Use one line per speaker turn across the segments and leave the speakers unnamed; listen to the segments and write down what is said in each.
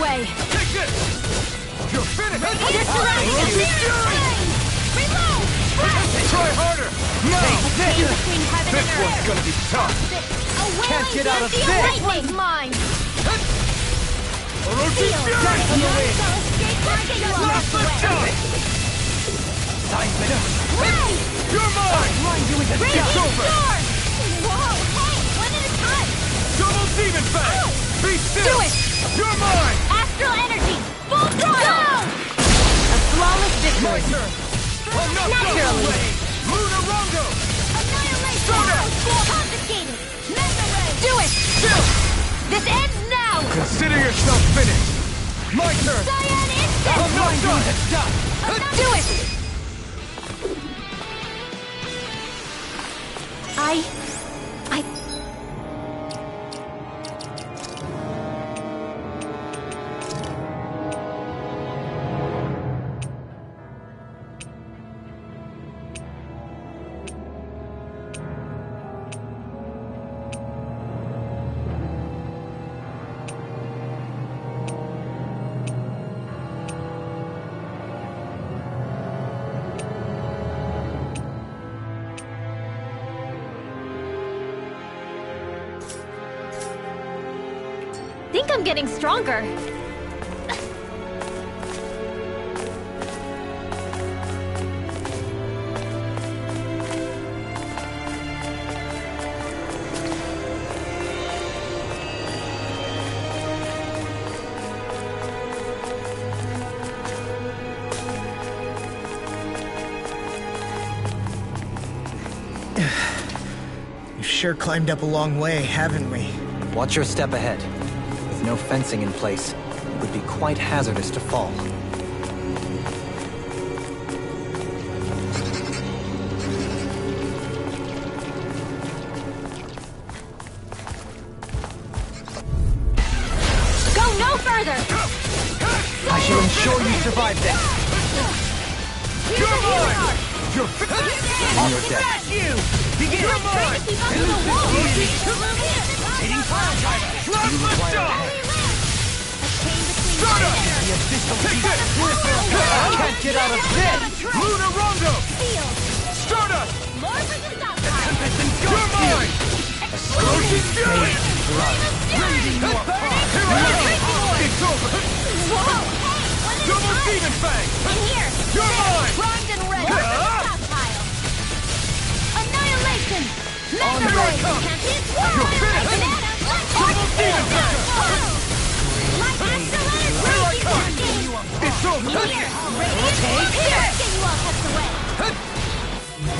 way!
Take this! You're finished!
They're surrounding us! Reload!
Try harder! No!
Pain between heaven
This
and
one's
earth!
gonna be tough!
A wailing
get out of
this!
this.
Lightning's mine!
Orochi Fury!
None shall escape my
Let's
gaze!
Simon!
Ray!
You're mine!
Blind you with a
It's over!
Whoa! Hey! One at a time!
Double Demon Fang! Be still!
Do it!
You're mine!
Astral energy! Full throttle! A flawless
My
victory!
turn! I'm not
Naturally.
going away! Lunarongo!
Annihilation!
Soda!
Confiscated! Mega Ray! Do it!
Still!
This ends now!
Consider yourself finished! My turn!
Cyan instant!
I'm not done!
Do it! I... think I'm getting stronger.
We've sure climbed up a long way, haven't we?
Watch your step ahead. With no fencing in place, it would be quite hazardous to fall.
Go no further!
I shall ensure you survive this.
You're mine! You're
On your deck.
you! Begin! You're mine!
Keep up with the wall!
Hitting cloud timer! Plasma shot!
Start up!
Take this!
I can't get out of this!
Lunarongo! Stardust! You're mine! Orochi Fury! Raiding you apart! It's over! Double Demon Fang! You're mine!
Primed and ready! Stockpile! Annihilation!
On
Mega
your
Ray!
come!
You're
You're finished! Double Demon Fang!
Like astral
Here I
energy!
come! It's over!
Radiant! Here! Get you all tucked away!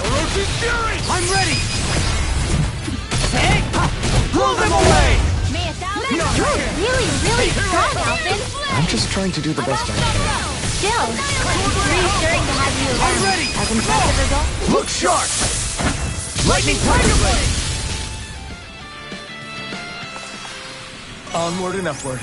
Orochi Fury!
I'm ready! Blow them away!
May 1,000... You're really strong, Alphen!
I'm just trying to do the best I can.
Still, reassuring to have you
I'm ready!
as impressive results.
Look sharp! Lightning Tiger Blade!
Onward and upward.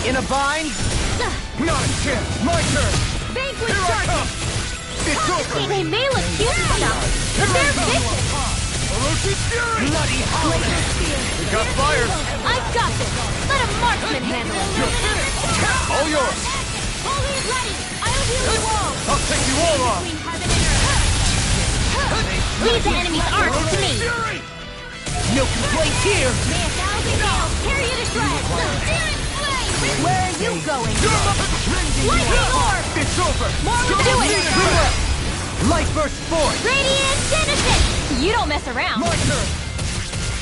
In a bind?
Not a chance! My turn!
Vanquish
Here I
charges!
come! It's over!
They may look cute and stuff, but they're vicious!
Orochi Fury!
Bloody holiday!
We got fire!
I've got this! Let a marksman handle it!
You're finished! All yours!
Holy ready! I'll heal you all!
I'll take you all off!
We have an error! Leave the enemy's arms to me!
Fury!
No complaints here!
May a thousand nails tear you to shreds! Searing flame! Where are you going? Lightning orb!
It's over!
More will do it!
Light burst forth!
Radiant Genesis! You don't mess around!
My turn!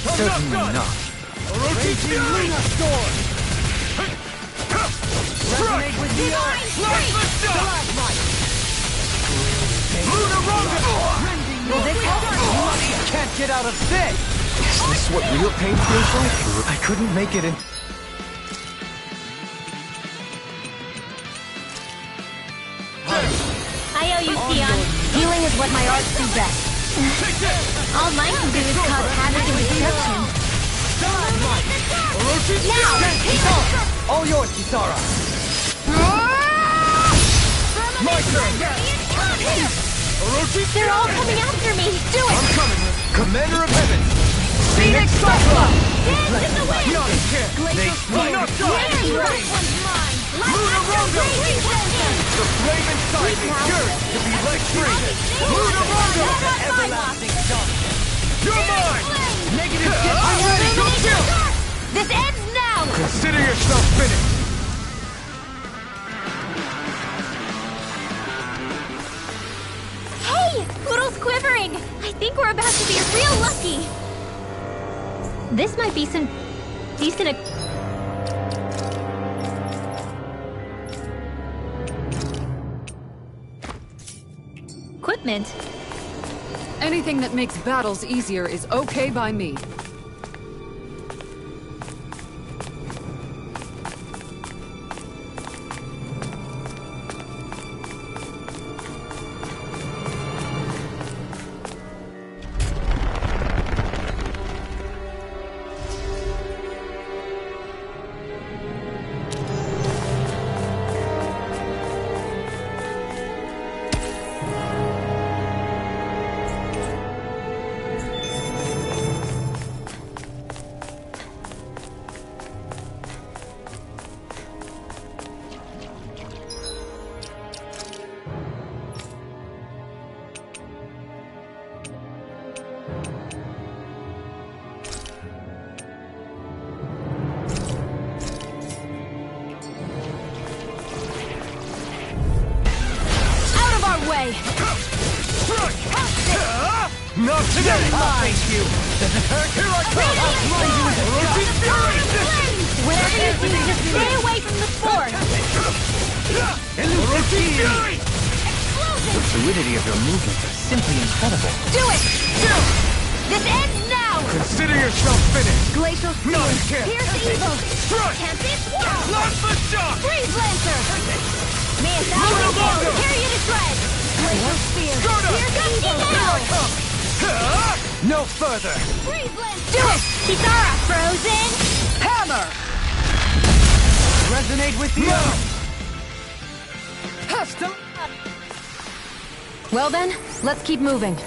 I'm
Certainly
not done!
not.
Orochi Fury!
Storm!
Strike!
with the
Divine
Plasma
strength!
Shock! Luna Ronda!
Will this help? Bloody can't get out of this! Is this what real pain feels like? I couldn't make it in...
I owe you, Sion. Healing is what my arts do best.
Take this!
All mine can do is cause havoc and destruction.
Orochi
Now,
Fury!
heal!
All yours, Kisara!
My turn! Orochi
They're all
Fury!
coming after me! Do it!
I'm coming!
Commander of Heaven!
Phoenix Cyclops! Dance in the wind!
Not a chance!
Glacial
I'm
Spear!
not done!
There, you last one's mine!
Luna Ronda! The flame inside me yearns to be let free! Luna Ronda!
Everlasting
You're mine!
Negative
I'm ready! Go kill!
This ends now!
Consider yourself finished!
Hey! Poodle's quivering! I think we're about to be real lucky! This might be some decent equipment.
Anything that makes battles easier is okay by me.
Out of our way!
Strike! Not today!
I'll face you! Does it hurt?
Here I come! Orochi Fury!
Whatever you do, just stay away from the spore!
Orochi Fury!
The fluidity of your movements are simply incredible.
Do it! This ends now!
Consider yourself finished!
Glacial
Not a
Spear!
chance!
Pierce evil!
Strike!
Can't this work?
Plasma Shock!
Freeze Lancer! May a thousand
Luna
nails
Ronda!
tear you to shreds! Glacial Spear!
Stardust!
Pierce evil! Now!
No further!
Freeze Lancer! Do it! Kisara! Frozen!
Hammer!
Resonate with the earth!
Well then, let's keep moving.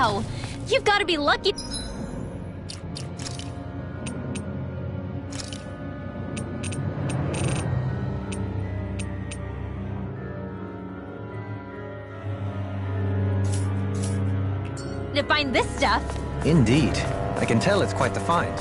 Wow! You've got to be lucky. To find this stuff.
Indeed. I can tell it's quite the find.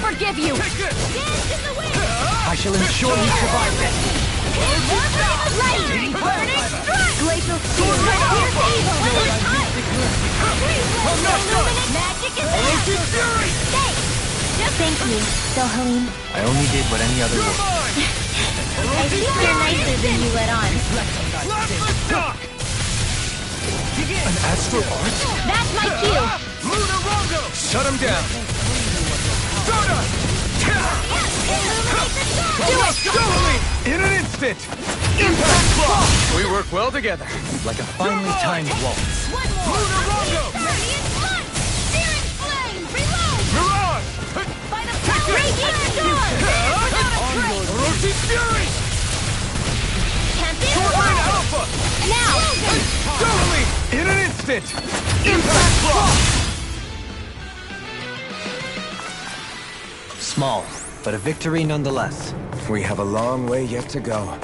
Forgive you!
I shall ensure you survive this!
Lightning! Burning strike! Glacial spear! Magic is fury! Thank you, Dohalim.
I only did what any other would.
I think you're nicer than you let on.
An astral art?
That's my cue!
Shut him down!
Do it!
In an instant! Impact block! We work well together, like a finely timed waltz.
One more! Searing flame! Reload!
Mirage!
By the power! Raging storm!
Orochi Fury!
Can't be
Torment Alpha!
Now!
Totally! In an instant! Impact block!
Small, but a victory nonetheless.
We have a long way yet to go.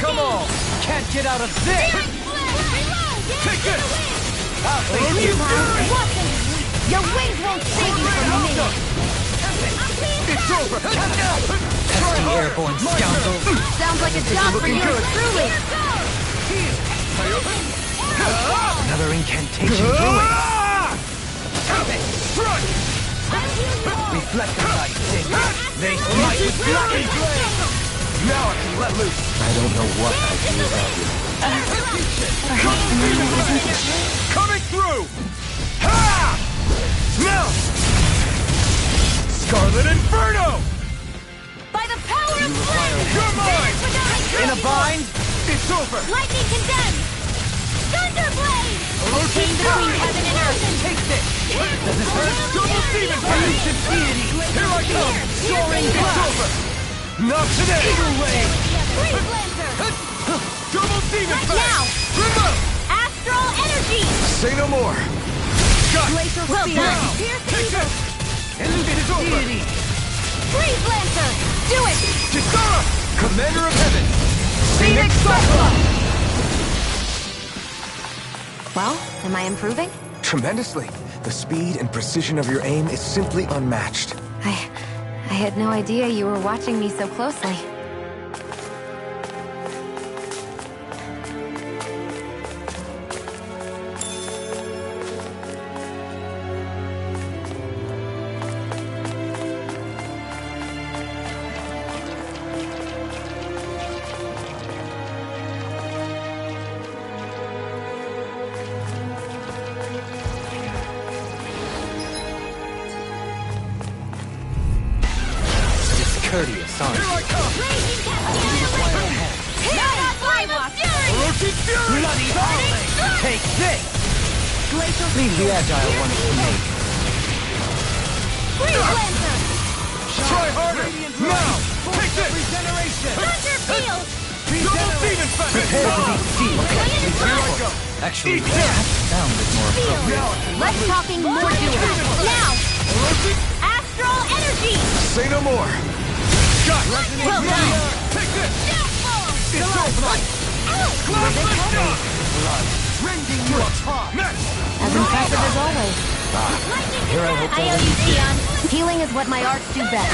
Come on! Can't get out of this!
Take it!
I'll face you!
Your wings won't save you from me!
It's over!
Pesky airborne scoundrel!
Sounds like a job for you, truly!
Another incantation brewing!
Strike!
Reflect the light, Dig! They smite with blackened flame!
Now I can let loose!
I don't know what I do without you.
Coming through! Ha! Now! Scarlet Inferno!
By the power of flame!
You're mine!
In a bind?
It's over!
Lightning condemned! Thunderblade!
Orochi
Between
Fury!
heaven and earth!
Take this! Does it hurt?
Double Demon
Ancient deity!
Here I come!
Soaring
It's
blast!
over! Not today!
Eagle wave!
Freeze Lancer!
Double Demon
Now!
Remote!
Astral energy!
Say no more! Got it!
Glacial well
Now!
done! Pierce the
Take
evil!
this! It's over!
Deity!
Freeze Lancer! Do it!
Kisara! Commander of Heaven!
Phoenix Cyclone! Well, am I improving?
Tremendously. The speed and precision of your aim is simply unmatched.
I had no idea you were watching me so closely.
Courteous, aren't you?
Here I come!
Orochi Fury!
Orochi Fury!
Bloody howling! Take this!
Glacial
Leave the agile ones to me.
Freeze Lancer!
Try harder! Now! Take this!
Regeneration!
Thunder Field!
Double demon fang!
Prepare to be steam.
Brilliant
Here I
Blast!
go!
Actually,
Eat
that
this!
sounded more appropriate.
Less talking, more doing. Now! Astral Energy!
Say no more! Got it!
Well done!
Take this!
Downfall!
It's over! Clap the shot!
Rending you apart.
Next!
As impressive as always.
Here I hope
I owe you, Sion. Healing is what my arts do best.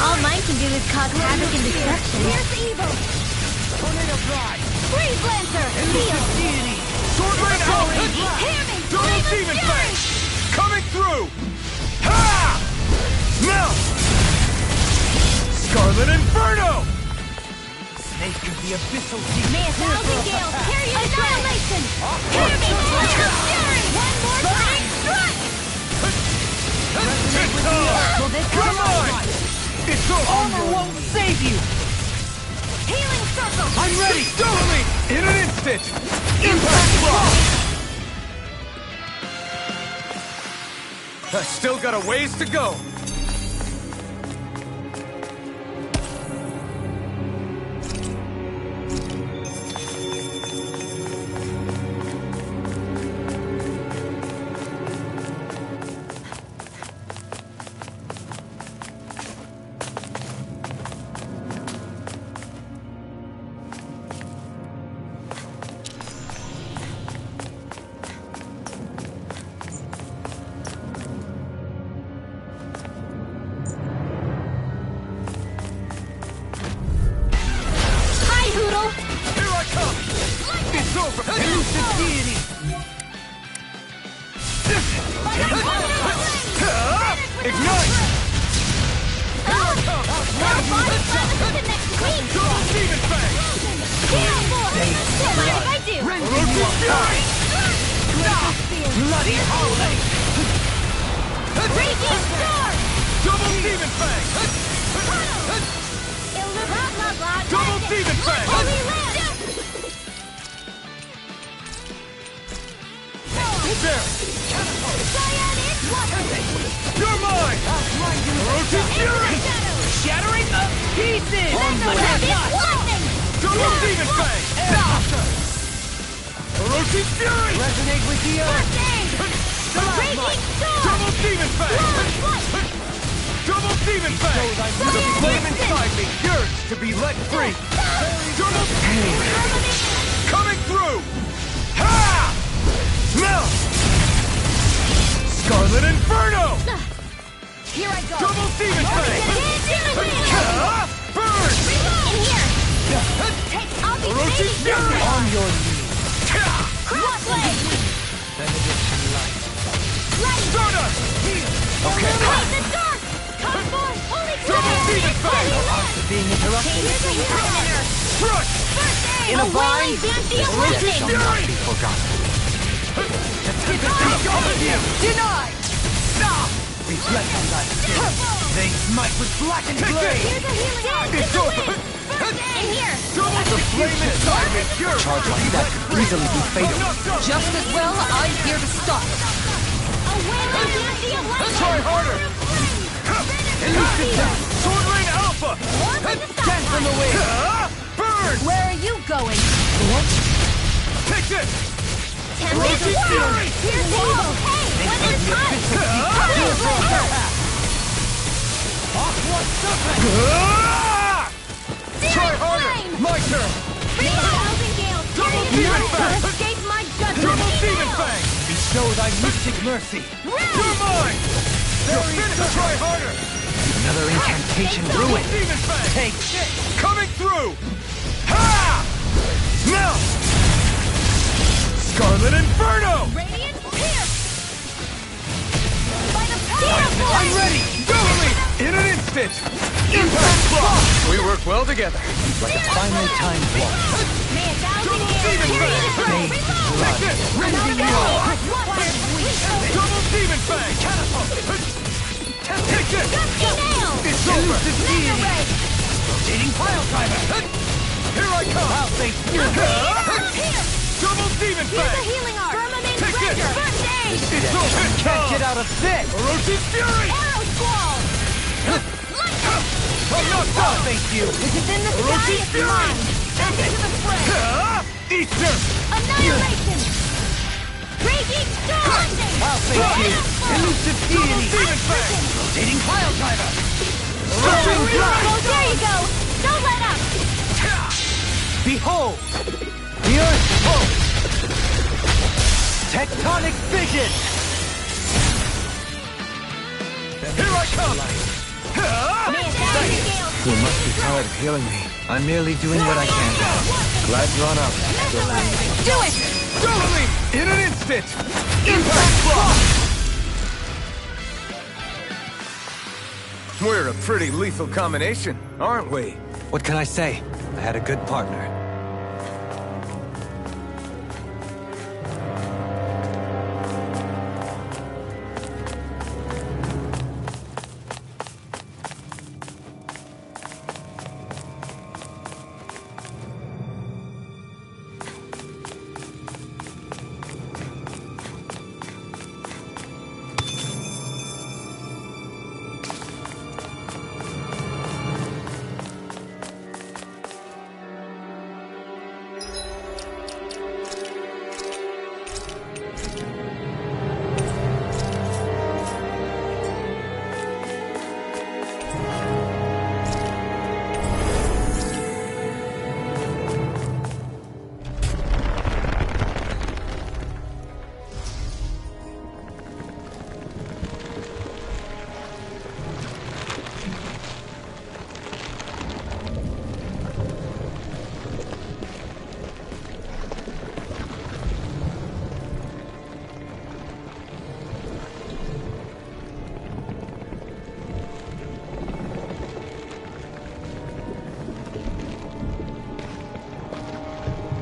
All mine can do is cause havoc and destruction. Here's evil!
Tornado Drive!
Freeze Lancer! Heal!
Sword Rain Alpha!
Hear me!
Double
Flame of
demon
Fury!
fang! Coming through! Ha! Now! Scarlet Inferno!
Snake in the abyssal deep.
May a thousand gales carry you to annihilation! Hear me! Flame of Fury! One more time! Strike! Will this
Come on! It's over!
Honor won't save you.
Healing Circle!
I'm ready! Double me! In an instant! Impact Block! I still got a ways to go!
Hi, Hoodle!
Here I come! It's over! Elusive deity! Ignite! Double demon fang! Orochi Fury!
Bloody howling.
Double demon fang! Double demon fang! There! You're mine! Orochi Fury!
Shattering the pieces.
Double demon fang! Orochi Fury!
Resonate with the earth.
Double demon fang! Double demon fang! The flame inside me yearns to be let free! Double coming through! Ha! Now! Scarlet Inferno!
Here I go!
Double demon fang! Ha! Burn! Orochi Fury!
On your knees.
Crossblade!
Benediction light.
Stardust! Okay.
Light the dark! Come forth, holy
Double demon fang!
After being interrupted,
Here's a healing
Crush!
First aid!
In a bind,
Death
death shall not be forgotten.
Denied!
Stop! Reflect on that. They smite with blackened
Take
blade.
this!
Here's a healing arm!
It's over!
In here!
Double flame inside me yearns
Charge
to
like
be
that
let
could easily be fatal.
Just as well, I'm here to stop.
A wind of Yancy of lightning!
Try harder!
Elusive death.
Sword Rain Alpha!
Dance on the wind.
Burn!
Where are you going?
Take this!
Tempest Fury! Here's evil! Hey! Weather's hot!
Try harder! My turn!
Thousand gales!
Double demon fang!
Escape my judgment!
Double demon fang!
Bestow thy mystic mercy.
You're mine! You're finished! Try harder!
Another incantation
Double
ruined.
demon fang!
Take this.
Coming through! Ha! Now! Scarlet Inferno!
Radiant Pierce! By the power of
I'm ready! Double me! In an instant! Impact Block! We work well together.
Like a finely timed block.
May a thousand
Double demon
gales
fang!
carry you to
Take this!
Rending you all!
Double demon fang! Take this!
Nail!
It's over!
Mega Ray!
Rotating pile driver.
Here I come!
I'll face you.
Pierce!
Double demon
Here's a
fang!
healing arm! Firmament
Take it! It's over!
Can't get out of this!
Orochi's Fury!
Arrow Squall!
I'm not done!
Thank you!
This is in the sky,
Orochi's
it's
Fury!
mine! Back into the fray!
Easter!
Annihilation! Raging Storm!
I'll thank you! Elusive deity!
Demon Fang!
Rotating pile driver!
Rushing Blast! Oh, there you go! Don't let up!
Behold! The Earth pulse! Tectonic vision!
Here I come!
You must be tired of healing me. I'm merely doing what I can. Glad you're on up.
Do it!
Totally! In an instant! Impact block! We're a pretty lethal combination, aren't we?
What can I say? I had a good partner.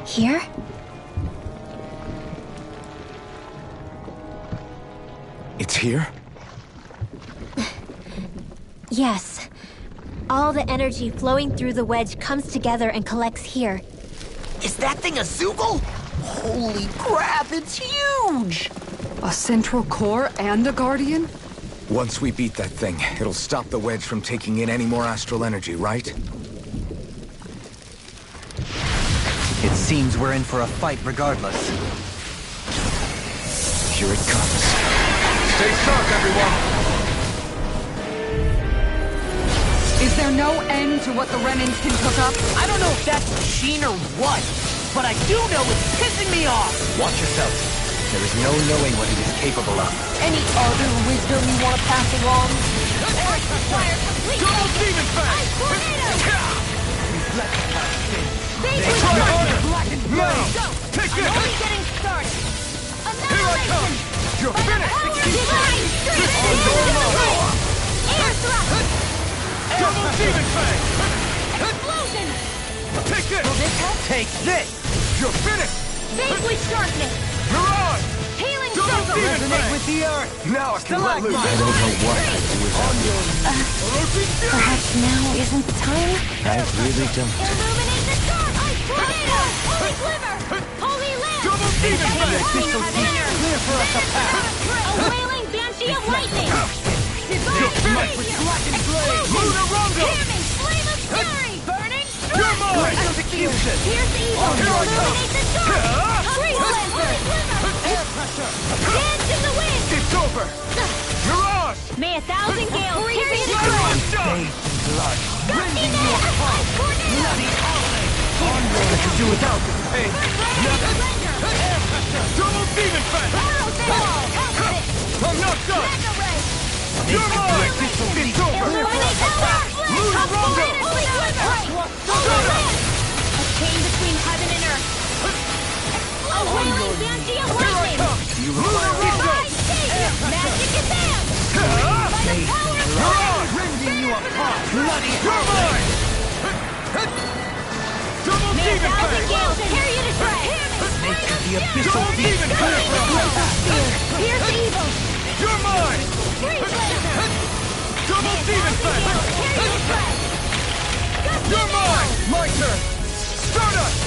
Here?
It's here?
Yes. All the energy flowing through the wedge comes together and collects here.
Is that thing a Zoogle? Holy crap, it's huge!
A central core and a guardian?
Once we beat that thing, it'll stop the wedge from taking in any more astral energy, right?
It seems we're in for a fight regardless.
Here it comes. Stay sharp, everyone!
Is there no end to what the Renans can cook up?
I don't know if that's machine or what, but I do know it's pissing me off!
Watch yourself. There is no knowing what it is capable of.
Any other wisdom you want to pass along?
Double Demon Fang! Now! Take this!
Only getting started!
Here I come! You're finished!
Air thrust!
Double Demon Fang!
Explosion!
Take this!
Take this!
You're finished!
Vaguely sharpness!
Mirage!
Healing
Double
circle!
Demon
Resonate
Fang!
with the Earth!
Now I can let loose!
I don't know what to do with that.
Orochi's Fury!
Perhaps now isn't the time?
I really don't.
Illuminate the dark! Tornado! Holy Quiver! Holy Lamp!
Double Demon Fang!
Clear for us a path!
A wailing banshee of lightning! Divine Savior!
Lunar Rondo!
Damning flame of fury! Burning
You're
strike!
mine!
Execution!
Here's the evil!
Here I come!
Illuminate the dark! Tree Cleanser!
Air pressure!
Dance in the wind!
It's over! Mirage!
May 1,000 gales carry the
Let
sword!
us go!
Bathed in blood!
Rending you apart!
I could do without this pain! Double Demon Fang! I'm not done! You're mine! It's over! Lunar Rondo!
A chain between heaven and earth! A wailing banshee of lightning!
Lunar Rondo!
Magic advance!
Rending you apart! Bloody
You're mine! Double
May
Demon
1,000
Fang!
gales carry you to shreds!
Snake of the abyssal
Double
beast!
Demon Fang!
Here's the evil!
You're mine!
Tree Cleanser!
Double Demon Fang!
Carry you to shreds!
You're mine! My turn! Stardust!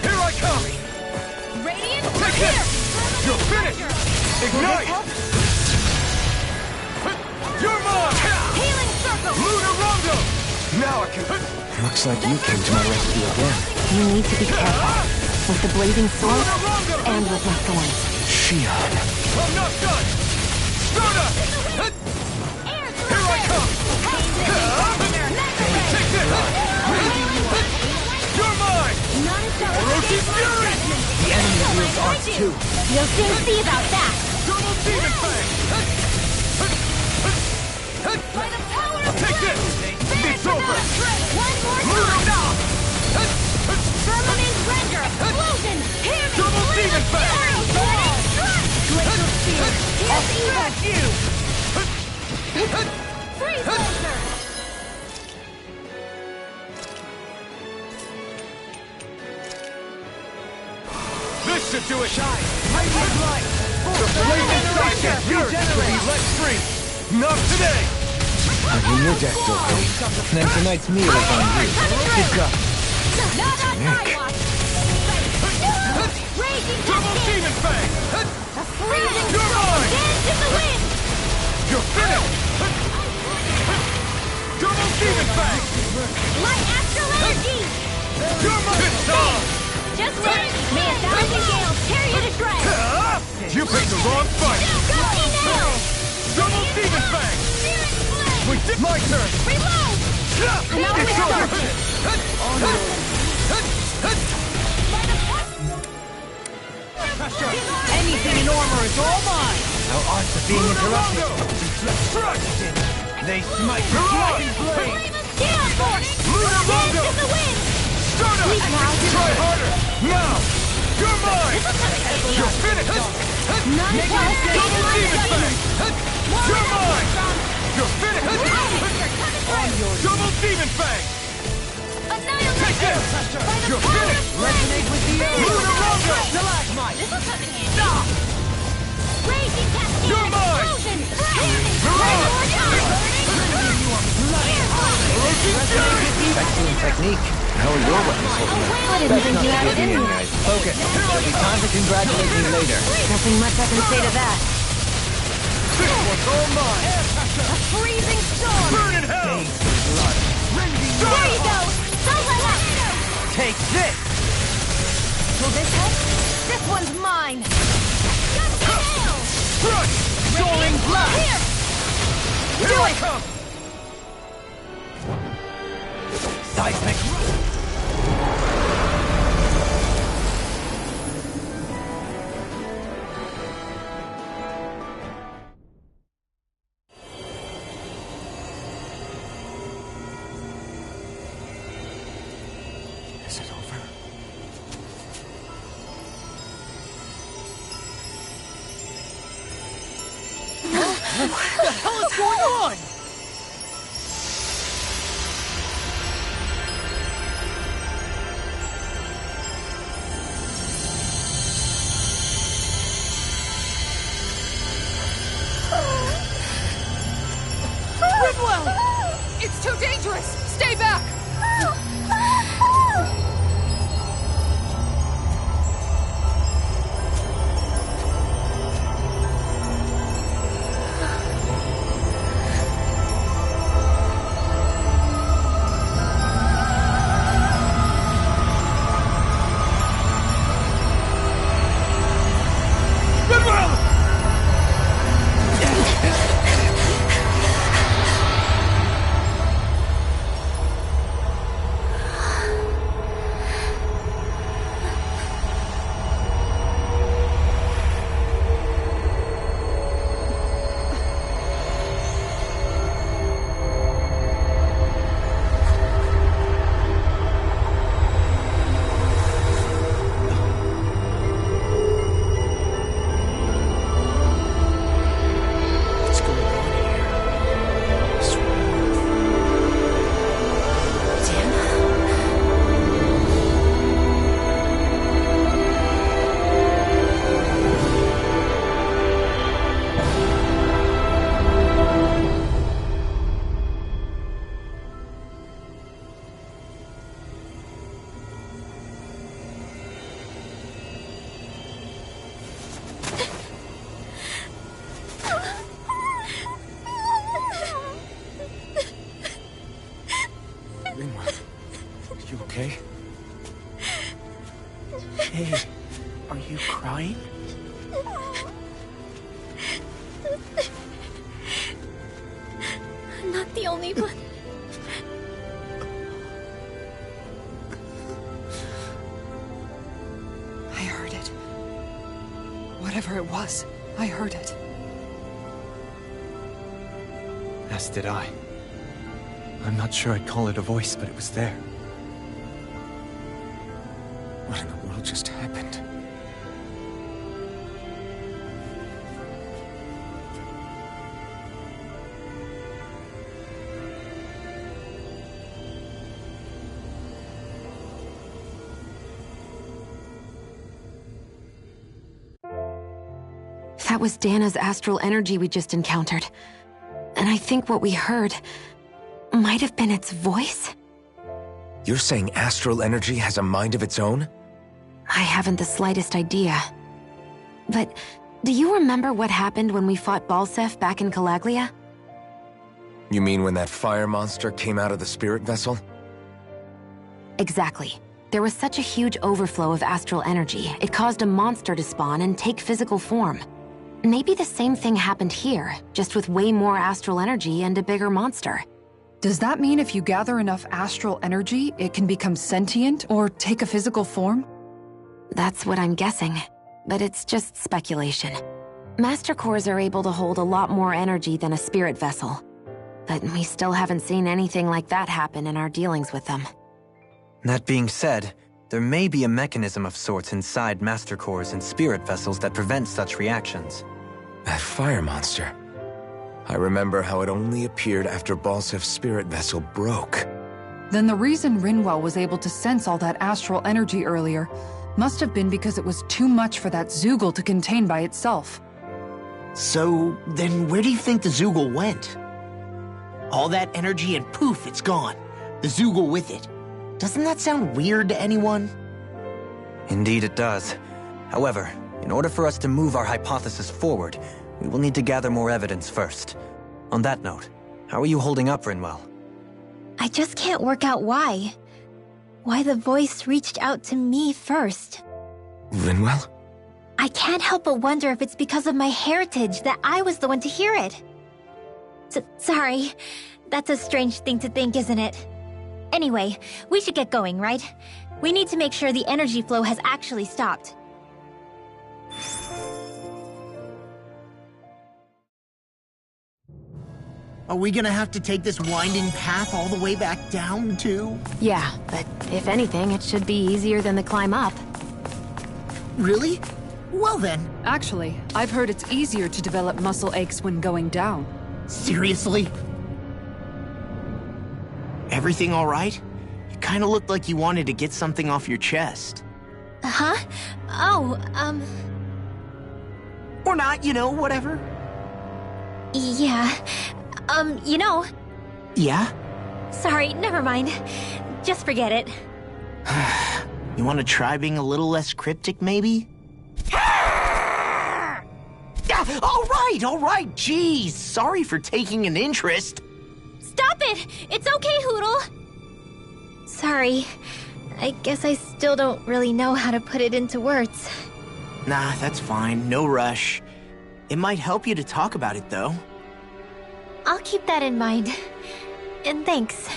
Here I come!
Radiant
Take
here!
this! You're finished! Ignite! You're mine!
Healing circle!
Lunar Rondo! Now I can...
Looks like you came to my rescue again.
You need to be careful. With the blazing sword
Lunar Rondo!
and with my thorns.
Shion.
I'm not done! Sturda! Here I come! Take this! You're mine! Orochi Fury!
The enemy wields arts too.
You'll soon see about that!
Double Demon Fang! Take this! It's over!
One more
Lunar
time!
now!
Firmament Render! Explosion! Hear me!
Double Demon Fang!
Glacial Spear!
I'll smack you!
Freeze Laser!
This should do it! Shine! Radiant light! The blazing sidekick yours to be let free! Not today!
I'm in your deck, Dokkan. Then tonight's meal is on you. Good job.
Not on my
Nick.
watch! Raging
Double
Cascade!
Demon Fang!
A freezing
You're mine!
dance in the wind!
You're finished! Double Demon Fang!
My astral energy!
You're mine! It's on!
Just wait! May 1,000 gales tear you to shreds!
You picked the wrong fight!
Go me now!
Double Demon Fang!
Spirit Flame!
Wait, my turn!
Reload!
It's over!
Anything in armor is all mine!
Our arts are being interrupted.
They smite your blade!
Flame of Gale Force!
Lunar
Dance
Rondo!
in the wind!
Start up!
Sleep now.
Try harder! Now! You're mine! You're finished!
None
Double
shall escape my
Demon
judgment!
Fang! You're mine! You're finished! Double Demon Fang!
Annihilate
Take this!
by the
You're
power of
finished!
flame!
Resonate with the earth!
Lunar Rondo!
Stalagmite!
This'll come in handy. Raging Cascade!
You're mine!
Explosion!
Orochi Fury!
Excellent technique. How are your weapons holding up?
I didn't think you had it in you.
Okay, there'll be time to congratulate me later.
Nothing much I can say to that.
This one's all mine!
A freezing storm!
Burn in hell!
There you go! Don't let up!
Take this!
Will this help? This one's mine! Gun to hell!
Crush!
Soaring blast!
Here!
Here I come!
Seismic!
Is it over?
What the hell is going on?
Ridwell! It's too dangerous! Stay back!
Hey, are you crying?
I'm not the only one.
I heard it. Whatever it was, I heard it.
As did I. I'm not sure I'd call it a voice, but it was there. What in the world just happened?
That was Dana's astral energy we just encountered. And I think what we heard might have been its voice?
You're saying astral energy has a mind of its own?
I haven't the slightest idea. But do you remember what happened when we fought Balseph back in Calaglia?
You mean when that fire monster came out of the spirit vessel?
Exactly. There was such a huge overflow of astral energy, it caused a monster to spawn and take physical form. Maybe the same thing happened here, just with way more astral energy and a bigger monster.
Does that mean if you gather enough astral energy, it can become sentient or take a physical form?
That's what I'm guessing, but it's just speculation. Master Cores are able to hold a lot more energy than a spirit vessel, but we still haven't seen anything like that happen in our dealings with them.
That being said, there may be a mechanism of sorts inside Master Cores and spirit vessels that prevent such reactions.
That fire monster. I remember how it only appeared after Balsef's spirit vessel broke.
Then the reason Rinwell was able to sense all that astral energy earlier must have been because it was too much for that Zoogle to contain by itself.
So, then where do you think the Zoogle went? All that energy and poof, it's gone. The Zoogle with it. Doesn't that sound weird to anyone?
Indeed it does. However, in order for us to move our hypothesis forward, we will need to gather more evidence first. On that note, how are you holding up, Rinwell?
I just can't work out why. Why the voice reached out to me first.
Rinwell?
I can't help but wonder if it's because of my heritage that I was the one to hear it. Sorry. That's a strange thing to think, isn't it? Anyway, we should get going, right? We need to make sure the energy flow has actually stopped.
Are we gonna have to take this winding path all the way back down, too?
Yeah, but if anything, it should be easier than the climb up.
Really? Well then.
Actually, I've heard it's easier to develop muscle aches when going down.
Seriously? Everything all right? You kinda looked like you wanted to get something off your chest.
Huh? Oh,
Or not, you know, whatever.
yeah. You know...
Yeah?
Sorry, never mind. Just forget it.
You wanna try being a little less cryptic, maybe? All right, geez. Sorry for taking an interest.
Stop it! It's okay, Hootle! Sorry. I guess I still don't really know how to put it into words.
Nah, that's fine. No rush. It might help you to talk about it, though.
I'll keep that in mind. And thanks.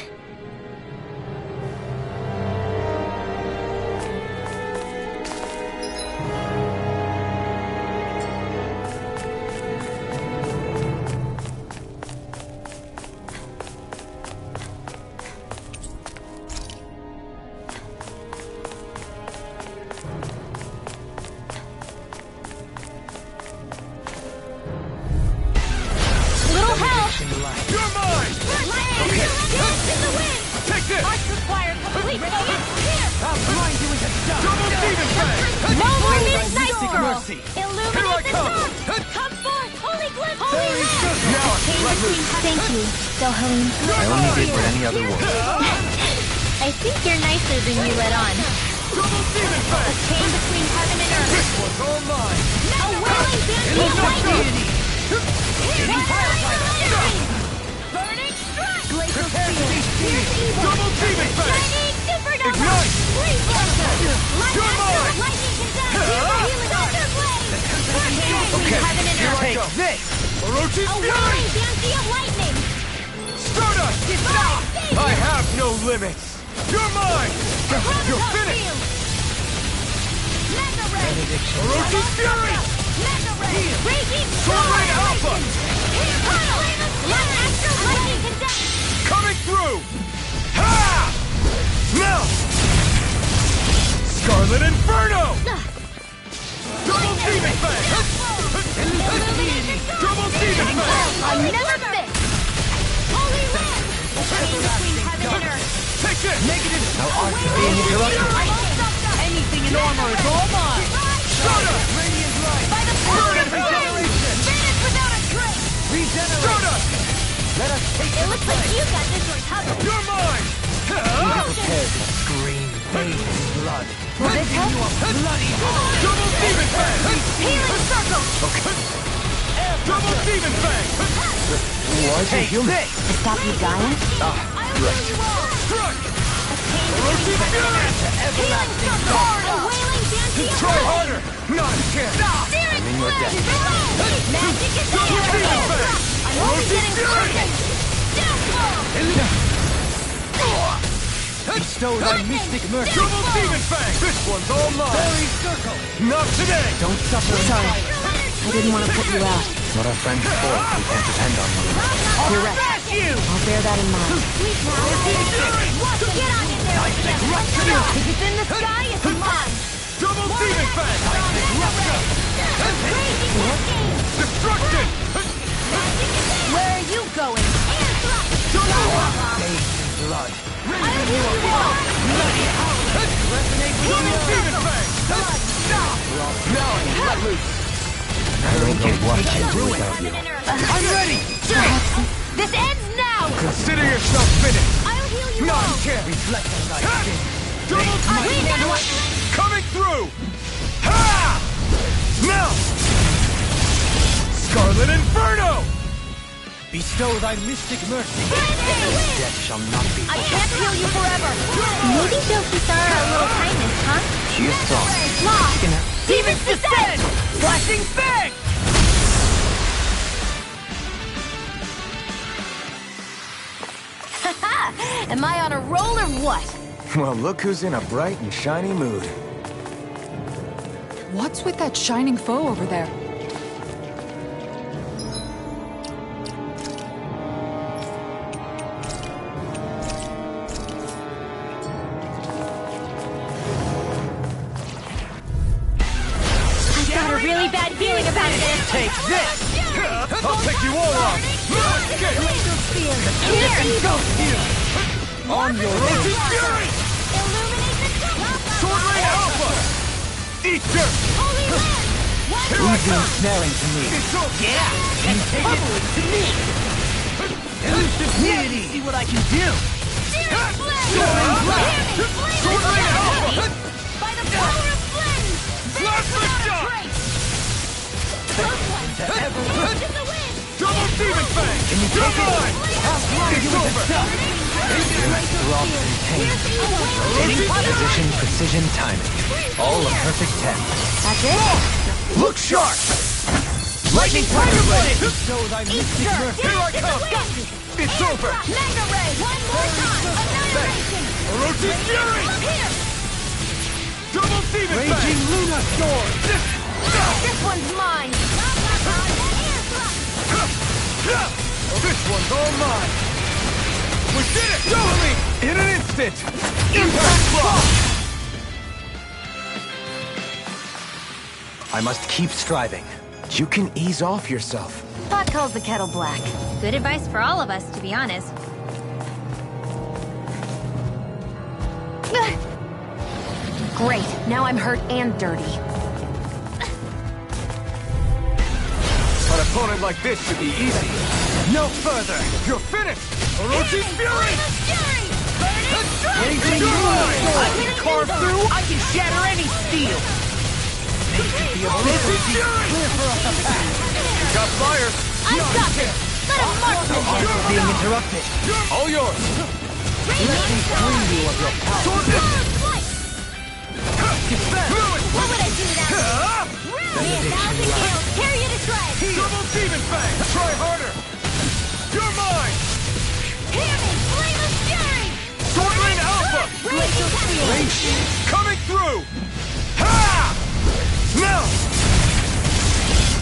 I only did what any other would.
I think you're nicer than you let on. A chain between heaven and earth.
This one's all mine.
A whirling bandit lightning. Burning strike. Glacial spear.
Double demon face.
Shining supernova.
Ignite.
Flame blaster. Light
You're
astral
mine.
lightning
have an inner. Take this! Orochi's Fury!
Fancy of lightning!
Stardust! I have no limits! You're mine! You're finished!
Mega Ray!
Orochi's Fury!
Mega Ray! Raging
Sword Rain Alpha!
Let Astral Lightning conduct!
Coming through! Ha! Now! Scarlet Inferno! Double Demon Fang! Double Demon Fang!
I'm never fit! Holy Wind! Between heaven and earth!
Take it! Negative!
Now art is being interrupted.
Anything in armor is all mine!
Stardust!
Radiant light! By the power of
Regeneration!
Finish without a trace!
Stardust!
Let us take it looks like you got this one covered!
You're mine!
Prepare to scream pain and blood.
Will this help?
Double Demon Fang!
Healing circle!
Double Demon Fang!
Why is he human?
To stop you dying?
I'll heal you all!
Crush! Orochi Fury!
Healing circle! A wailing fancy of
Try
light!
harder! Not a chance!
Searing
in your
flash!
death.
Magic is
Double Demon Fang!
I'm only getting started! Death blow!
Bestow thy mystic mercy! Double Demon Fang! This one's all mine! Fairy Circle! Not today!
Don't suffer.
Sorry. I didn't want to put you out.
What our friends for if we can't depend on you.
You're right. I'll bear that in mind.
Get on in there! If it's in the sky, it's mine!
Double Demon Fang! Destruction!
Where are you going?
Blood.
I'll heal you all!
Double Demon Fang! Now let loose!
I don't know what I can do without you.
I'm ready!
This ends now!
Consider yourself finished!
I'll heal you
Not
all!
a chance!
Reflect on thy skin.
Double
Wait,
Coming through! Ha! Now! Scarlet Inferno! Bestow thy mystic mercy!
Death shall not be.
I can't heal you forever! Maybe Doki saw our little kindness, huh?
She is strong.
Lost! Demons descend!
Flashing Fang!
Am I on a roll or what?
Well, look who's in a bright and shiny mood.
What's with that shining foe over there?
I've got a really bad feeling about this!
Take this! I'll take you all on! On your Orochi Fury! Sword Rain Alpha! Eat dirt!
Holy Land!
Here I come!
Snaring to me.
It's over!
Get out and bubble it to me!
Elusive deity!
See what I can do!
Sword Rain Alpha!
By the power of Flynn!
Blast the shot! Double Demon Fang! You're mine! It's over!
Throb and pain. Position, precision, timing. All a perfect 10.
That's it?
Look sharp! Lightning Tiger Blade! Bestow thy mystic mercy! Here I come! It's over!
Mega Ray! One more time! Annihilation!
Orochi Fury!
Look here!
Double Demon Fang!
Raging Luna Sword!
This one's mine!
This one's all mine! We did it! Totally! In an instant! Impact Block!
I must keep striving.
You can ease off yourself.
Pot calls the kettle black. Good advice for all of us, to be honest.
Great. Now I'm hurt and dirty.
An opponent like this should be easy. No further! You're finished! Orochi's Fury!
Raging Luna Sword! I can carve through, I can shatter any steel!
Orochi's Fury! Got fire!
I've got this! Let him march
The
with
arts are being interrupted. All yours!
Let me
free you of your power.
Sword of Light! What would I do without you? Round 1,000 kills, tear you to shreds!
Double Demon Fang! Try harder! You're mine!
Hear me! Flame of Fury!
Sword Lane Alpha!
Blazing Castle!
Coming through! Ha! Now!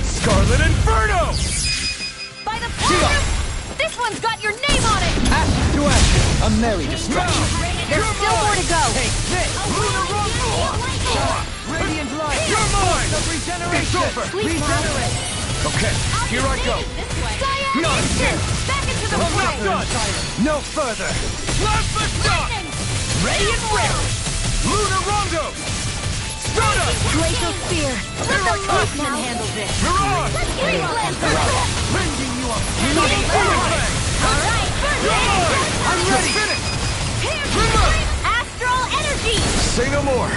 Scarlet Inferno!
By the power of... This one's got your name on it!
Ash to ash! A merry destruction.
There's still more to go!
Lunar Rumble!
Radiant light!
You're mine!
Regeneration!
It's over!
Regenerate!
Okay, here I go!
Nonsense! Back into the
I'm not
fray!
done!
No further!
Plasma Shock!
Radiant Will!
Lunar Rondo! Stardust!
Glacial Spear! Let the marksman handle this!
Mirage!
Green Lancer!
Lending you up! Double Demon Fang!
Alright, first
You're mine!
I'm
ready! Finish!
Astral Energy!
Say no more!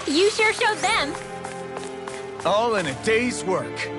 You sure showed them!
All in a day's work.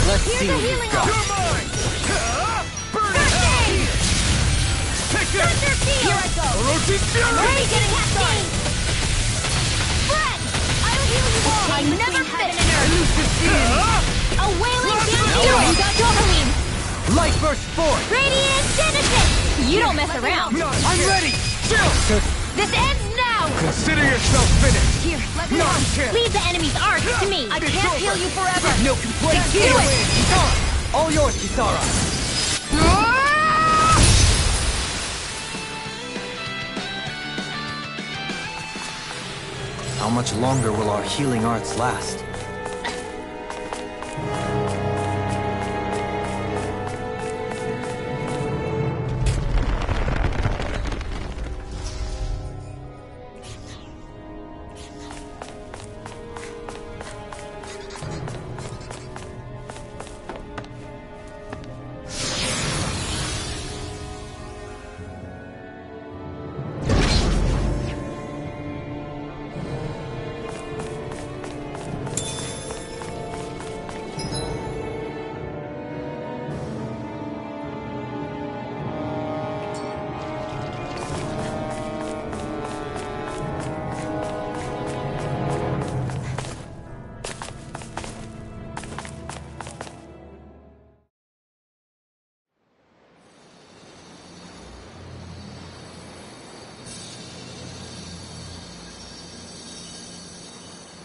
Let's
Here's
see
a
what
healing
you've got.
You're mine! Burn it!
First aid!
Take this!
Thunder Field! Here I go!
Orochi Fury!
Already getting cascade! Friend! I'll heal you all! I'm never finished! A wailing down hero! Got Dopamine!
Light burst forth!
Radiant Genesis! You don't mess around!
I'm ready! Chill!
This ends now!
Consider yourself finished!
Here, let me
Not
on.
chance.
Leave the enemy's arc to me! I
It's
can't
over.
heal you forever!
No complaints
Do
here!
it!
Kisara! All yours, Kisara! How much longer will our healing arts last?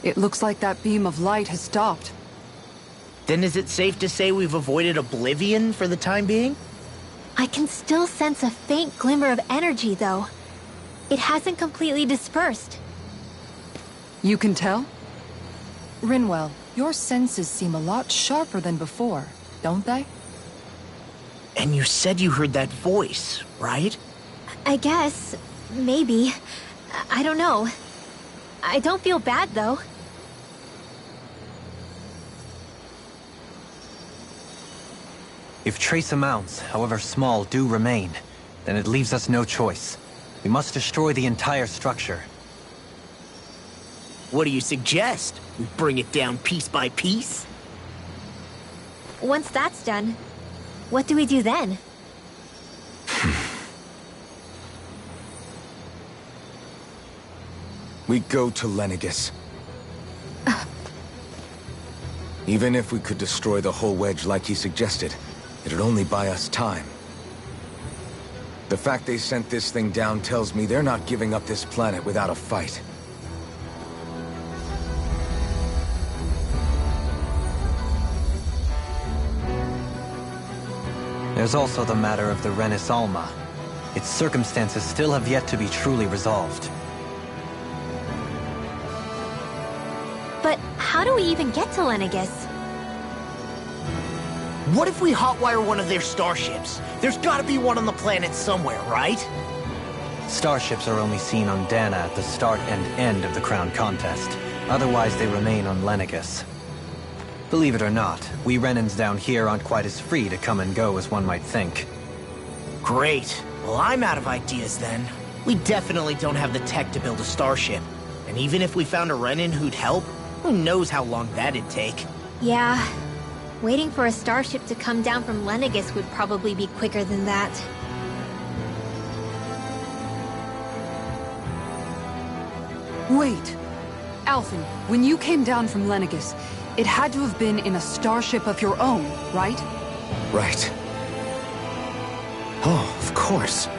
It looks like that beam of light has stopped.
Then is it safe to say we've avoided oblivion for the time being?
I can still sense a faint glimmer of energy, though. It hasn't completely dispersed.
You can tell? Rinwell, your senses seem a lot sharper than before, don't they?
And you said you heard that voice, right?
I guess. Maybe. I don't know. I don't feel bad, though.
If trace amounts, however small, do remain, then it leaves us no choice. We must destroy the entire structure.
What do you suggest? We bring it down piece by piece?
Once that's done, what do we do then?
We go to Lenegis. Even if we could destroy the whole wedge like he suggested, it'd only buy us time. The fact they sent this thing down tells me they're not giving up this planet without a fight.
There's also the matter of the Renis Alma. Its circumstances still have yet to be truly resolved.
But how do we even get to Lenegis?
What if we hotwire one of their starships? There's gotta be one on the planet somewhere, right?
Starships are only seen on Dana at the start and end of the Crown Contest. Otherwise, they remain on Lenegis. Believe it or not, we Renans down here aren't quite as free to come and go as one might think.
Great. Well, I'm out of ideas then. We definitely don't have the tech to build a starship. And even if we found a Renan who'd help, who knows how long that'd take.
Yeah, waiting for a starship to come down from Lenegis would probably be quicker than that.
Wait. Alphen, when you came down from Lenegis, it had to have been in a starship of your own, right?
Right. Oh, of course.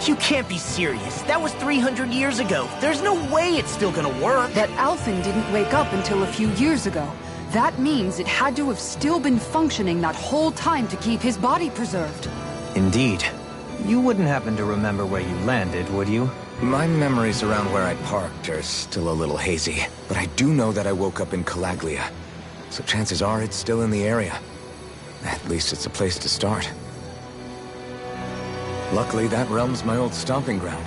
You can't be serious. That was 300 years ago. There's no way it's still gonna work.
But Alphen didn't wake up until a few years ago. That means it had to have still been functioning that whole time to keep his body preserved.
Indeed. You wouldn't happen to remember where you landed, would you?
My memories around where I parked are still a little hazy, but I do know that I woke up in Calaglia, so chances are it's still in the area. At least it's a place to start. Luckily, that realm's my old stomping ground,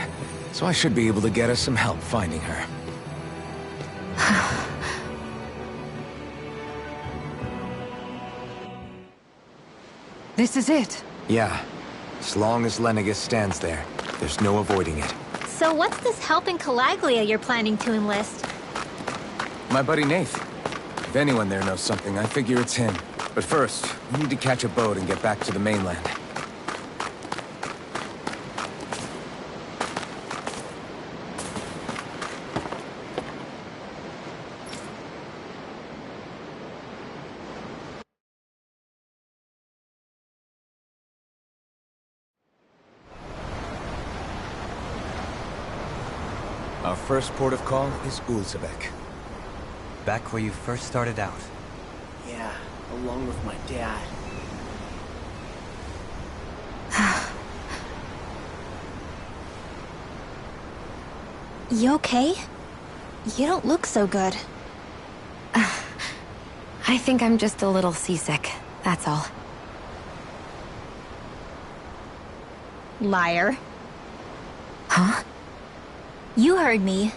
so I should be able to get us some help finding her.
This is it.
Yeah. As long as Lenegis stands there, there's no avoiding it.
So what's this help in Calaglia you're planning to enlist?
My buddy Nath. If anyone there knows something, I figure it's him. But first, we need to catch a boat and get back to the mainland. Our first port of call is Ulzebek.
Back where you first started out.
Yeah, along with my dad.
You okay? You don't look so good.
I think I'm just a little seasick, that's all.
Liar.
Huh?
You heard me.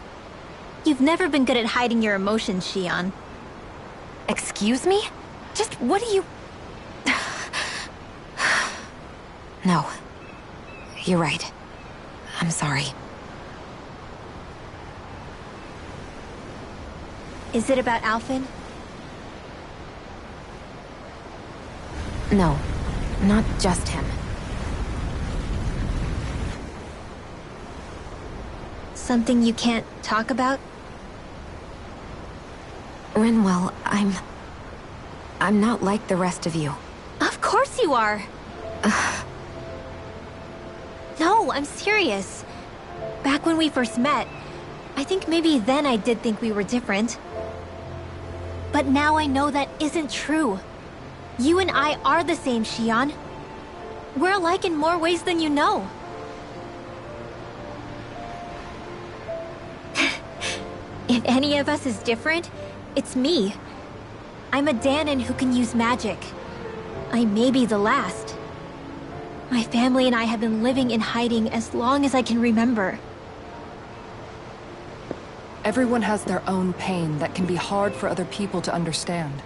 You've never been good at hiding your emotions, Shion.
Excuse me? Just what do you... No. You're right. I'm sorry.
Is it about Alphen?
No. Not just him.
Something you can't talk about?
Rinwell, I'm not like the rest of you.
Of course you are! No, I'm serious. Back when we first met, I think maybe then I did think we were different. But now I know that isn't true. You and I are the same, Shion. We're alike in more ways than you know. If any of us is different, it's me. I'm a Danan who can use magic. I may be the last. My family and I have been living in hiding as long as I can remember.
Everyone has their own pain that can be hard for other people to understand.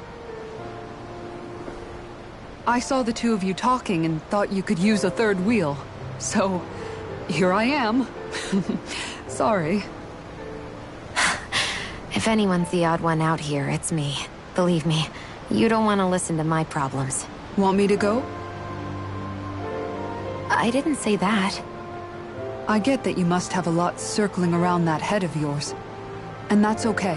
I saw the two of you talking and thought you could use a third wheel. So, here I am. Sorry.
If anyone's the odd one out here, it's me. Believe me, you don't want to listen to my problems.
Want me to go?
I didn't say that.
I get that you must have a lot circling around that head of yours. And that's okay.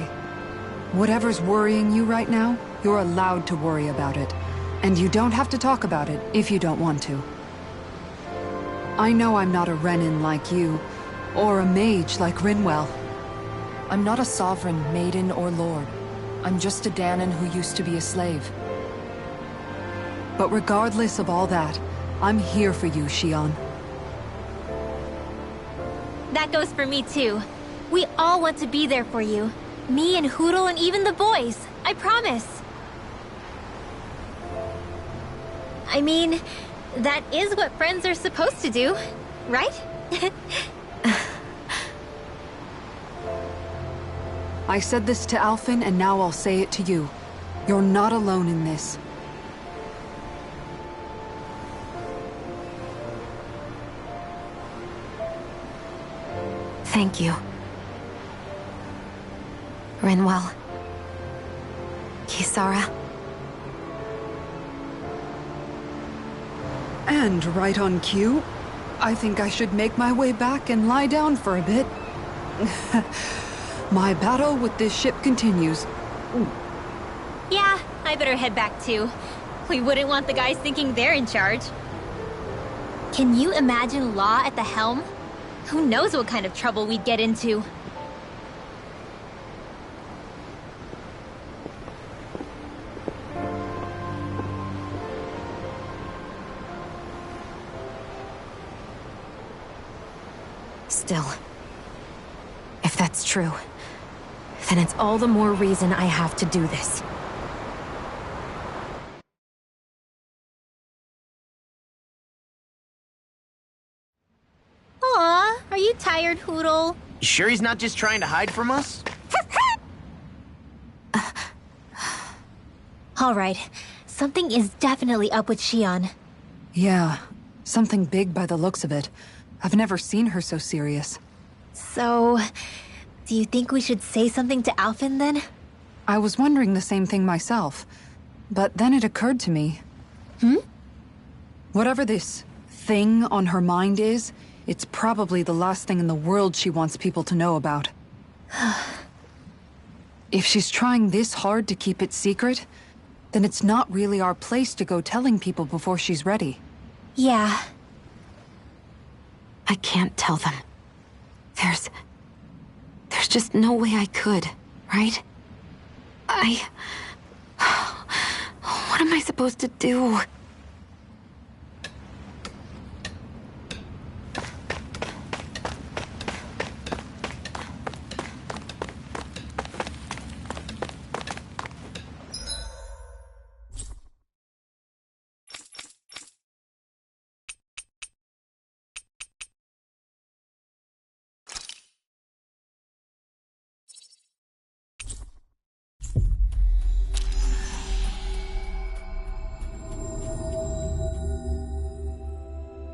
Whatever's worrying you right now, you're allowed to worry about it. And you don't have to talk about it if you don't want to. I know I'm not a Renin like you, or a mage like Rinwell. I'm not a sovereign, maiden, or lord. I'm just a Dahnan who used to be a slave. But regardless of all that, I'm here for you, Shionne.
That goes for me too. We all want to be there for you. Me and Hootle and even the boys. I promise. I mean, that is what friends are supposed to do, right?
I said this to Alphen, and now I'll say it to you. You're not alone in this.
Thank you. Rinwell. Kisara.
And right on cue, I think I should make my way back and lie down for a bit. My battle with this ship continues.
Yeah, I better head back too. We wouldn't want the guys thinking they're in charge. Can you imagine Law at the helm? Who knows what kind of trouble we'd get into?
Still, if that's true, then it's all the more reason I have to do this.
Aw, are you tired, Hootle?
You sure he's not just trying to hide from us?
All right, something is definitely up with Shionne.
Yeah, something big by the looks of it. I've never seen her so serious.
So, do you think we should say something to Alphen then?
I was wondering the same thing myself, but then it occurred to me. Whatever this thing on her mind is, it's probably the last thing in the world she wants people to know about. If she's trying this hard to keep it secret, then it's not really our place to go telling people before she's ready.
Yeah.
I can't tell them. There's just no way I could, right? What am I supposed to do?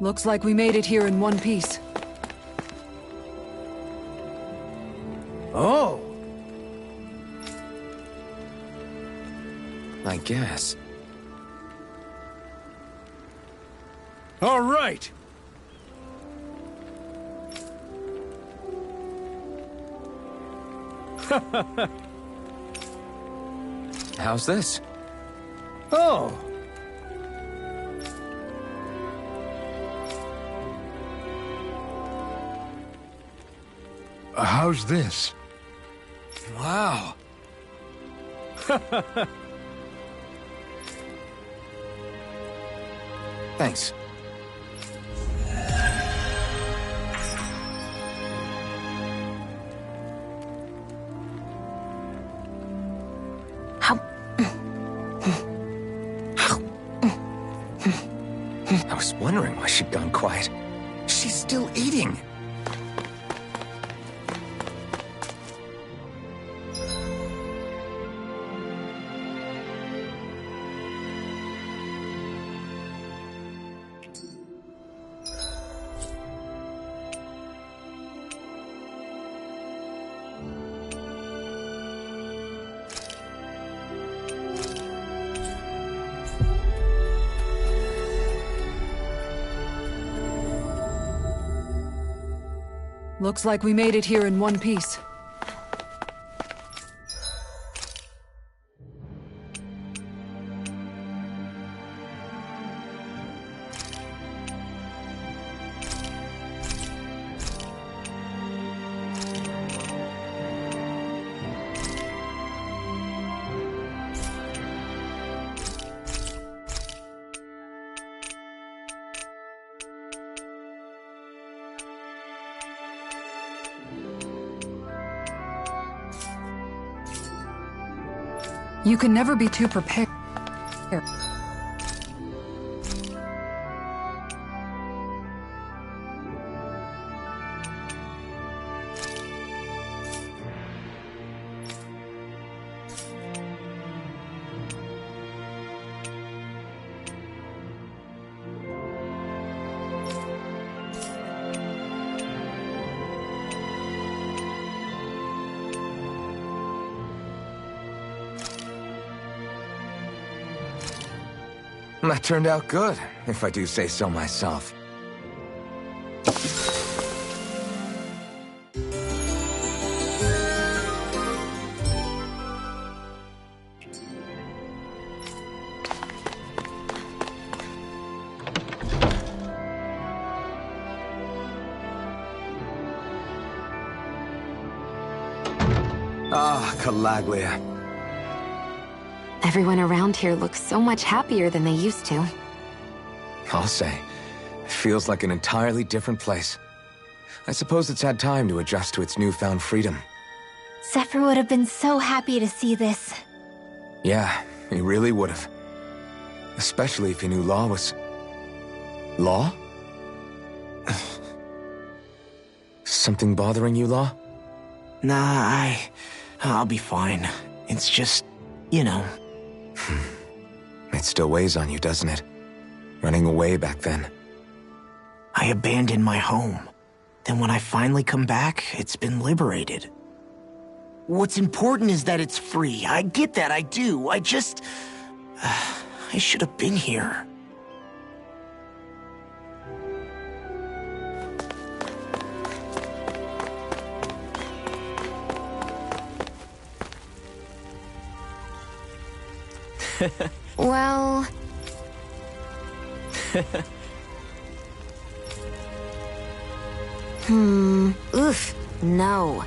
Looks like we made it here in one piece.
Oh! I guess. All right! How's this? Oh!
How's this?
Wow. Thanks. I was wondering why she'd gone quiet. She's still eating.
Looks like we made it here in one piece. You can never be too prepared.
That turned out good, if I do say so myself. Ah, Calaglia.
Everyone around here looks so much happier than they used to.
I'll say. It feels like an entirely different place. I suppose it's had time to adjust to its newfound freedom.
Zephyr would have been so happy to see this.
Yeah, he really would have. Especially if he knew Law was... Law? Something bothering you, Law?
Nah, I'll be fine. It's just, you know...
It still weighs on you, doesn't it? Running away back then.
I abandoned my home. Then when I finally come back, it's been liberated. What's important is that it's free. I get that, I do. I just... I should have been here.
Well... Oof. No.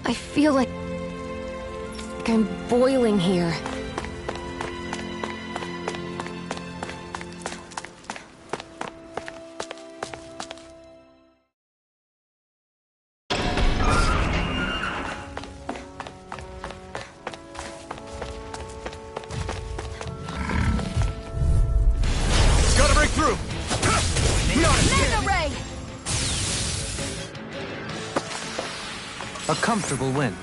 I feel like I'm boiling here.
Gotta break through!
Mega Ray!
A comfortable win.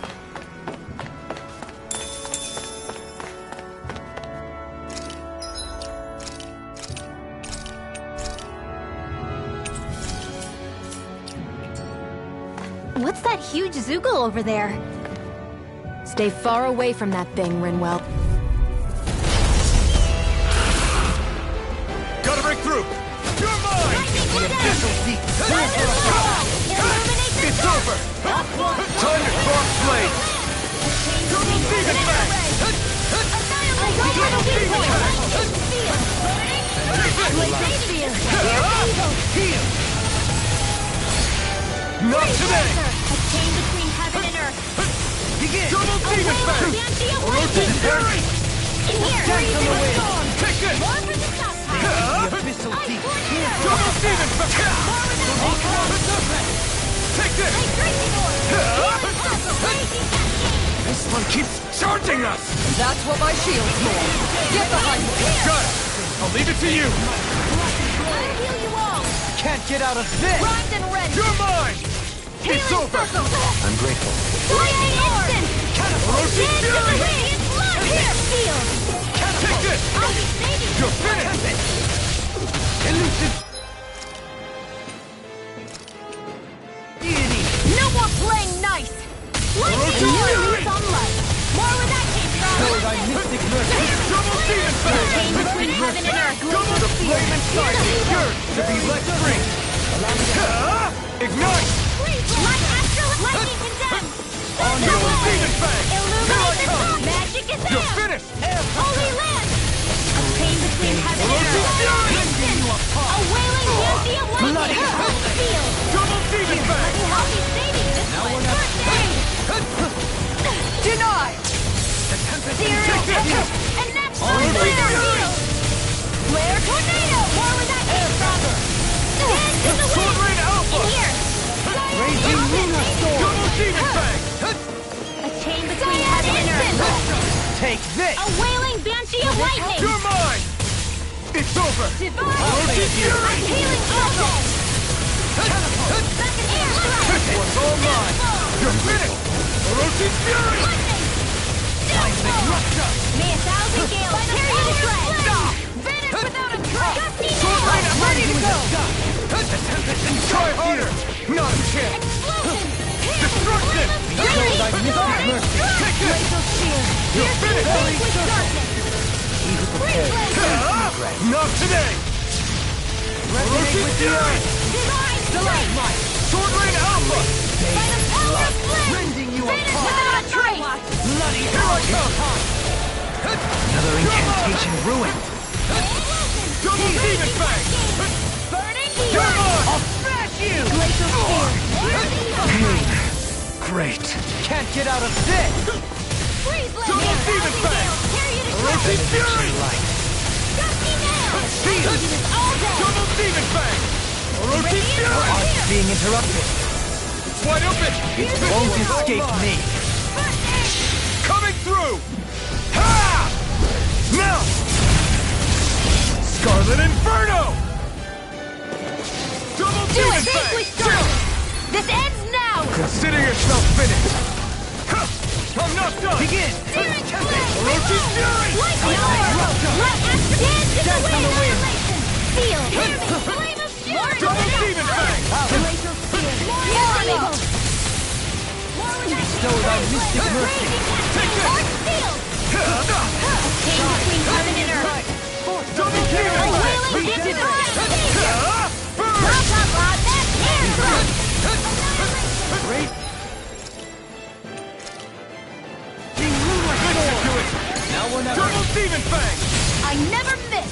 What's that huge Zoogle over there?
Stay far away from that thing, Rinwell.
Gotta break through! You're mine! It's over! Time to cross blade! Double Demon Fang! Double Demon Fang! Not today!
A chain between heaven and earth.
Begin! Double Demon Fang! Orochi's Fury!
In here!
Take this!
More for the top time!
Abyssal Deep.
Double Demon Fang! Take this!
Drinking orb! Raging cascade!
one keeps charging us!
That's what my shield's for. Get behind me!
Got it! I'll leave it to you!
I'll heal you all!
Can't get out of this!
Primed and ready!
You're mine! It's over!
I'm grateful.
Lightning instant!
Orochi Fury!
Radiant blood! Here, shield!
Take this!
I'll be saving
You're finished! Elusive! Deity!
No more playing nice! Lightning
Orochi Fury!
on light! More where that came from!
Sword thy mystic mercy! Double demon
Chain
fang!
between heaven and earth!
Double the flame inside me! Yours to be let free! Ignite!
Light astral lightning condemned!
Double demon fang!
Illuminate the top! Magic is
You're
there!
finished!
Holy land! A chain between heaven and
Orochi
earth!
Fury!
Instant! A wailing fancy of lightning! Field!
Double demon fang!
I'll be saving this one!
Denied!
Zero! And that's Flare Field! Flare Tornado! More where that came from! Dance in the
Sword
wind!
Rain Alpha!
Here!
Raging Luna Sword! Double demon fang!
A chain between heaven and earth!
Take this!
A wailing banshee of lightning!
You're mine! It's over!
Divine!
Orochi Fury!
Healing all day! Back in air strike!
This one's all mine! You're finished! Orochi Fury!
Lightning!
Rupture!
May a thousand gales tear you to shreds! Vanish without a trace! Gusty
Sword Rain,
nail!
I'm ready to go! Try harder! Not a chance!
Explosion!
Destruction!
Fury!
Thy mystic mercy! Take it!
Glacial shield!
You're finished!
With darkness! Freeze blaze!
Not today! Orochi Fury!
Divine strength!
Sword Rain Alpha!
By the power of flame!
Rending you
Vanish
apart!
without a trace!
Bloody here I come!
Another incantation ruined.
Double demon fang!
Burning
Come
heat!
on! I'll smash you!
Glacial shield!
Pain. Great.
Can't get out of this!
Freeze blaze!
Double demon fang!
Tear you to
Orochi
shreds!
Fury!
Gusty nail!
Shield!
All day!
Double demon fang! Orochi Fury!
Being interrupted.
It's wide open!
Won't escape me.
Coming through! Ha! Now! Scarlet Inferno! Double
Do
demon
it! Think
fang!
we started! This ends now!
Consider yourself finished! Ha! I'm not done!
Begin! Searing flame!
Orochi Fury!
Lightning arrow! Light astral dance in
Dance on
the
the wind.
wind! Field! Flame of fury!
Double demon fang!
Glacial shield! More
Bestow thy mystic mercy.
Take this!
Arc field! Chain between heaven and earth!
Double
A
demon fang!
wailing divine savior!
Ha! Burn!
Blah blah blah! That's air thrust!
Great! Listen to it!
Now or never.
Double demon fang!
I never miss!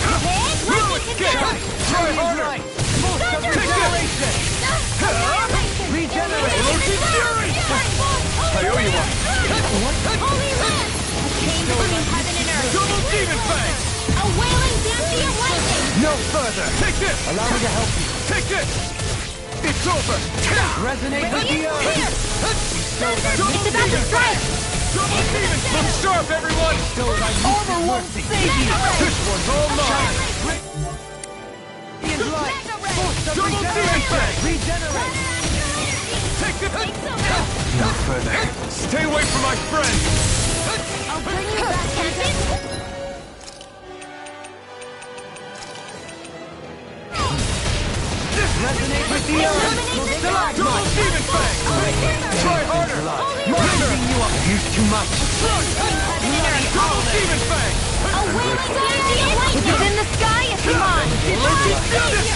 No
Lightning
escape!
condemned!
Try harder!
Thunder
Take
blast! Annihilation!
Regenerate! Orochi Fury! I owe you one!
Holy land! A chain between heaven and earth!
Double demon fang!
A wailing dancy of lightning!
No further! Take this!
Allow me to help you.
Take this! It's over!
Resonate with the
Here!
earth.
It's about to strike!
Double demon! Look sharp, everyone!
Armor won't save you.
This one's all mine! Double demon fang!
Regenerate.
Take this!
No further.
Stay away from my friend!
I'll bring you back, Tempest!
Resonate with the earth.
Illuminate the
Double
dark!
demon fang! Try harder!
Raising you up. Use too much.
Double demon fang!
A wailing dancy of lightning! If it's in the sky, it's mine! Divine savior!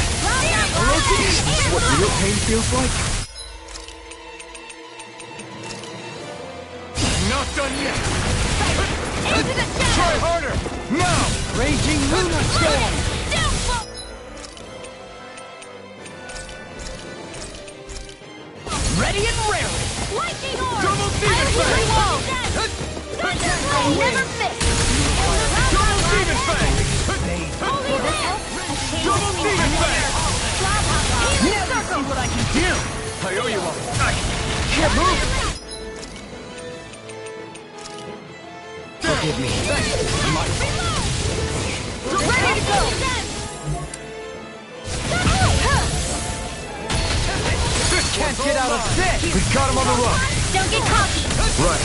This is what real pain feels like? Not done yet!
Into the
Try
shadows!
harder! Now!
Raging Luna Storm.
Downfall!
Ready and raring.
Lightning orb!
Double demon
I'll heal
fang!
you all! I never miss!
Double demon fang!
Holy land!
Double demon fang!
Healing circle!
See what I can do.
I owe you one. I can't move! Forgive me. My fault.
Ready to go!
Can't get out of this! We got him on the run!
Don't get cocky!
Right.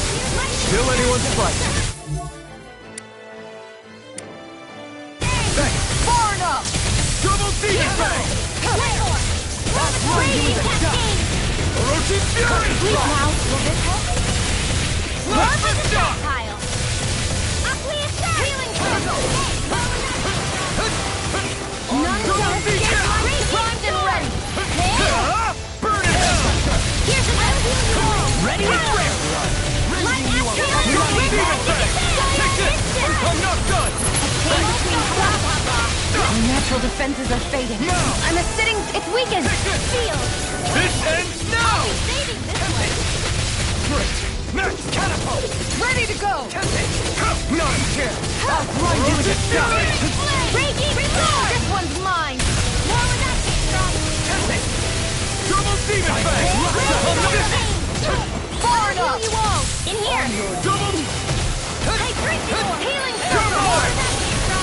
Still anyone's fight. Thanks.
Far enough!
Double Demon Fang!
Raging Cascade!
Orochi Fury!
Please now, will this help?
Harvest Shot!
Pile. Healing Circle! None shall escape my primed and ready!
Burn it out!
Here's a
Ready to clear!
Light Astral
Demon Fang! Take this! I'm not done!
My natural defenses are fading.
No!
I'm a sitting... It's weakened! Shield!
This ends now!
Saving this one!
Great! Max Catapult!
Ready to go!
Not a chance! I'll grind you to dust!
Raging Roar! This one's mine! More with that strong!
Double Demon Fang!
Far enough! You all! In here!
Double...
Healing
Come on!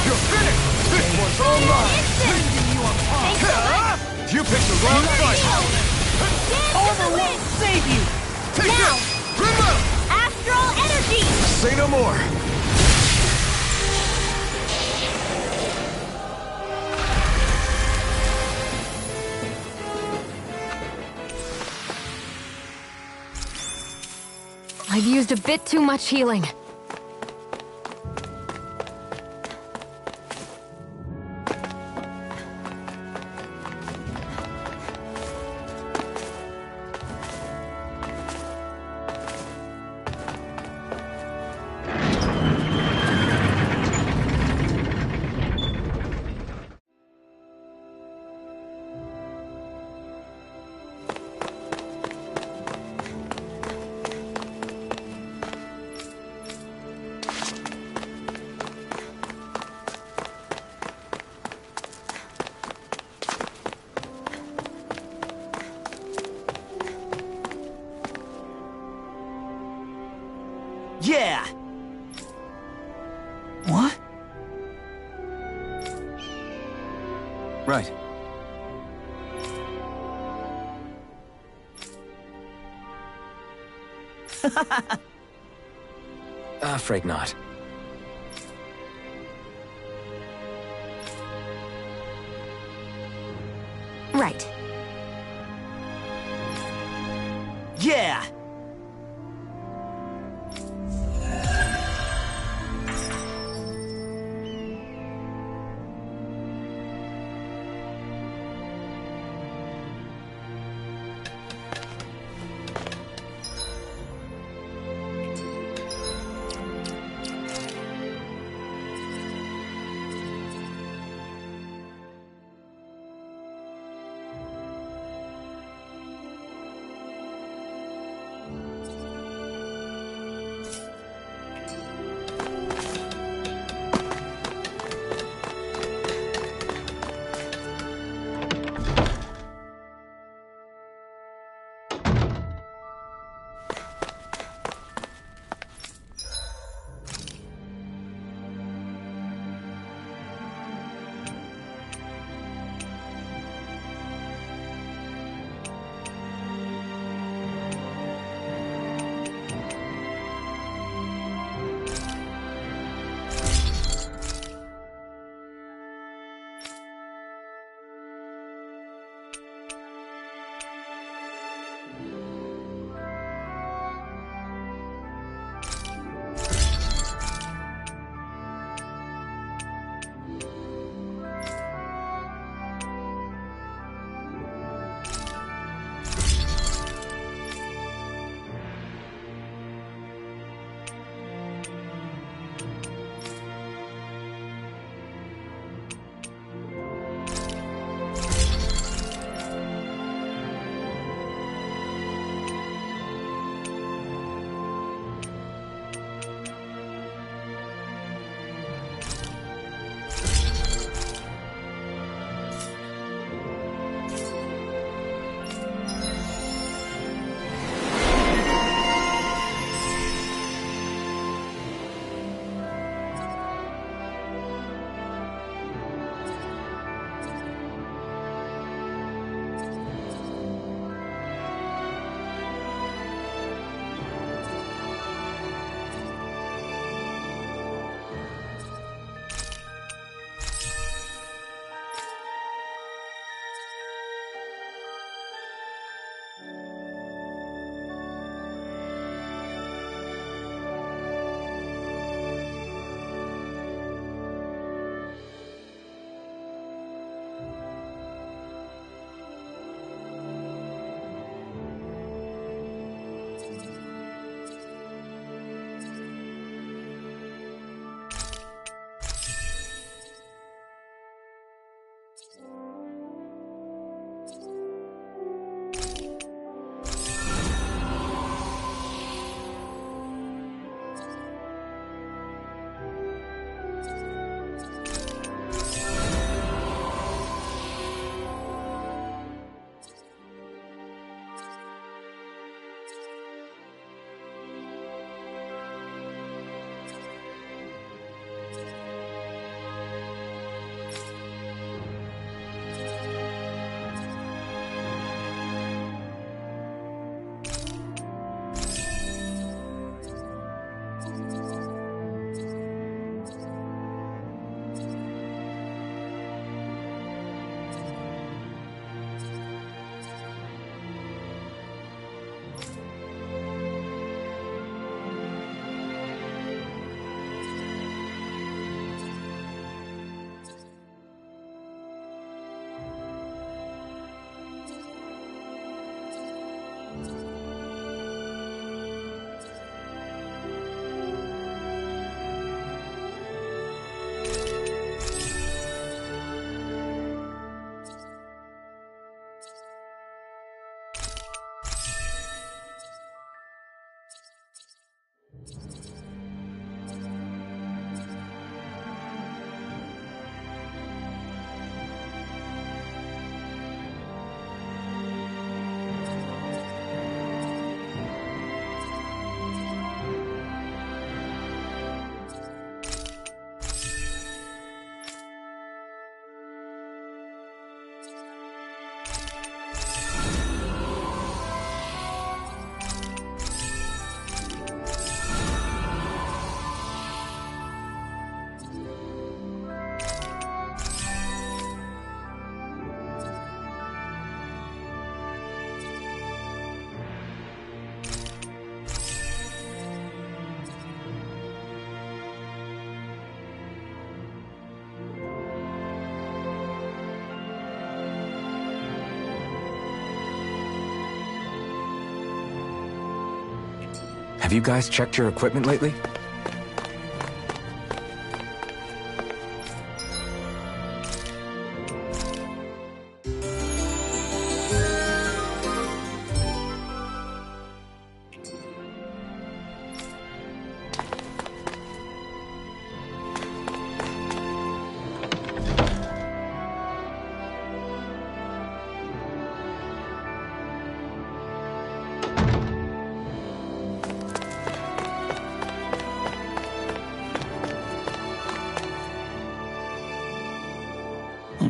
You're finished! This one's all mine! You picked the wrong fight!
Over will
Save you! Take
Now!
this! Remote!
Astral Energy!
Say no more!
I've used a bit too much healing.
Yeah! What?
Right. Afraid not.
Right.
Yeah!
Have you guys checked your equipment lately?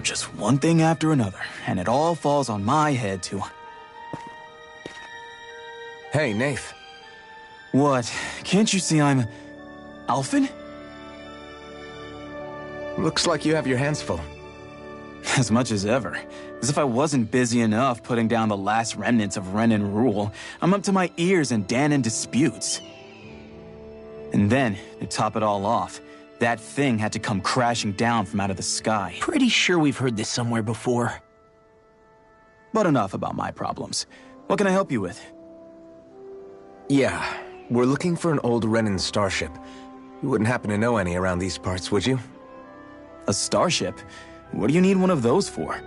Just one thing after another, and it all falls on my head to...
Hey, Nath.
What? Can't you see I'm... Alphen?
Looks like you have your hands full.
As much as ever. As if I wasn't busy enough putting down the last remnants of Renan rule, I'm up to my ears in Dahnan disputes. And then, to top it all off, that thing had to come crashing down from out of the sky.
Pretty sure we've heard this somewhere before.
But enough about my problems. What can I help you with?
Yeah, we're looking for an old Renan starship. You wouldn't happen to know any around these parts, would you?
A starship? What do you need one of those for?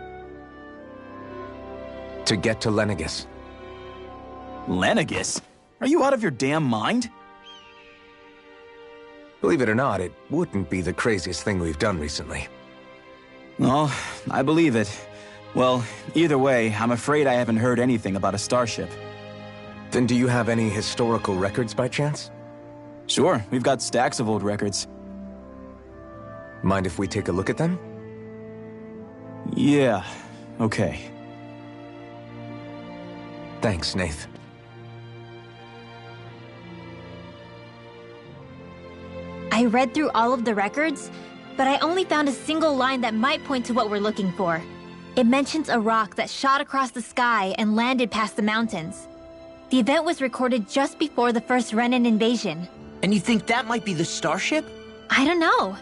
To get to Lenegis.
Lenegis? Are you out of your damn mind?
Believe it or not, it wouldn't be the craziest thing we've done recently.
Oh, I believe it. Well, either way, I'm afraid I haven't heard anything about a starship.
Then do you have any historical records by chance?
Sure, we've got stacks of old records.
Mind if we take a look at them?
Yeah, okay.
Thanks, Nath.
I read through all of the records, but I only found a single line that might point to what we're looking for. It mentions a rock that shot across the sky and landed past the mountains. The event was recorded just before the first Renan invasion.
And you think that might be the starship?
I don't know.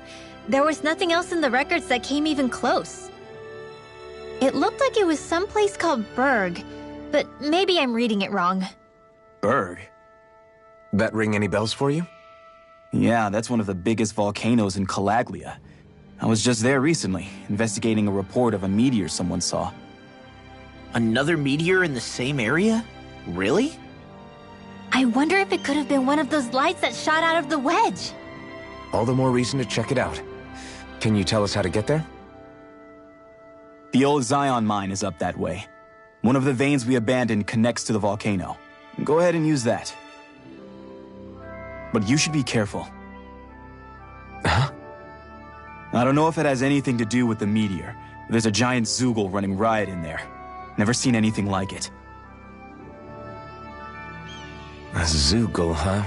There was nothing else in the records that came even close. It looked like it was someplace called Berg, but maybe I'm reading it wrong.
Berg?
That ring any bells for you?
Yeah, that's one of the biggest volcanoes in Calaglia. I was just there recently, investigating a report of a meteor someone saw.
Another meteor in the same area? Really?
I wonder if it could have been one of those lights that shot out of the wedge.
All the more reason to check it out. Can you tell us how to get there?
The old Zion mine is up that way. One of the veins we abandoned connects to the volcano. Go ahead and use that. But you should be careful.
Huh?
I don't know if it has anything to do with the meteor. There's a giant Zoogle running riot in there. Never seen anything like it.
A Zoogle, huh?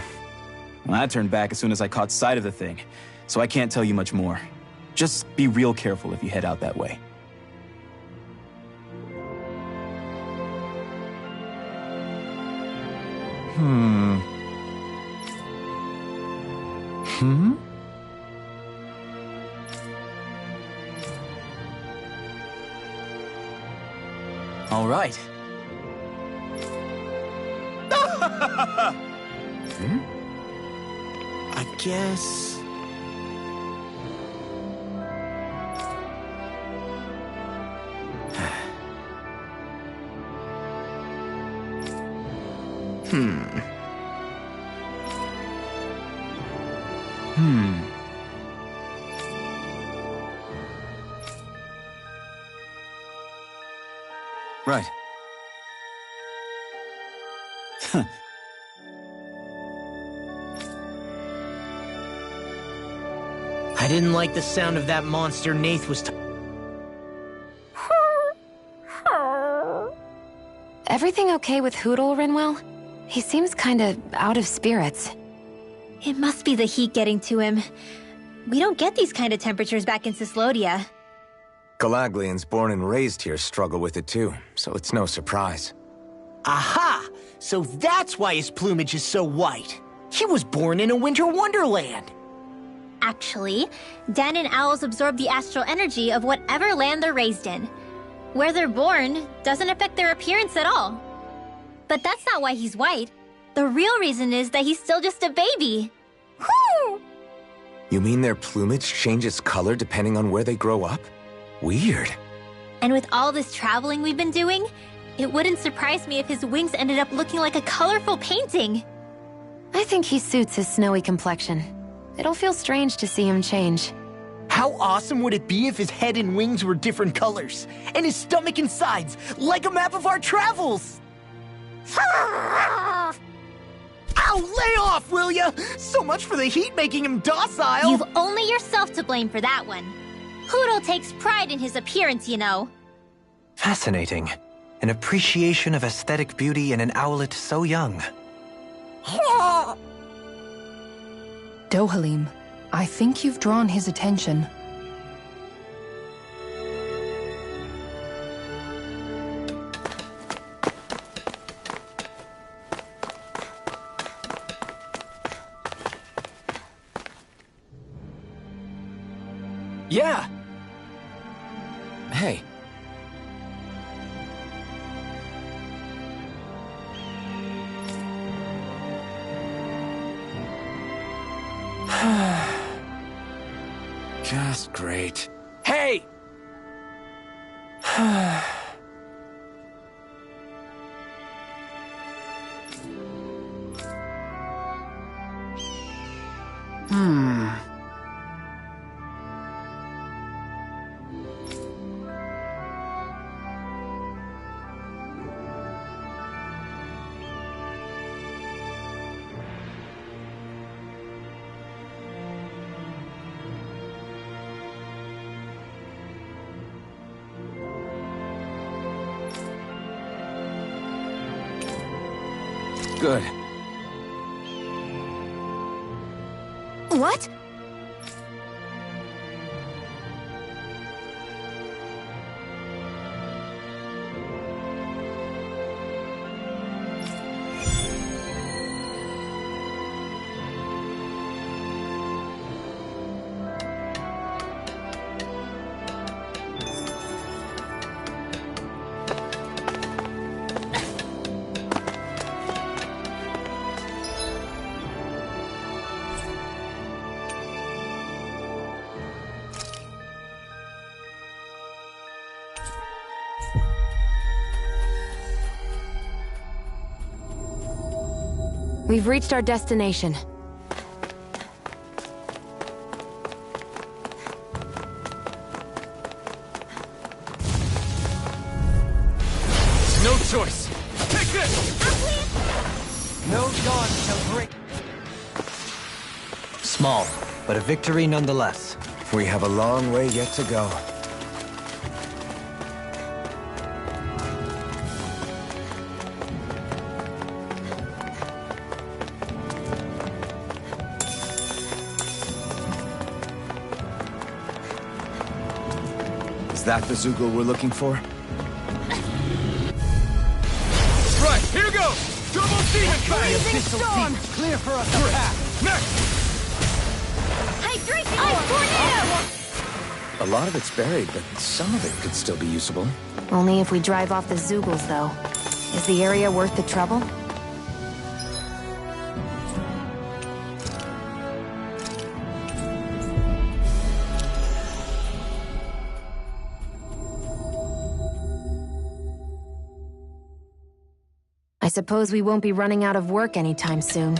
Well, I turned back as soon as I caught sight of the thing, so I can't tell you much more. Just be real careful if you head out that way. All right.
I guess...
Right.
I didn't like the sound of that monster Nath was
Everything okay with Hootle, Rinwell? He seems kinda out of spirits.
It must be the heat getting to him. We don't get these kind of temperatures back in Cyslodia.
Galaglians born and raised here struggle with it too, so it's no surprise.
Aha! So that's why his plumage is so white. He was born in a winter wonderland.
Actually, Dahnan owls absorb the astral energy of whatever land they're raised in. Where they're born doesn't affect their appearance at all. But that's not why he's white. The real reason is that he's still just a baby. Whew!
You mean their plumage changes color depending on where they grow up? Weird.
And with all this traveling we've been doing, it wouldn't surprise me if his wings ended up looking like a colorful painting.
I think he suits his snowy complexion. It'll feel strange to see him change.
How awesome would it be if his head and wings were different colors? And his stomach and sides, like a map of our travels! Ow, lay off, will ya? So much for the heat making him docile!
You've only yourself to blame for that one. Hootle takes pride in his appearance, you know.
Fascinating. An appreciation of aesthetic beauty in an owlet so young.
Dohalim, I think you've drawn his attention.
Yeah! Hey. Just great. Hey! Good.
What?
We've reached our destination.
No choice. Take this!
No dawn shall break.
Small, but a victory nonetheless.
We have a long way yet to go. Is that the Zoogle we're looking for? Right, here goes! Double Demon Blazing Storm!
Clear for us a path.
Next!
Hydration Ice Tornado!
A lot of it's buried, but some of it could still be usable.
Only if we drive off the Zoogles, though. Is the area worth the trouble? I suppose we won't be running out of work anytime soon.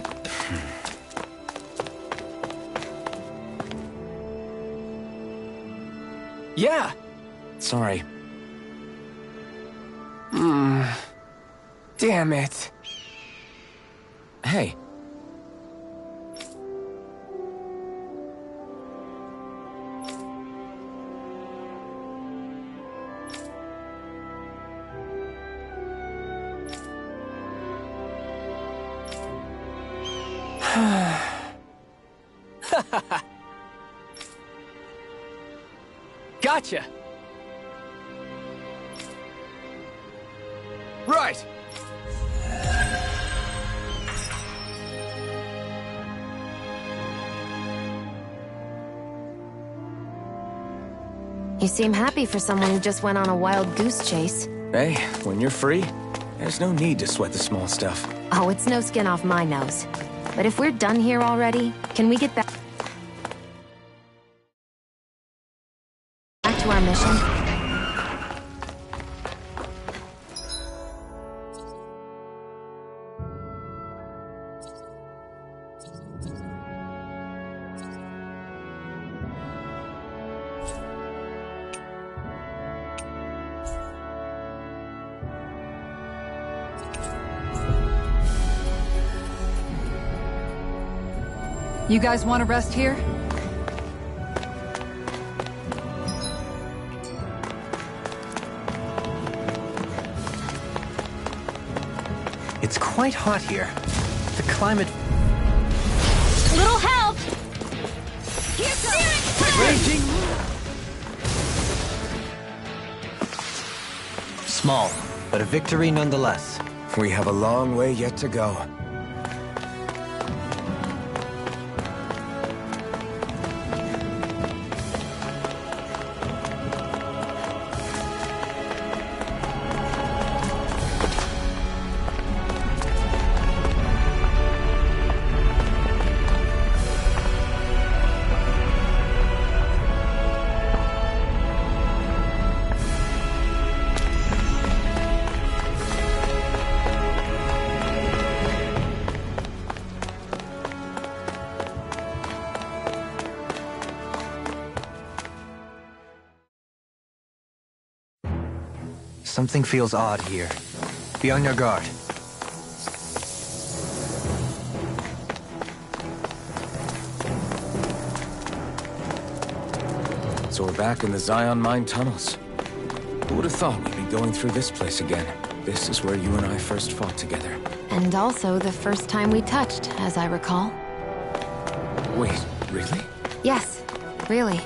Yeah! Sorry. Damn it. Hey. Gotcha! Right!
You seem happy for someone who just went on a wild goose chase.
Hey, when you're free, There's no need to sweat the small stuff.
Oh, it's no skin off my nose. But if we're done here already, can we get back to our mission?
You guys want to rest here?
It's quite hot here. The climate...
Little help!
Raging!
Small, but a victory nonetheless.
We have a long way yet to go.
Something feels odd here. Be on your guard.
So we're back in the Zion Mine tunnels. Who would have thought we'd be going through this place again? This is where you and I first fought together.
And also the first time we touched, as I recall.
Wait, really?
Yes, really.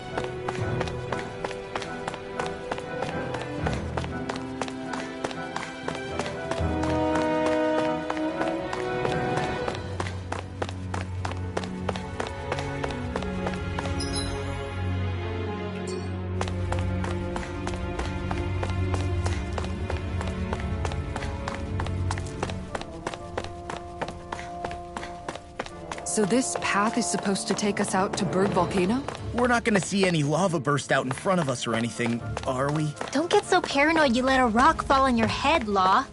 So this path is supposed to take us out to Berg Volcano?
We're not gonna see any lava burst out in front of us or anything, are we?
Don't get so paranoid you let a rock fall on your head, Law.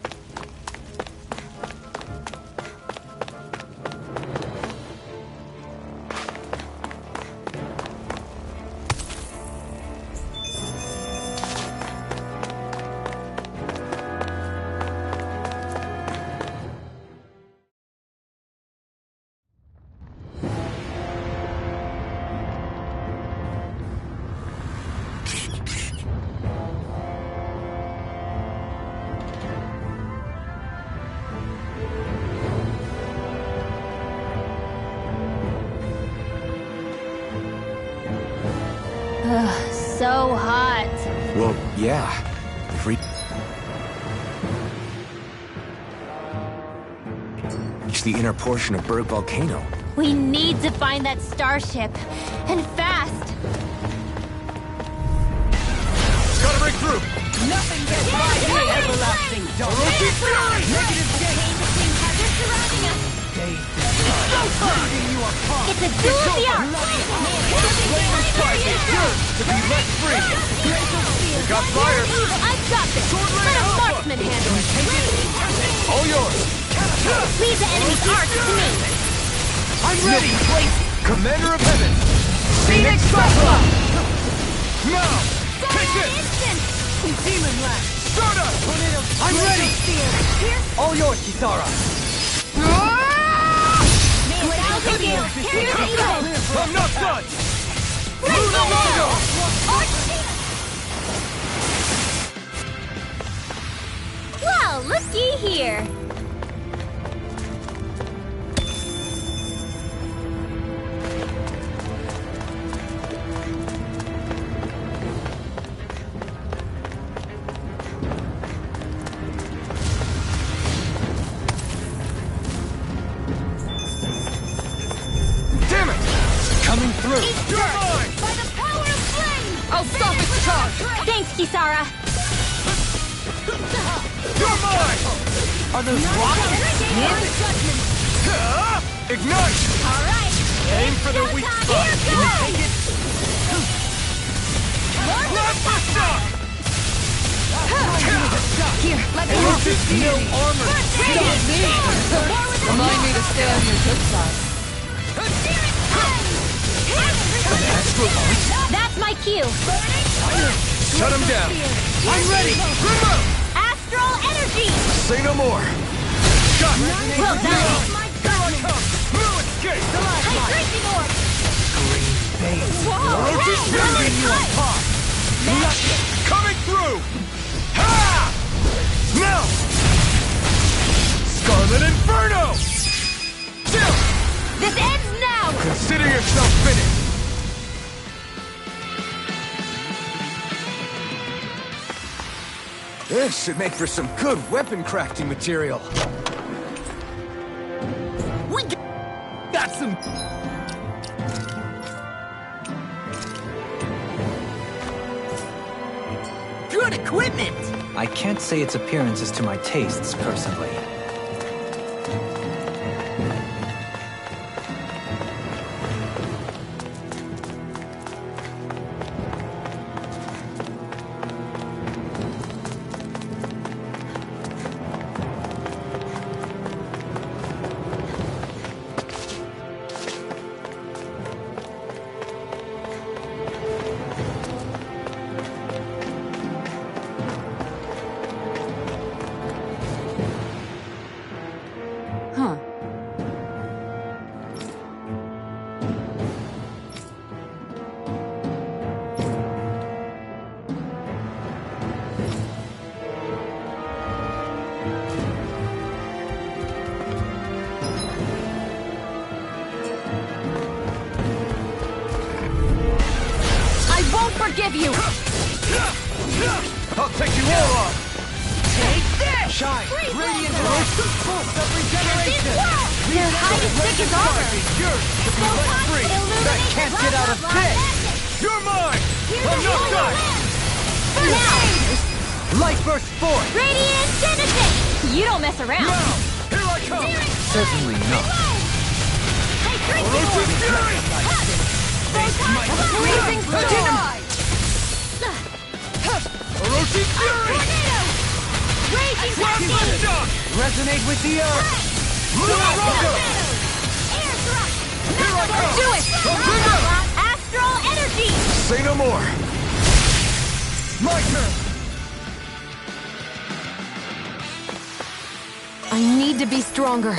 Ugh, so hot.
Well, yeah. We've reached the inner portion of Berg Volcano.
We need to find that starship. And fast.
Gotta break through!
Nothing gets by me, everlasting dark.
Orochi Fury!
Negative
It's a duel of the arts.
To be let free! You got fire!
I've got this. Let a marksman handle it.
All yours!
Leave the enemy's arts to me.
I'm ready! Commander of Heaven! Phoenix Cyclops! Now! Take this!
Demon Lash!
Stardust! I'm ready!
All yours, Kisara!
I'm not done!
Well, looky here.
Damn it!
Coming through!
You're mine!
By the power of flame!
I'll stop its charge!
Thanks, Kisara.
You're mine!
Are those rockets?
Ignite!
Alright!
Aim for the weak spot!
Here goes!
Plasma shock!
Here, let me
And
help.
with this no armor, stop me! Remind me to stay on your good side.
That's my cue!
Shut him down!
I'm ready!
Remote!
Astral energy!
Say no more! Got it!
Well done!
Here I come! No escape!
Hydration orb! Whoa!
Roach's
Hey,
giving you a pop! Coming through! Ha! Now! Scarlet Inferno! Still!
This ends now!
Consider yourself finished! This should make for some good weapon crafting material. We got some...
Good equipment!
I can't say its appearance is to my tastes, personally.
Huh.
I won't forgive you!
I'll take you all on!
Take this!
Shine!
Radiant
Pulse of regeneration!
Their hide is thick as armor!
Yours to be let free!
That can't get out of this!
You're mine! I'm not done!
Now!
Light burst forth!
Radiant Genesis! You don't mess around!
Now! Here I come!
Certainly not.
Orochi's Fury!
Freezing storm!
Denied!
Orochi's Fury!
Raging
Plasma
Blackbeam!
shock!
Resonate with the earth!
Lunar Rondo!
Air thrust!
Here I come!
Do it!
Torpedo!
Astral energy!
Say no more! My turn!
I need to be stronger.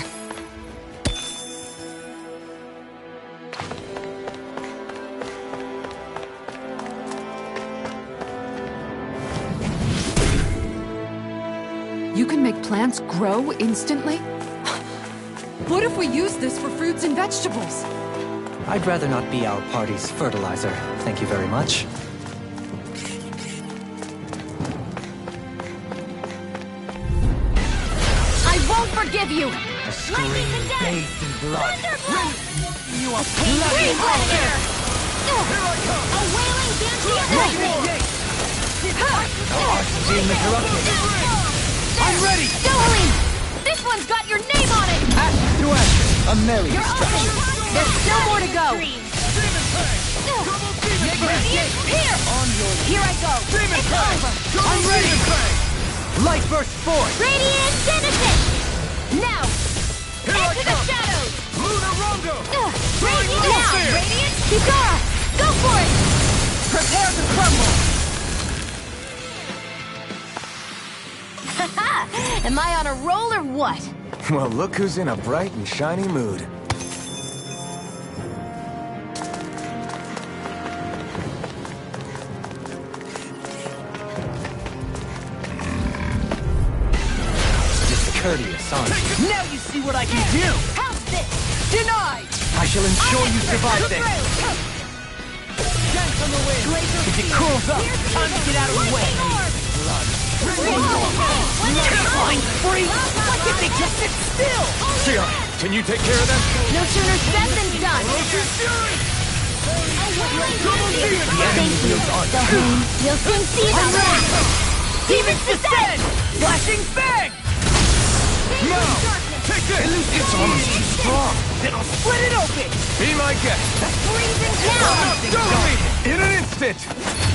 You can make plants grow instantly? What if we use this for fruits and vegetables?
I'd rather not be our party's fertilizer. Thank you very much.
I won't forgive you!
A scream bathed in blood.
You are bloody Gladiator! A wailing Banshee!
Being interrupted. I'm ready!
Dueling! This one's got your name on it!
Ash to ash! A merry
You're
distraction.
open! There's still more to go! Radiant, here! Here I go! It's over!
I'm ready! Light burst forth!
Radiant Genesis! Now! Into the shadows!
Lunar Rondo!
Radiant now! Radiant! Kikara! Go for it!
Prepare to crumble!
Am I on a roll or what?
Well, look who's in a bright and shiny mood.
Discourteous, aren't you?
Now you see what I can do!
How's this?
Denied! I shall ensure you survive this! Dance on the wind! If it cools up, time to get out of the way! Flying free? Why can't they just sit still?
Shira, can you take care of them?
No sooner said than done!
Orochi's Fury!
Thank you. Go home. You'll soon see the wrath!
Demons descend! Flashing bang!
Now! Take this! It's almost too strong! It'll split it open! Be my guest!
Freezing down!
Totally! In an instant!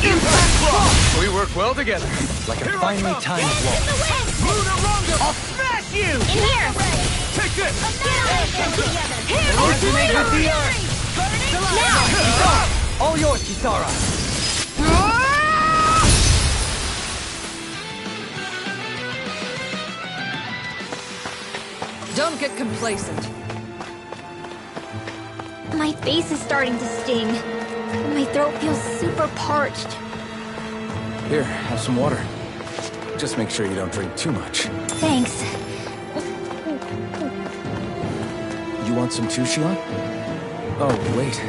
Impact block! We work well together.
Like a finely timed wall.
In the wind!
Luna Rongo! I'll smash you!
In here!
Take this!
Here!
Originate with the earth!
Now!
All yours, Kisara.
Don't get complacent.
My face is starting to sting. My throat feels super parched.
Here, have some water. Just make sure you don't drink too much.
Thanks.
You want some too, Shion? Oh, wait.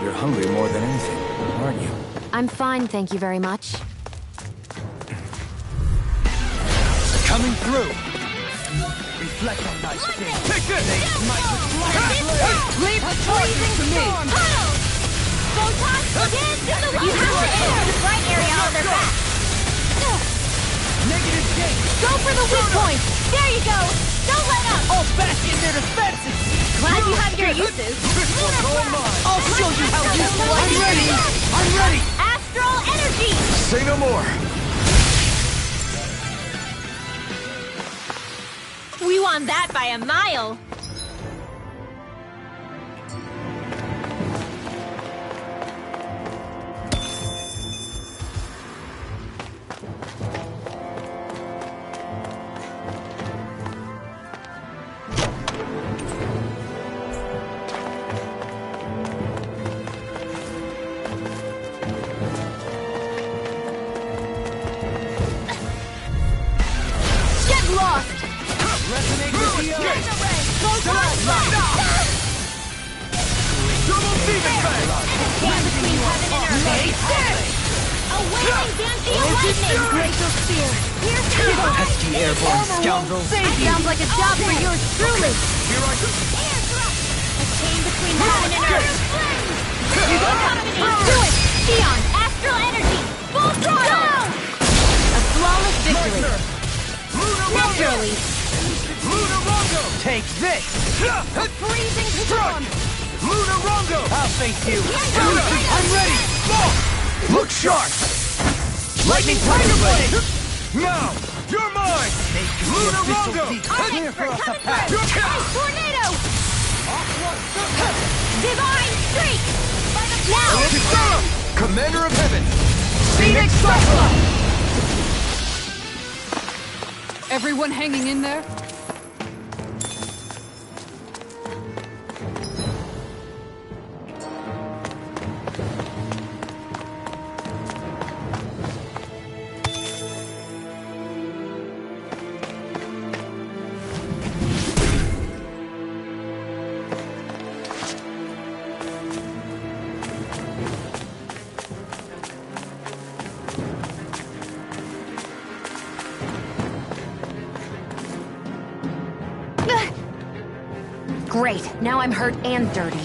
You're hungry more than anything, aren't you?
I'm fine, thank you very much.
Coming through. Reflect on thy skin.
Take this!
Leave the choices to me!
Photon, get to the You have to enter the bright area on their back.
Negative gate.
Go for the weak point. There you go. Don't let up.
All back in their defenses.
Glad you have your uses.
I'll show you how useful I am. Ready. I'm ready.
Astral energy.
Say no more!
We won that by a mile. Get lost.
Resonate with the earth.
Double Demon Fang!
Between heaven and earth. A wailing dancing of lightning. Glacial spear.
Pesky airborne scoundrels.
That sounds like a job for yours truly.
Here I go!
A chain between heaven and earth. You don't have to do it. Shion, astral energy. Full throttle. A flawless victory. Naturally.
Luna Rongo!
Take this.
Freezing storm.
Luna Rongo!
I'll face you.
I'm ready! Look sharp!
Lightning Tiger Blade.
Now! You're mine! Luna Rongo!
Clear for us a path.
Ice tornado. Divine streak. Now.
Kisara! Commander of Heaven!
Phoenix Cyclone! Everyone hanging in there?
Great, now I'm hurt and dirty.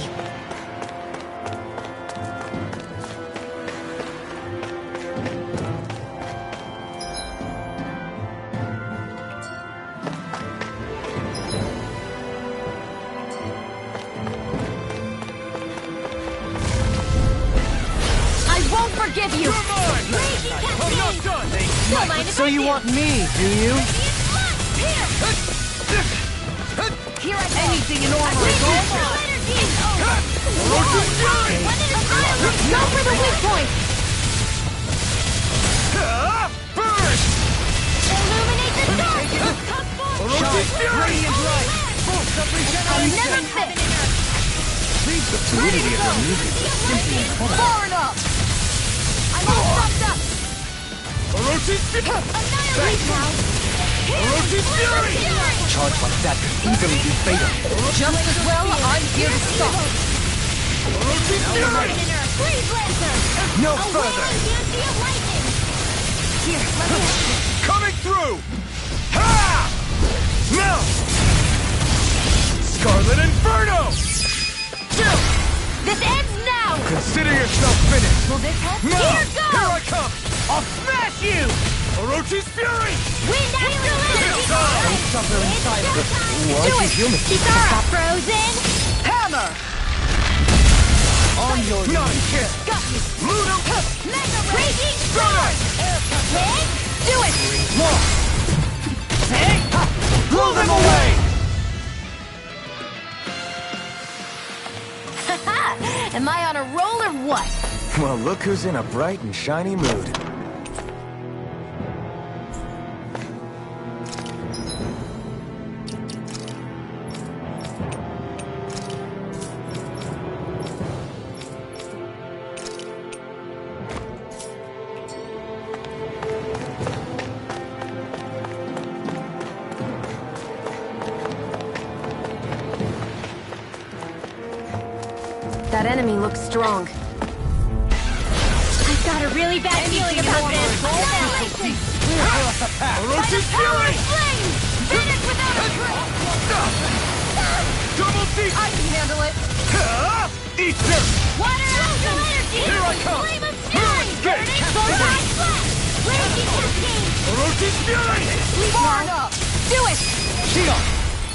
I won't forgive you.
You're mine! I'm not done!
Don't mind if
So
I
you
do.
want me, do you?
Here I go.
Anything in armor is all mine.
Go for the weak point.
Burn!
Illuminate the dark. Come forward.
Radiant light. Force of
I'll
regeneration.
never fit.
The fluidity of your music is simply incredible.
Far enough. I'm all pumped up.
Orochi's
Annihilate now.
Orochi's Fury!
Charge like that could easily be fatal.
Just as well, I'm here to stop.
Orochi's Fury!
Freeze Lancer.
No
A
further.
wailing dancing of lightning. Here, let me help you.
Coming through! Ha! Now! Scarlet Inferno!
This ends now.
Consider yourself finished!
Will this help?
Now!
Here goes.
Here I come! I'll smash you! Orochi's Fury!
Wind Astral Energy!
Don't suffer in silence.
Why is he human? Kisara! Frozen!
Hammer!
On your knees!
Got you!
Ludo!
Mega
Raging Storm! Wind!
Do it!
Blow them away!
Am I on a roll or what?
Well, look who's in a bright and shiny mood.
That enemy looks strong.
I've got a really bad feeling about this. Annihilation!
Orochi's Fury!
Flame! Finish without a
Double deep!
I can handle it!
Eat this!
Water Astral Energy!
Here I come!
Flame of Fury! Burning Photon Flash! Raging Cascade!
Orochi's Fury!
Far enough! Do it!
Shield!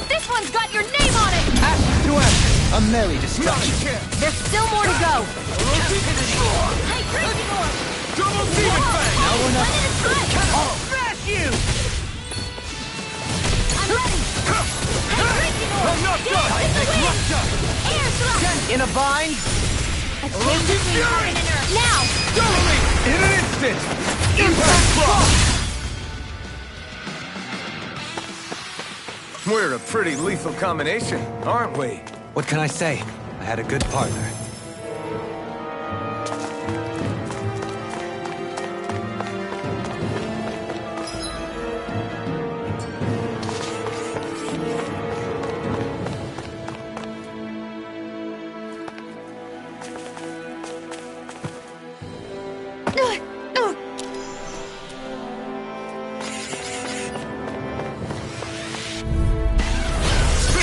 This one's got your name on it!
Ash to ash. A merry destruction.
There's still more to go!
Orochi's Fury!
Hydration Orb!
Double Demon Fang!
Now we're not...
I'll smash you!
I'm ready! Hydration Orb!
I'm not done!
Dance in the wind! Air Thrust!
In a bind.
Orochi's Fury!
Now!
Totally! In an instant! Impact Block! We're a pretty lethal combination, aren't we?
What can I say? I had a good partner.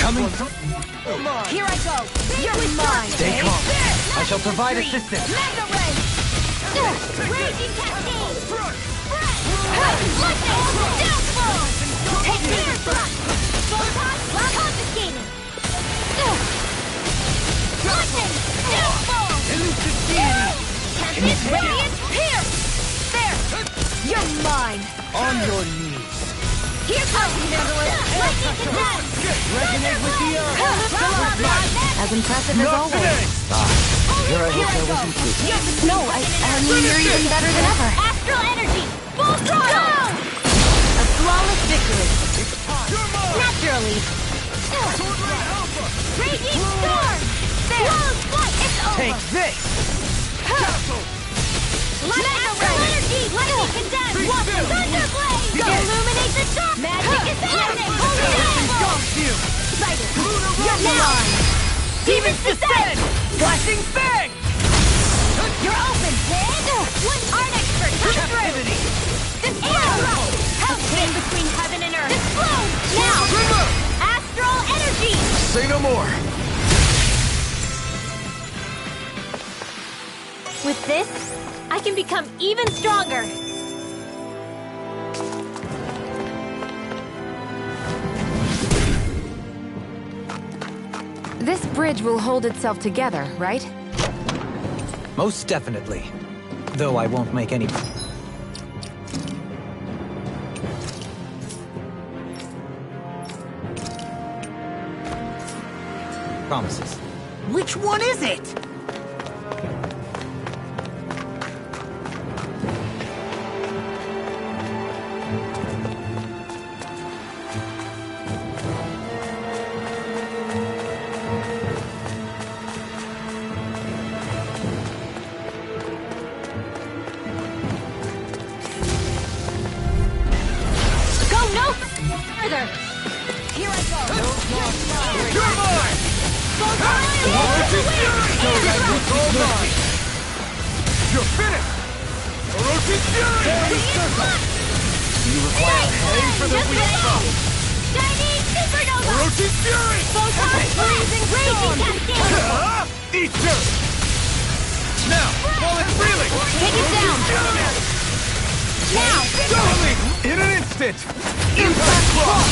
Coming.
Here I go! You're mine!
Stay calm. I shall provide assistance.
Mega Ray!
Raging Cascade! Lightning! Downfall! Take Air Thrust! Photon confiscated! Lightning! Downfall! Tempest Radiant Pierce!
There! You're mine!
On your knees.
Here I can handle it!
Lightning Condense!
Resonate with the earth!
As impressive as
Not
always.
today!
Here I
Here
hope
I
there
go!
was improvement.
Yes!
No, I mean, you're even better than ever.
Astral Energy! Full throttle!
A flawless victory.
You're mine!
Naturally.
Raging Storm! Close flight! It's over!
Take this! Castle!
Astral Energy! Lightning Condense! Watch Thunderblade! Illuminate the dark! Magic is happening!
Ghost you!
You're mine!
Demons descend! Flashing Fang!
You're open! One art expert! Come through! This arrow! Help came between heaven and earth! Explode! Now!
Remove!
Astral Energy!
Say no more!
With this, I can become even stronger!
This bridge will hold itself together, right?
Most definitely. Though I won't make any... promises.
Which one is it?
Go no further!
Here I go!
You're mine! Orochi's Fury! It's all mine! You're finished! Orochi's Fury! You require pay for the weak stuff!
Chinese Supernova!
Orochi's Fury!
Photon Blazing Raging Cascade!
Eat dirt! Now, while it's reeling!
Take it down!
Fury!
Now!
Totally! instant! Impact block!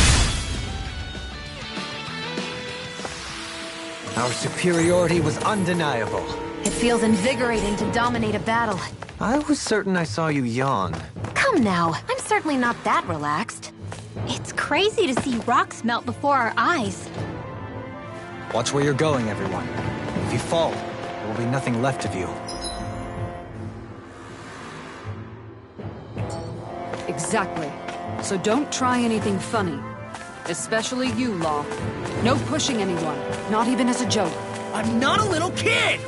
Our superiority was undeniable.
It feels invigorating to dominate a battle.
I was certain I saw you yawn.
Come now, I'm certainly not that relaxed.
It's crazy to see rocks melt before our eyes.
Watch where you're going, everyone. If you fall, there will be nothing left of you.
Exactly. So don't try anything funny. Especially you, Law. No pushing anyone, not even as a joke.
I'm not a little kid!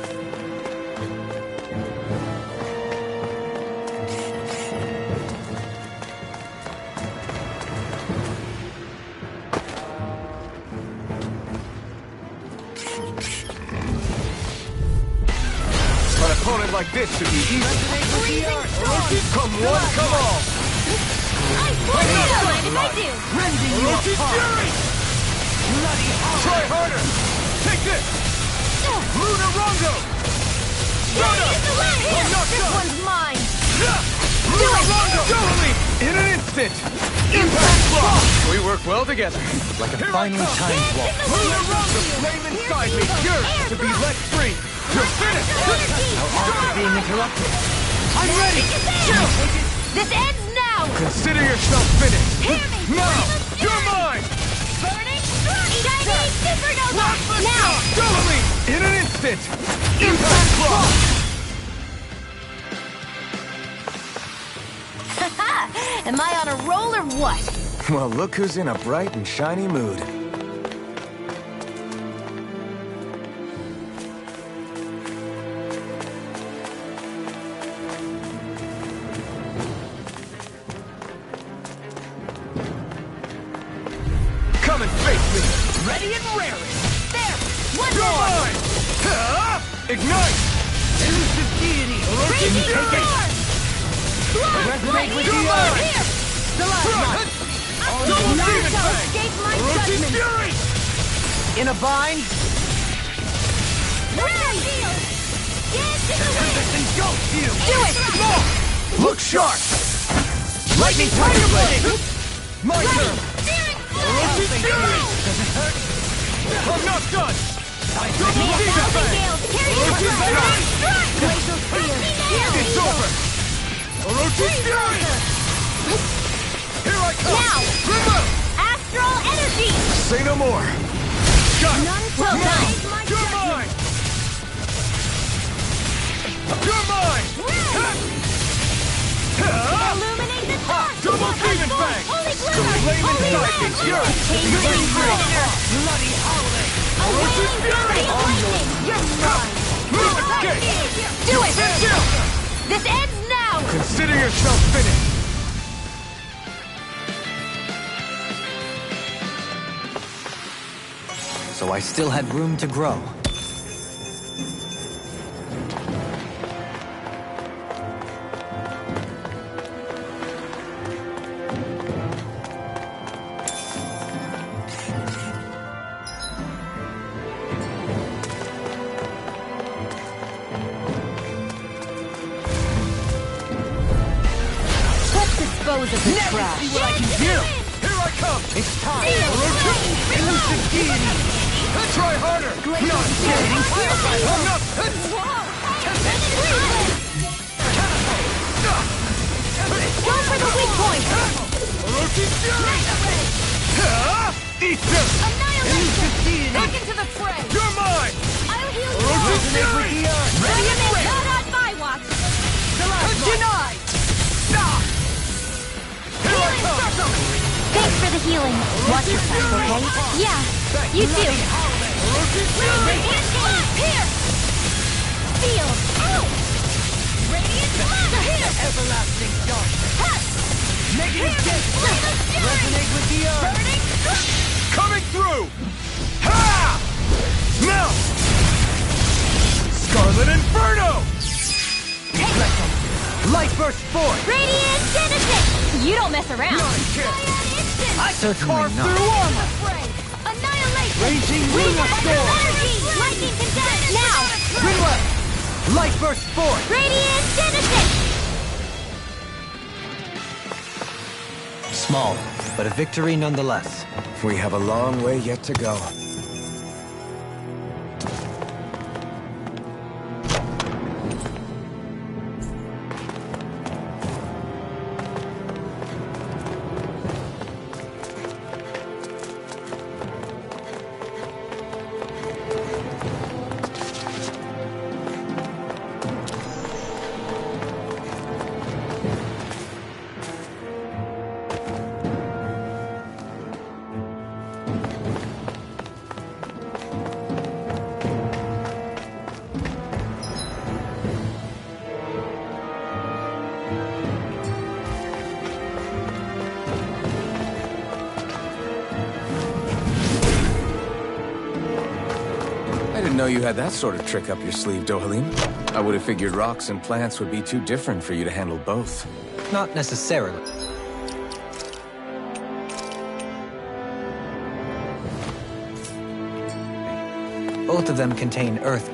An opponent like this should be easy. Come one, come all! Orochi's Fury! Try harder! Take this! Lunar Rondo!
This one's mine!
Lunar Rondo! Totally! In an instant! Impact block! We work well together.
Like a finely timed walk.
Lunar Rondo! The flame inside me yearns to be let free! You're finished!
Being interrupted.
I'm ready!
This ends now!
Consider yourself finished!
Hear me!
Now! You're mine!
Burning Shiny Supernova! Now!
Totally! In an instant! Impact block!
Am I on a roll or what?
Well, look who's in a bright and shiny mood. Come and face me!
Ready and raring.
There! One
You're
more!
mine! Ignite!
Elusive deity.
Orochi's Fury!
Resonate with the
You're
earth.
mine!
Here! The last one!
Double
None
Demon
shall
Fang!
escape my
Orochi's
judgment!
Fury!
In a bind.
Ready! Dance in the wind!
Tempest engulfs you.
Do it!
Look sharp!
Lightning Tiger Blade.
My turn!
Steering
Orochi's Fury! I'm not done! Double
Me a
Demon
thousand
Fang!
gales! Carry your
Orochi's
strike!
Fury!
Glacial spear!
It's over! Orochi's Fury! Here I come!
Now!
Remove!
Astral energy!
Say no more! Got it!
None will
Now!
escape my
You're
judgment!
mine! You're mine!
Illuminate the dark!
Double Demon Fang!
Holy
The
glimmer!
flame
Holy
inside
red!
me's yours!
Change
Be
the
free!
Bloody howling.
A wailing fury of lightning! You're mine!
Move escape!
Do it!
Still!
This ends now!
Consider yourself finished!
So I still had room to grow.
Let's dispose of this
Never
trash.
see what I can do.
Here I come!
It's time.
Orochi!
Elusive deity.
Try harder! Not
Getting
I'm not...
Go for the weak point!
Orochi's Fury! Eat this!
Annihilation! Back into the fray!
You're mine!
I'll heal you!
Orochi's Fury!
Ready and ready! Not on my watch!
Denied.
Here I come!
Thanks for the healing. Watch yourself, okay? Yeah, you too.
Orochi's Fury!
Here! Feel! Ow! Radiant blast! Here!
Everlasting dark. Negative death.
Resonate
Resonate with the earth.
Burning!
Coming through! Ha! Now! Scarlet Inferno!
Light burst forth.
Radiant Genesis! You don't mess around.
I
Certainly
carve
not.
through armor.
Annihilation!
Raging lunar storm.
Energy! Lightning condense! Now!
Gridwell. Light burst forth.
Radiant Genesis!
Small, but a victory nonetheless.
We have a long way yet to go. I didn't know you had that sort of trick up your sleeve, Dohalim. I would have figured rocks and plants would be too different for you to handle both.
Not necessarily. Both of them contain earth.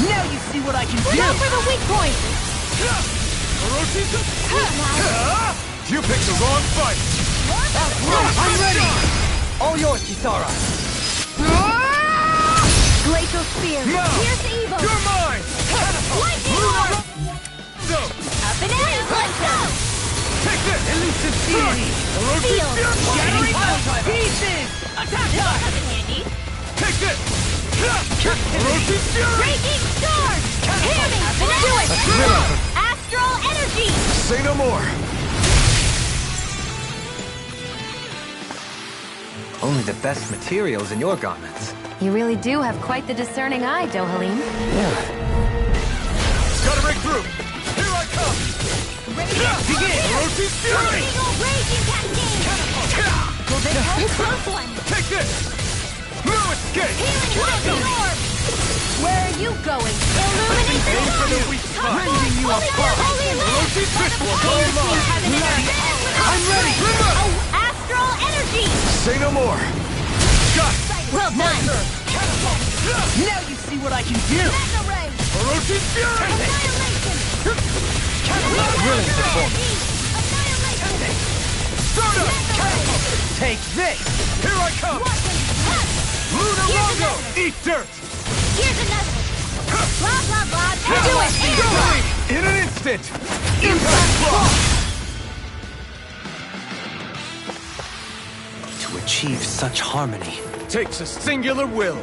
Now you see what I can do!
Go for the weak point!
You picked the wrong fight!
I'm ready! All yours, Kisara!
Glacial Spear!
Now!
Here's Evo!
You're mine!
Lightning Orb!
Go!
Up and in! Let's go!
Take this!
Elusive Deity!
Field!
Shattering pieces! Attack time!
Take this! Orochi Fury!
Breaking Storm! Hear me! Do it! Astral Energy!
Say no more!
Only the best materials in your garments.
You really do have quite the discerning eye, Dohalim.
Gotta break through! Here I come!
Begin!
Orochi Fury!
Eagle Raging Cascade! Well, this one's a close one!
Take this! No escape!
Healing Lightning Orb! Where are you going? Illuminate the
Aim for the
sun!
weak spot!
Rending you apart!
Holy
Orochi Fist will go
Fire
mine!
Team has an error!
I'm ready!
Oh, Astral Energy!
Say no more! Got it!
Well done!
Now you see what I can do!
Mega Ray!
Orochi Fury!
Annihilation!
Brilliant performance!
Annihilation!
Stardust!
Take this!
Here I come! Lunar Longo! Eat dirt!
Here's another! Blah, blah, blah! Do it!
In an instant! Impact block!
To achieve such harmony.
Takes a singular will.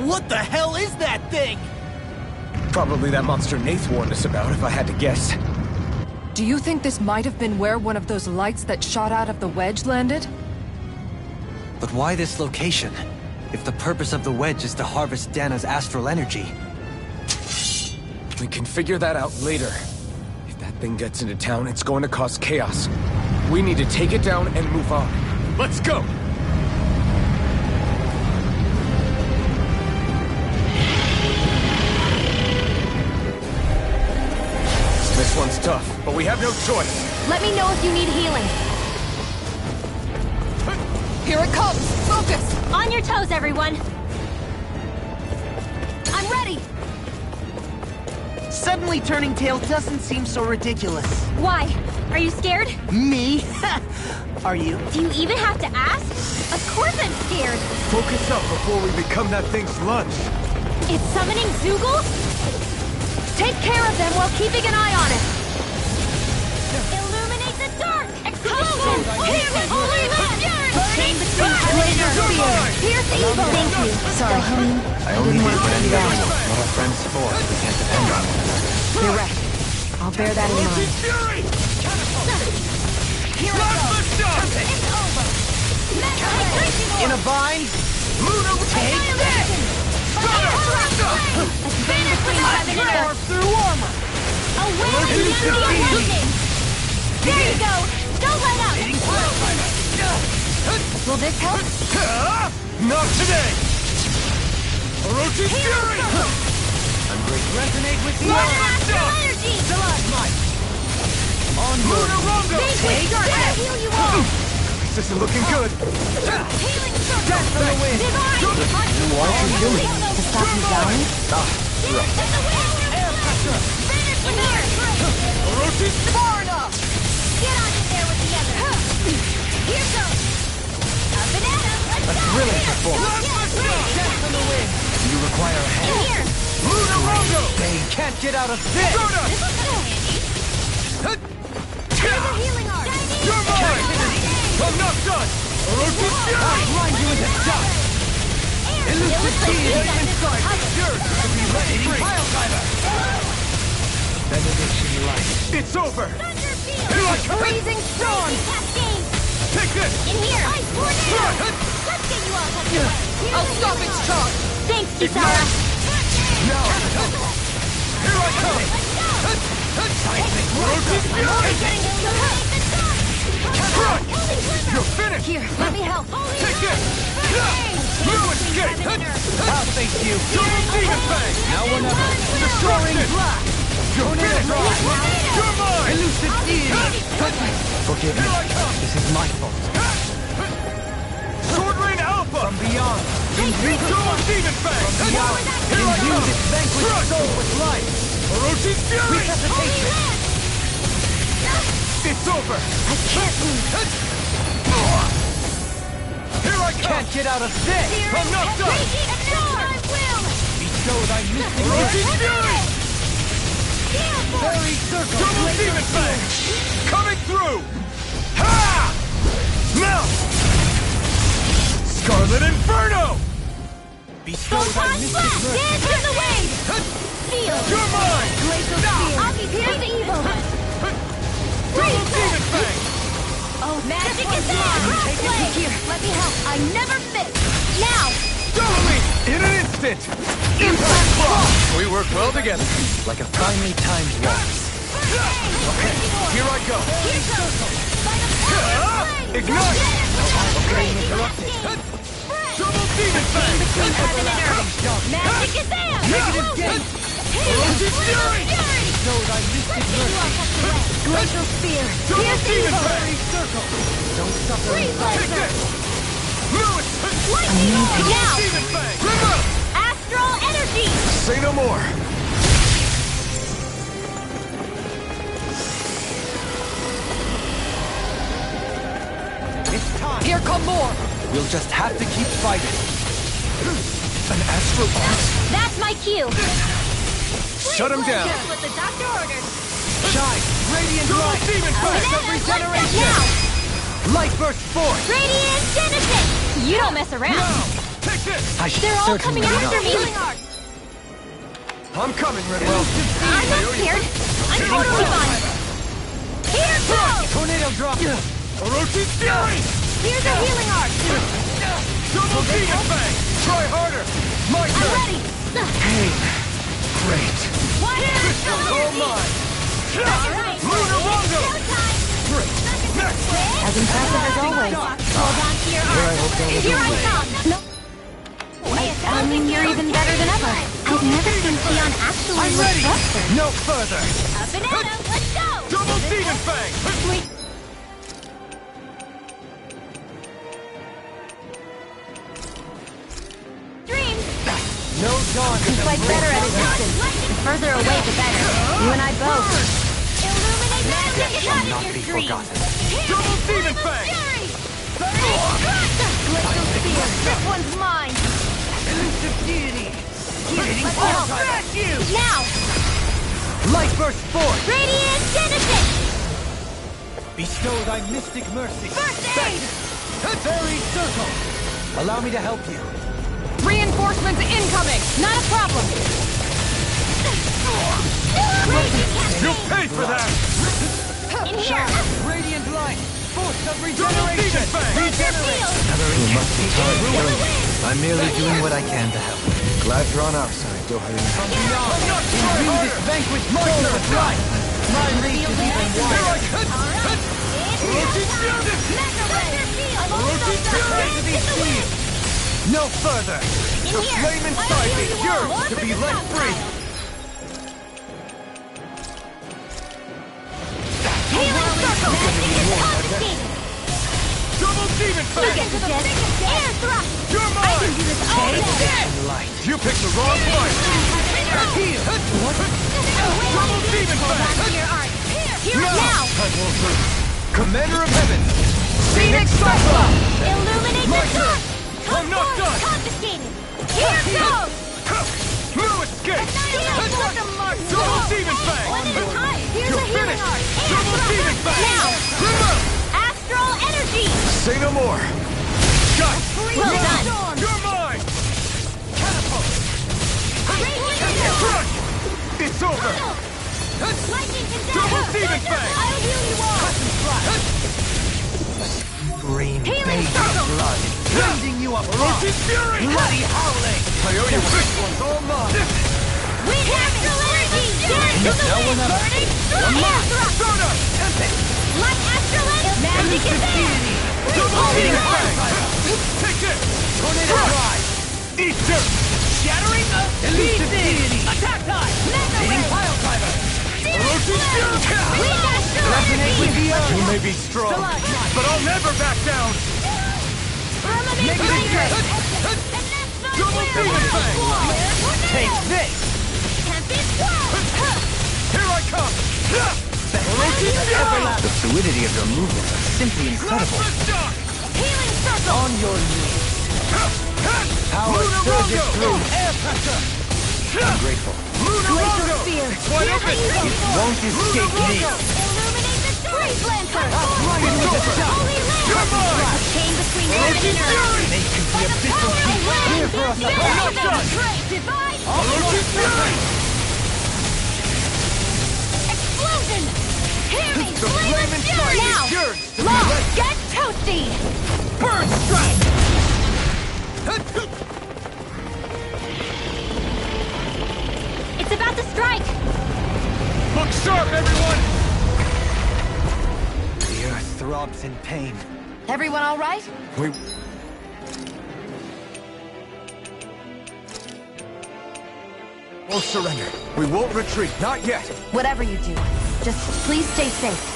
What the hell is that thing?
Probably that monster Nath warned us about, if I had to guess.
Do you think this might have been where one of those lights that shot out of the wedge landed?
But why this location? If the purpose of the wedge is to harvest Dana's astral energy.
We can figure that out later. If that thing gets into town, it's going to cause chaos. We need to take it down and move on. Let's go! This one's tough, but we have no choice.
Let me know if you need healing.
Here it comes! Focus!
On your toes, everyone!
I'm ready!
Suddenly turning tail doesn't seem so ridiculous.
Why? Are you scared?
Me? Are you?
Do you even have to ask? Of course I'm scared!
Focus up before we become that thing's lunch.
It's summoning Zoogle?
Take care of them while keeping an eye on it!
Illuminate the dark! Explosion!
Here with holy fury!
Chain between heaven and earth!
Here's the evil!
Thank you. Sorry, honey.
I only did what any other what our friends for. We can't depend on one another.
You're right. I'll bear that in mind.
Fury!
Here it goes!
It's over!
In a bind?
Luna,
Take this! Chain between heaven and earth!
Through armor!
Away from the awakening! There you go! Don't let up!
Will this help?
Not today! Orochi's Fury!
I'm going to resonate with you.
More astral energy!
Luna Rongo!
Take that! Heal you all!
This isn't looking good.
Healing circle! Divine!
What are you doing?
To stop you dying?
Air pressure! Vanish from here!
Orochi's
Far enough! Get on in there with the other! Here goes! A banana! Let's go!
thrilling performance.
Death on the wind!
Do you require a hand?
In here!
Luna Rongo!
They can't get out of this!
Soda!
This will come in handy! Here's a healing art!
You're mine! I'm not done! Orochi's Fury!
Grind you into dust!
Elusive speed!
Yours is to be let free!
Benediction light.
It's over!
Thunder field!
Here I come!
Freezing storm! Cascade!
Take this!
In here! Ice tornado! Let's get you all tucked away!
I'll stop its charge!
Thanks, Kisara!
Now! Here I come! Orochi's Fury! Crush! You're finished!
Here, let me help!
Take this! No escape!
I'll face you.
Double Demon Fang!
Now or never.
Destruction! You're finished! You're mine!
Elusive Eve. Forgive me.
Here I come!
This is my fault.
Sword Rain Alpha!
From beyond.
Double Demon Fang! Here I
Imbue
come!
this vanquished soul with life.
Orochi's Fury!
Resuscitation.
It's over!
I can't move!
Here I come!
Can't get out of this.
I'm not done!
I will!
Bestow thy mystic
Orochi's
grace.
Fury!
Fairy circle.
Double Demon Fang! Coming through! Ha! Now! Scarlet Inferno!
Bestow thy
Photon
mystic
blast!
grace.
Dance in the wind! Feel!
You're mine!
Glacial spear! I'll be here the evil!
Double Demon Fang!
Oh, magic is there! Crossplay! Here, let me help! I never miss! Now!
Double me! In an instant! Impact Block! We work well together.
Like a finely timed waltz.
Okay, here I go.
Here goes! By the power of flame!
Ignite!
Getting
interrupted.
Double Demon Fang!
Between heaven and earth! Magic is there!
Negative
gain!
Orochi's Fury!
Bestow thy mystic mercy.
Glacial spear!
Double
Here's
Demon
evil!
Fang!
Circle. Don't suffer.
Freeze
Take
laser!
this! Lewis!
Lightning! Now!
Demon Fang! Remember!
Astral energy!
Say no more!
It's time.
Here come more!
We'll just have to keep fighting.
An astral art?
That's my cue!
Shut him down!
Just what the doctor ordered!
Shine. Radiant
Double
light.
Demon Fang!
Banana, let's go
regeneration.
now!
Light burst forth.
Radiant Genesis! You don't mess around!
Now! Take this!
I should
They're all
certainly
coming after
not.
me! Healing art!
I'm coming, Redwell.
I'm not scared. I'm totally fine. Here goes!
Tornado drop. Orochi Fury!
Here's a healing arc.
Double Demon Fang! Try harder! My
I'm
turn!
ready.
Pain. Great.
Crystal's
all mine! Lunar Rondo! Great. Next!
As impressive as always.
Hold on to your arms. Here I come. No.
You're even better than ever.
I've never seen Theon actually
I'm
look
ready!
frustrated.
No further!
Up and at 'em. Let's go!
Double Demon Fang!
Wait. Dreams.
No dawn to
Fight better at a distance. The further away, the better. You and I both.
Illuminate magic is not
Not
in
be
your dreams.
forgotten.
Double Demon Fang!
Fury! Glacial Spear. This one's mine.
Elusive deity!
Let's go. Now.
Light burst forth!
Radiant Genesis.
Bestow thy mystic mercy!
First aid.
Fairy circle! Allow me to help you.
Reinforcements incoming! Not a problem!
You'll pay for that!
In here.
Radiant light! Force of regeneration!
Regenerate.
You must be tired. I'm merely doing what I can to help.
Glad you're on our side, Doharu. From beyond! Imbue this vanquished soul with life! My reach is even wider! Orochi Fury! Orochi Fury to be seen! No further! The flame inside me yearns to be let free!
Healing circle. Confiscated.
Double Demon
You
Fang!
get the gist. Air thrust.
You're
I
mine!
can do this all day.
Light! You picked the wrong fight! Heal! Double Demon
Hold on to
Fang!
your art. Here now.
I won't lose! Commander of Heaven!
Phoenix Cyclops!
Illuminate
My
the
turn.
dark.
I'm not done.
Confiscated. Here goes.
No escape! Double
Double
Demon Fang!
One at a time. Here's
You're
a healing
finished!
art.
Double Demon Fang!
Now.
Remove!
Astral energy.
Say no more! Got it!
Well done.
You're mine! Catapult! Crush! It's over!
Lightning
Double Demon Fang!
I'll heal you all.
Brain
Healing
bathed
circle.
blood.
Blending you up! Orochi Fury! Bloody howling! I owe you this one's all mine!
We astral energy. Dare to the
Now we're
wind.
not-
Burning. Air thrust.
Soda!
Light astral energy. Magic is there.
Double Demon Fang! Take this! Tornado Drive! Eat dirt! Shattering the Elusive Deity! Attack time! Eating Pile Driver! Orochi Fury!
Weak astral
Resonate with
energy.
the earth! You may be strong, but I'll never back down!
Eliminate
Negative
lightning.
Double Demon Fang! Take this!
Tempest swirl.
Here I come! Orochi Fury!
The fluidity of your movements is simply incredible.
Healing circle.
On your knees! Power surges through! Air pressure!
I'm grateful.
Lunar Rondo!
Spear.
Wide open!
It won't escape me.
Illuminate the Great Lantern.
Right into the shot!
Holy
You're
Lamp.
mine!
A chain between
Orochi
heaven and earth.
Fury!
They can be a bit
Power
of
of land.
Here for us,
Build
I'm not
them.
done.
Divide.
Orochi Fury!
Explosion. Hear me.
The flame inside me
Now.
yearns to be
Law,
let
get toasty.
burn strike!
It's about to strike.
Look sharp, everyone!
The earth throbs in pain.
Everyone all right?
We... won't surrender. We won't retreat. Not yet.
Whatever you do, just please stay safe.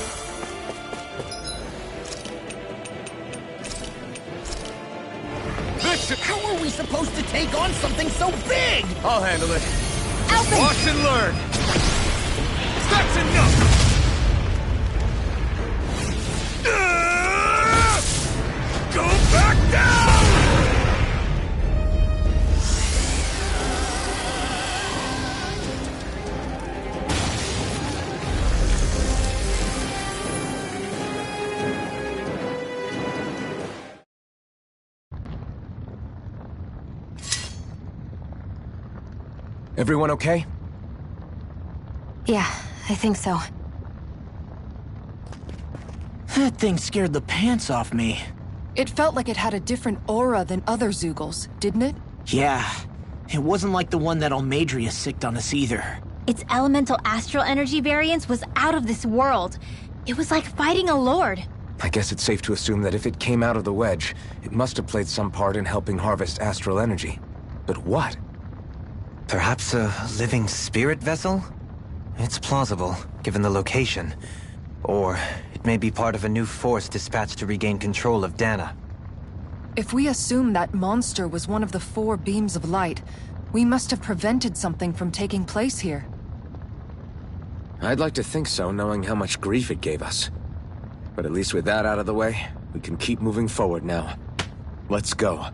Listen!
How are we supposed to take on something so big?
I'll handle it.
Alpha.
Watch and learn! That's enough! Go back down! Everyone okay?
Yeah, I think so.
That thing scared the pants off me.
It felt like it had a different aura than other Zeugles, didn't it?
Yeah, it wasn't like the one that Almadria sicked on us either.
Its elemental astral energy variance was out of this world. It was like fighting a lord.
I guess it's safe to assume that if it came out of the wedge, it must have played some part in helping harvest astral energy. But what?
Perhaps a living spirit vessel? It's plausible, given the location. Or it may be part of a new force dispatched to regain control of Dana.
If we assume that monster was one of the 4 beams of light, we must have prevented something from taking place here.
I'd like to think so, knowing how much grief it gave us. But at least with that out of the way, we can keep moving forward now. Let's go.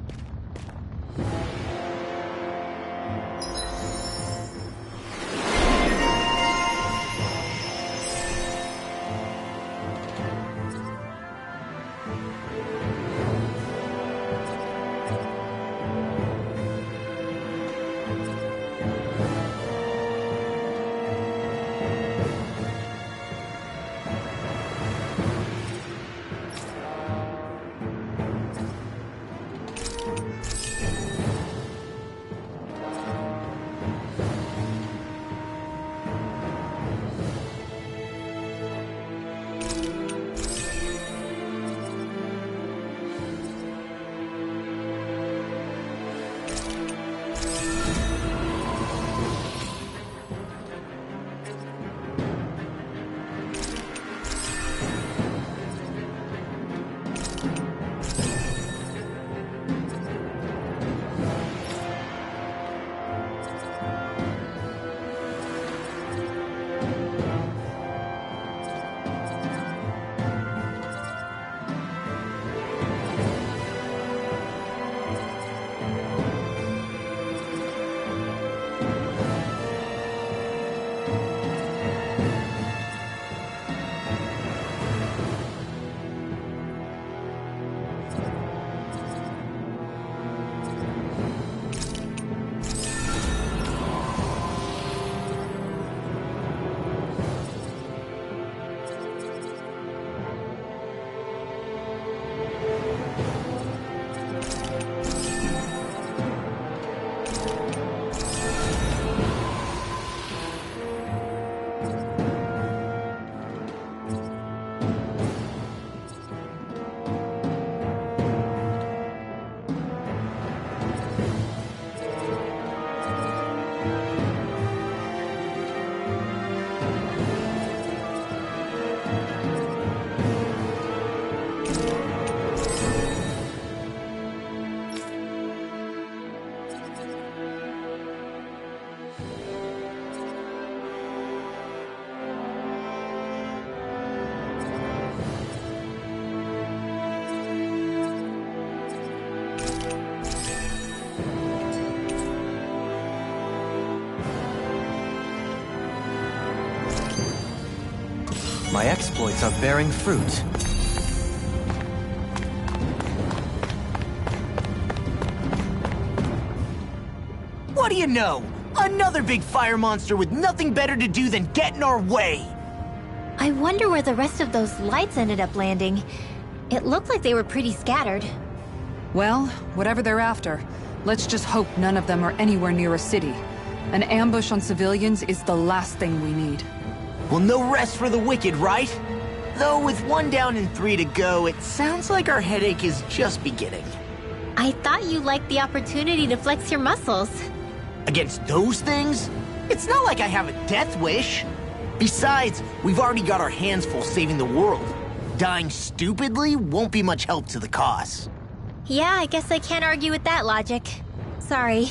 My exploits are bearing fruit.
What do you know? Another big fire monster with nothing better to do than get in our way!
I wonder where the rest of those lights ended up landing. It looked like they were pretty scattered.
Well, whatever they're after, let's just hope none of them are anywhere near a city. An ambush on civilians is the last thing we need.
Well, no rest for the wicked, right? Though with 1 down and 3 to go, it sounds like our headache is just beginning.
I thought you liked the opportunity to flex your muscles.
Against those things? It's not like I have a death wish. Besides, we've already got our hands full saving the world. Dying stupidly won't be much help to the cause.
Yeah, I guess I can't argue with that logic. Sorry.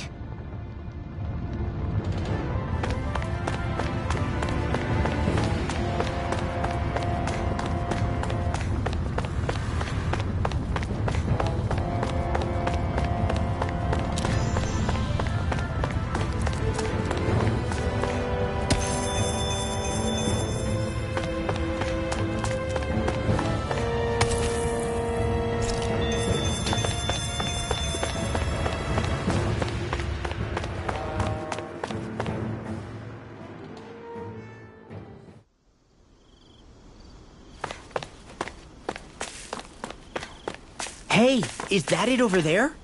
Hey, is that it over there?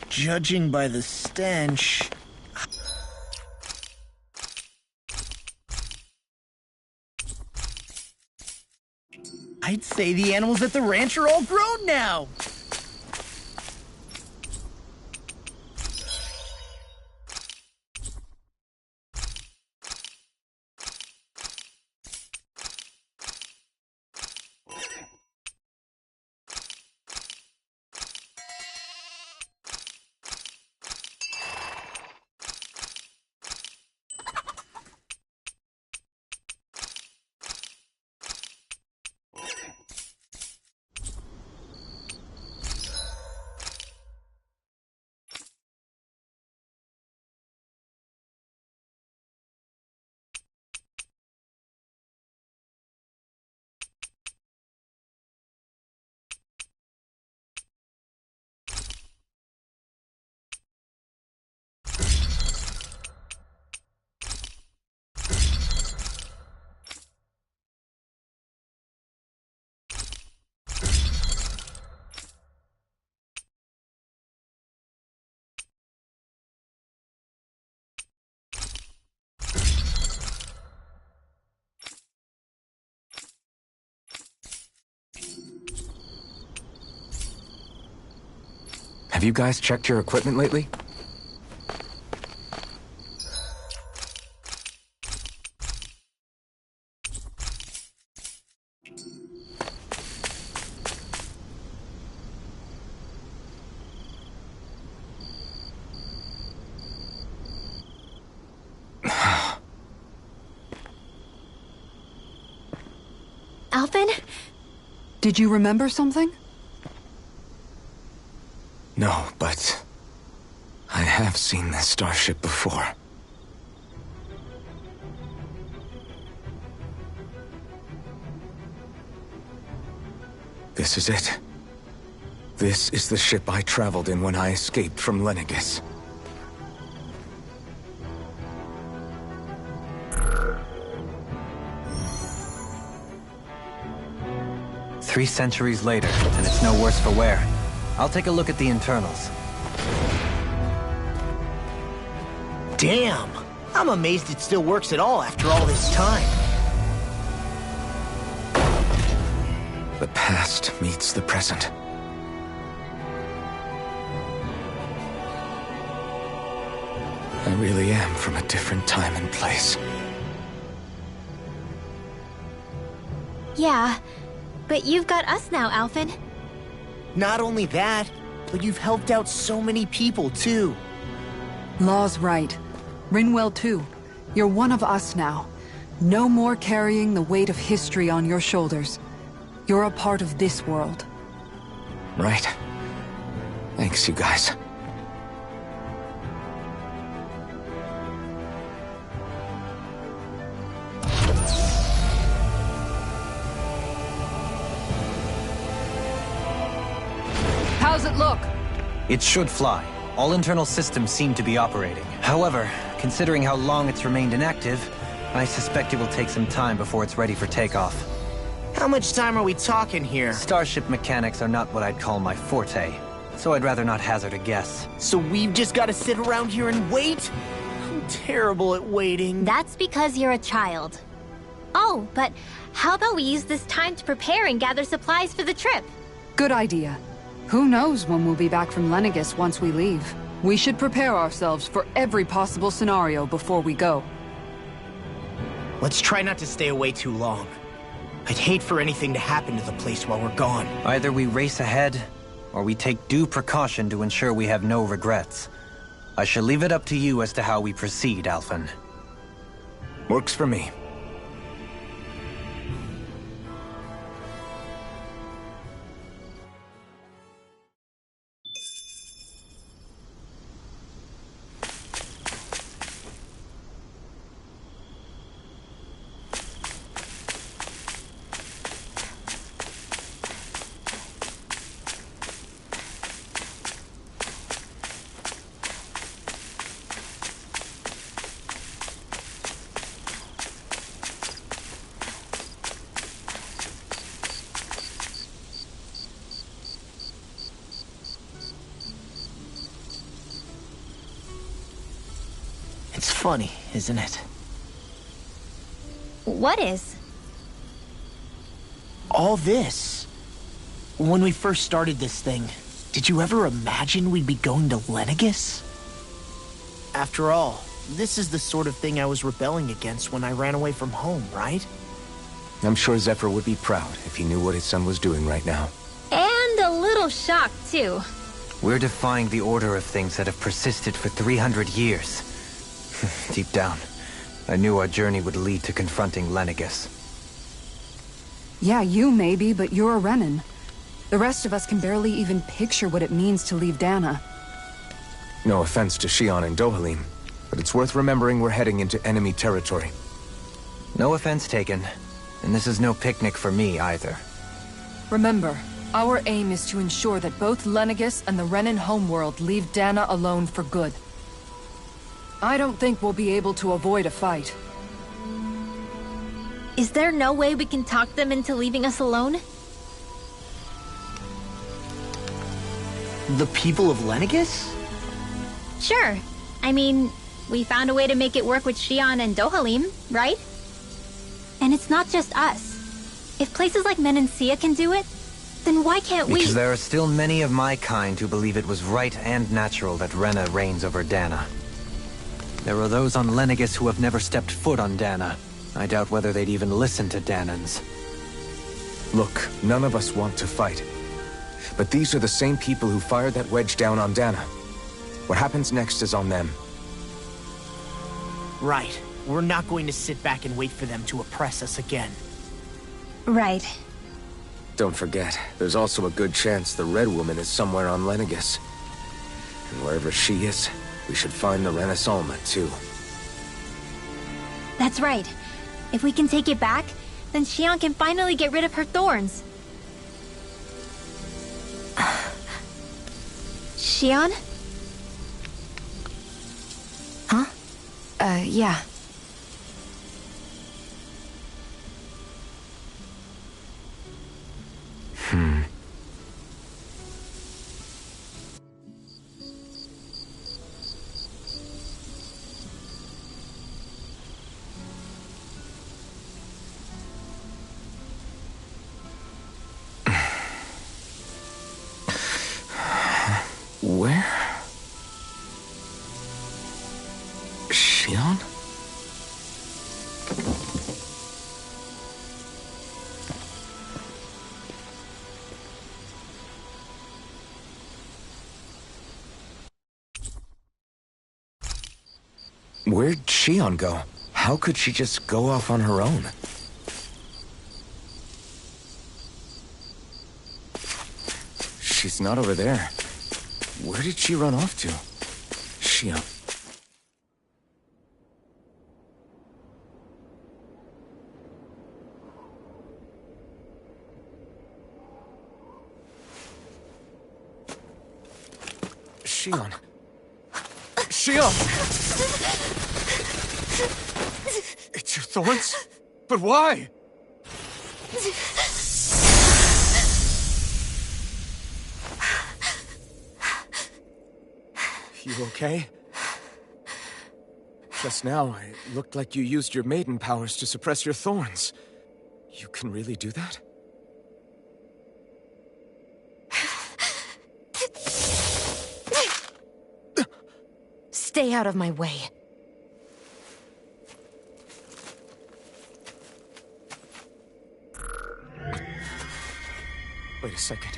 Judging by the stench... I'd say the animals at the ranch are all grown now!
Have you guys checked your equipment lately?
Alphen?
Did you remember something?
No, but... I have seen this starship before. This is it. This is the ship I traveled in when I escaped from Lenegis.
Three centuries later, and it's no worse for wear. I'll take a look at the internals.
Damn! I'm amazed it still works at all after all this time.
The past meets the present. I really am from a different time and place.
Yeah, but you've got us now, Alphen.
Not only that, but you've helped out so many people, too.
Law's right. Rinwell too. You're one of us now. No more carrying the weight of history on your shoulders. You're a part of this world.
Right. Thanks, you guys.
How's it look?
It should fly. All internal systems seem to be operating. However, considering how long it's remained inactive, I suspect it will take some time before it's ready for takeoff.
How much time are we talking here?
Starship mechanics are not what I'd call my forte, so I'd rather not hazard a guess.
So we've just got to sit around here and wait? I'm terrible at waiting.
That's because you're a child. Oh, but how about we use this time to prepare and gather supplies for the trip?
Good idea. Who knows when we'll be back from Lenegis once we leave. We should prepare ourselves for every possible scenario before we go.
Let's try not to stay away too long. I'd hate for anything to happen to the place while we're gone.
Either we race ahead, or we take due precaution to ensure we have no regrets. I shall leave it up to you as to how we proceed, Alphen.
Works for me.
It's funny, isn't it?
What is?
All this. When we first started this thing, did you ever imagine we'd be going to Lenegis? After all, this is the sort of thing I was rebelling against when I ran away from home, right?
I'm sure Zephyr would be proud if he knew what his son was doing right now.
And a little shocked, too.
We're defying the order of things that have persisted for 300 years. Deep down, I knew our journey would lead to confronting Lenegis.
Yeah, you maybe, but you're a Renan. The rest of us can barely even picture what it means to leave Dana.
No offense to Shion and Dohalim, but it's worth remembering we're heading into enemy territory.
No offense taken. And this is no picnic for me, either.
Remember, our aim is to ensure that both Lenegis and the Renan homeworld leave Dana alone for good. I don't think we'll be able to avoid a fight.
Is there no way we can talk them into leaving us alone?
The people of Lenegis?
Sure. I mean, we found a way to make it work with Shion and Dohalim, right? And it's not just us. If places like Menancia can do it, then why can't we?
Because there are still many of my kind who believe it was right and natural that Rena reigns over Dana. There are those on Lenegis who have never stepped foot on Dana. I doubt whether they'd even listen to Danans.
Look, none of us want to fight. But these are the same people who fired that wedge down on Dana. What happens next is on them.
Right. We're not going to sit back and wait for them to oppress us again.
Right.
Don't forget, there's also a good chance the Red Woman is somewhere on Lenegis. And wherever she is, we should find the Renaissance too.
That's right. If we can take it back, then Shion can finally get rid of her thorns. Shion?
Huh? Yeah.
Where? Shion? Where'd Shion go? How could she just go off on her own? She's not over there. Where did she run off to? Shion. Shion. Shion! It's your thorns? But why? You okay? Just now, it looked like you used your maiden powers to suppress your thorns. You can really do that?
Stay out of my way.
Wait a second.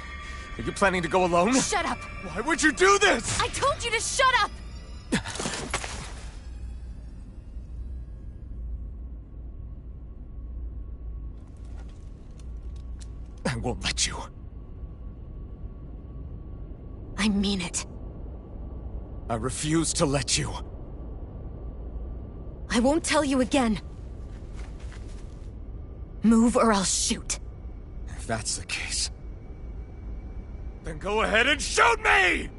Are you planning to go alone?
Shut up!
Why would you do this?
I told you to shut up!
I won't let you.
I mean it.
I refuse to let you.
I won't tell you again. Move or I'll shoot.
If that's the case, then go ahead and shoot me!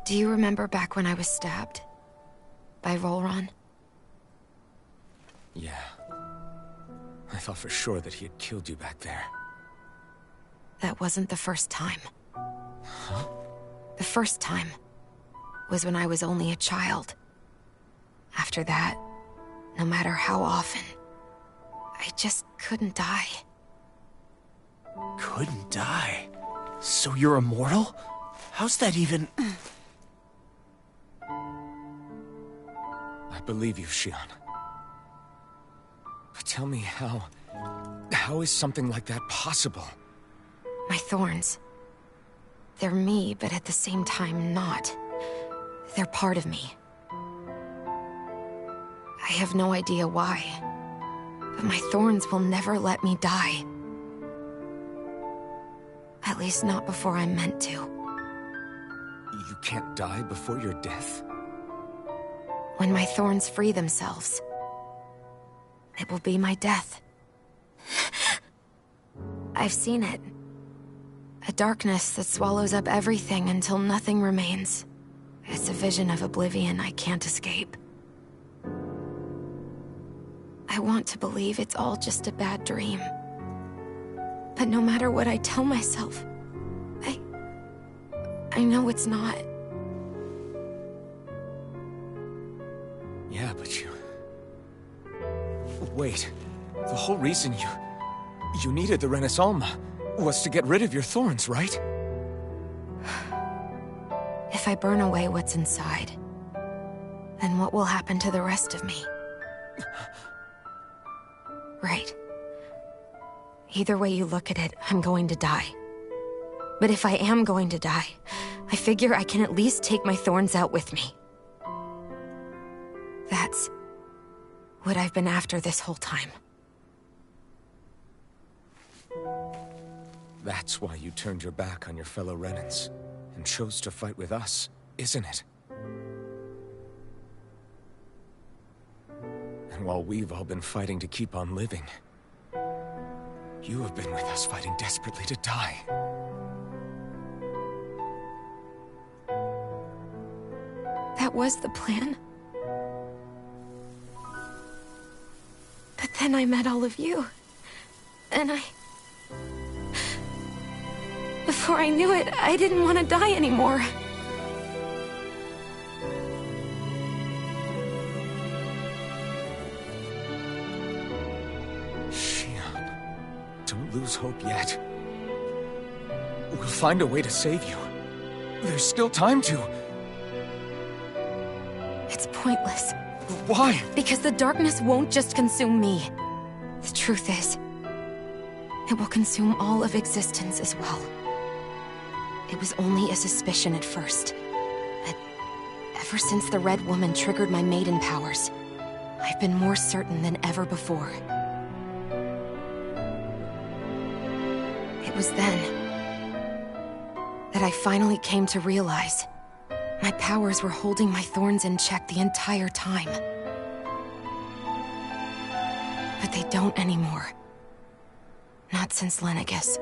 Do you remember back when I was stabbed? By Rolron?
Yeah. I thought for sure that he had killed you back there.
That wasn't the first time.
Huh?
The first time was when I was only a child. After that, no matter how often, I just couldn't die.
Couldn't die? So you're immortal? How's that even...
I believe you, Shionne. But tell me how is something like that possible?
My thorns. They're me, but at the same time not. They're part of me. I have no idea why, but my thorns will never let me die. At least not before I'm meant to.
You can't die before your death?
When my thorns free themselves, it will be my death. I've seen it. A darkness that swallows up everything until nothing remains. It's a vision of oblivion I can't escape. I want to believe it's all just a bad dream. But no matter what I tell myself, I know it's not.
Yeah, but you... Wait. The whole reason you needed the Renaissance was to get rid of your thorns, right?
If I burn away what's inside, then what will happen to the rest of me? Right. Either way you look at it, I'm going to die. But if I am going to die, I figure I can at least take my thorns out with me. That's what I've been after this whole time.
That's why you turned your back on your fellow Renans and chose to fight with us, isn't it? And while we've all been fighting to keep on living, you have been with us fighting desperately to die.
That was the plan. But then I met all of you. And before I knew it, I didn't want to die anymore.
Shionne, don't lose hope yet. We'll find a way to save you. There's still time to.
It's pointless.
Why?
Because the darkness won't just consume me. The truth is, it will consume all of existence as well. It was only a suspicion at first, but ever since the Red Woman triggered my maiden powers, I've been more certain than ever before. It was then that I finally came to realize my powers were holding my thorns in check the entire time. But they don't anymore. Not since Lenegis,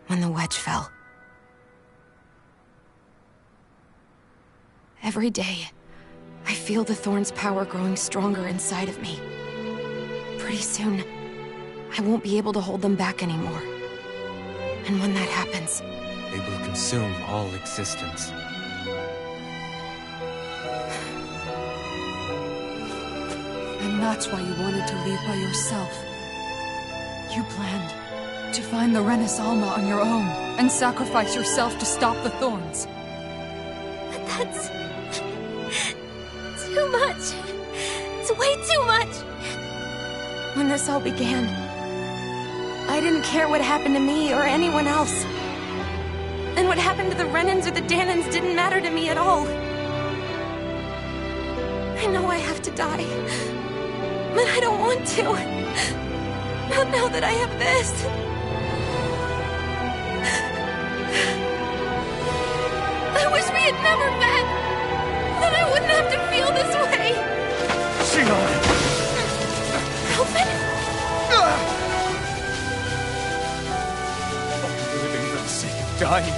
when the wedge fell. Every day, I feel the thorn's power growing stronger inside of me. Pretty soon, I won't be able to hold them back anymore. And when that happens,
They will consume all existence.
And that's why you wanted to leave by yourself. You planned to find the Renaissance on your own and sacrifice yourself to stop the thorns.
But that's... too much. It's way too much.
when this all began, I didn't care what happened to me or anyone else. And what happened to the Renans or the Dahnans didn't matter to me at all. I know I have to die, but I don't want to. Not now that I have this. I wish we had never met. Then I wouldn't have to feel this way.
Shionne!
Alvin?
Living for the sake of dying.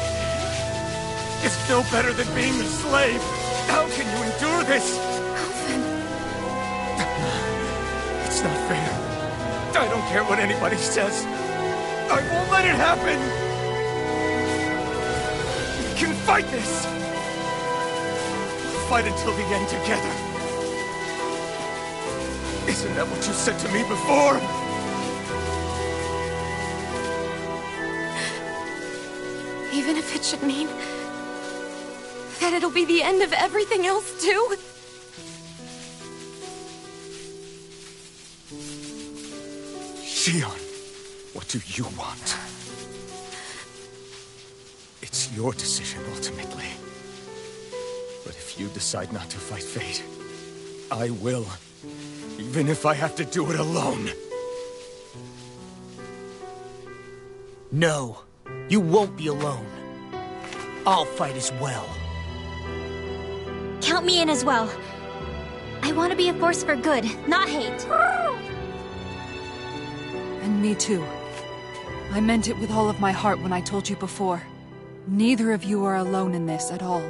is no better than being a slave. How can you endure this?
Alphen.
It's not fair. I don't care what anybody says. I won't let it happen! We can fight this! Fight until the end together. Isn't that what you said to me before?
Even if it should mean that it'll be the end of everything else, too?
Shion, what do you want? It's your decision, ultimately. But if you decide not to fight fate, I will. Even if I have to do it alone.
No, you won't be alone. I'll fight as well.
Count me in as well. I want to be a force for good, not hate.
And me too. I meant it with all of my heart when I told you before. Neither of you are alone in this at all.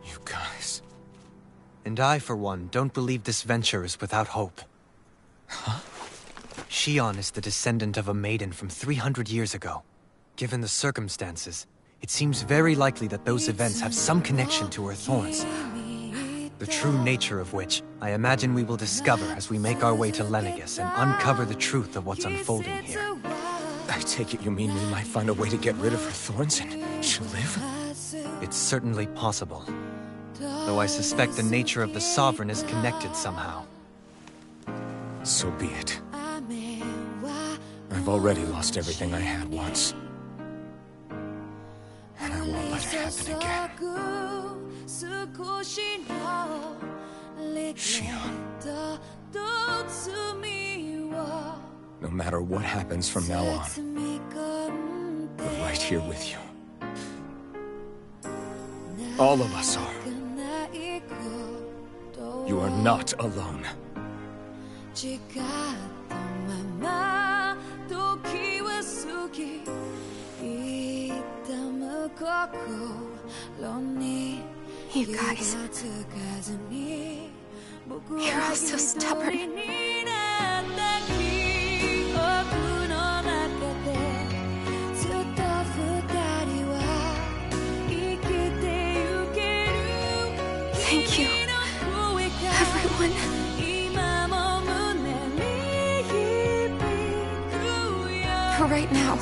You guys...
And I, for one, don't believe this venture is without hope.
Huh?
Shion is the descendant of a maiden from 300 years ago. Given the circumstances, it seems very likely that those events have some connection to her thorns. The true nature of which, I imagine we will discover as we make our way to Lenegis and uncover the truth of what's unfolding here.
I take it you mean we might find a way to get rid of her thorns and she'll live?
It's certainly possible. Though I suspect the nature of the Sovereign is connected somehow.
So be it. I've already lost everything I had once. And I won't let it happen again. Shion. No matter what happens from now on, we're right here with you. All of us are. You are not alone.
You guys... You're all so stubborn. Thank you, everyone. For right now,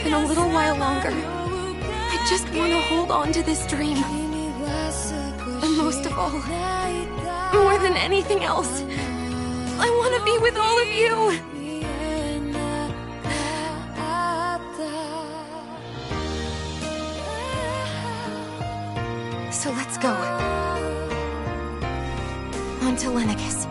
and a little while longer, I just want to hold on to this dream. And most of all, more than anything else, I want to be with all of you. So let's go. On to Lenegis.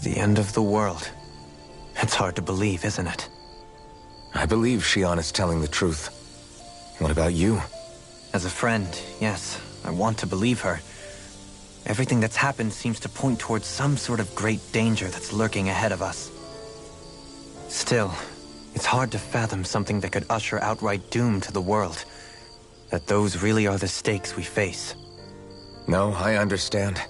The end of the world. It's hard to believe, isn't it?
I believe Shion is telling the truth. What about you?
As a friend, yes, I want to believe her. Everything that's happened seems to point towards some sort of great danger that's lurking ahead of us. Still, it's hard to fathom something that could usher outright doom to the world. That those really are the stakes we face.
No, I understand.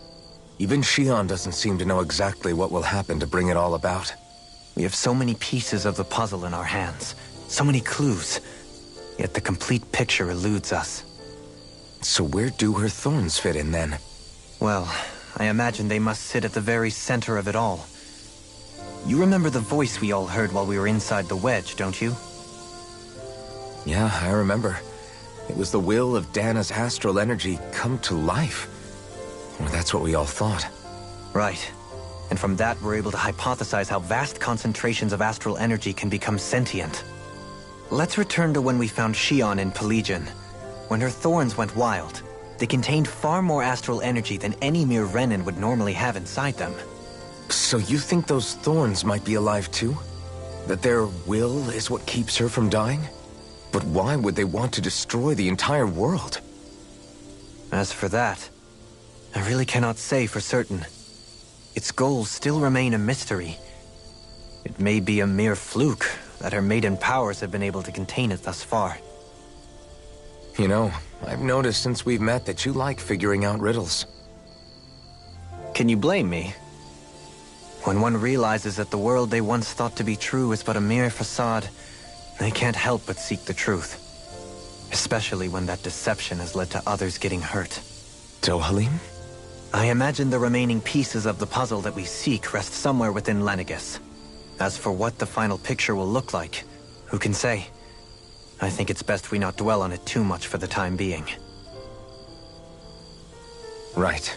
Even Shion doesn't seem to know exactly what will happen to bring it all about.
We have so many pieces of the puzzle in our hands, so many clues, yet the complete picture eludes us.
So where do her thorns fit in then?
Well, I imagine they must sit at the very center of it all. You remember the voice we all heard while we were inside the wedge, don't you?
Yeah, I remember. It was the will of Dana's astral energy come to life. Or that's what we all thought.
Right. And from that, we're able to hypothesize how vast concentrations of astral energy can become sentient. Let's return to when we found Shion in Pelegion. When her thorns went wild, They contained far more astral energy than any mere Renin would normally have inside them.
So you think those thorns might be alive too? That their will is what keeps her from dying? But why would they want to destroy the entire world?
As for that, I really cannot say for certain. Its goals still remain a mystery. It may be a mere fluke that her maiden powers have been able to contain it thus far.
You know, I've noticed since we've met that you like figuring out riddles.
Can you blame me? When one realizes that the world they once thought to be true is but a mere facade, they can't help but seek the truth. Especially when that deception has led to others getting hurt.
Dohalim?
I imagine the remaining pieces of the puzzle that we seek rest somewhere within Lenegis. As for what the final picture will look like, who can say? I think it's best we not dwell on it too much for the time being.
Right.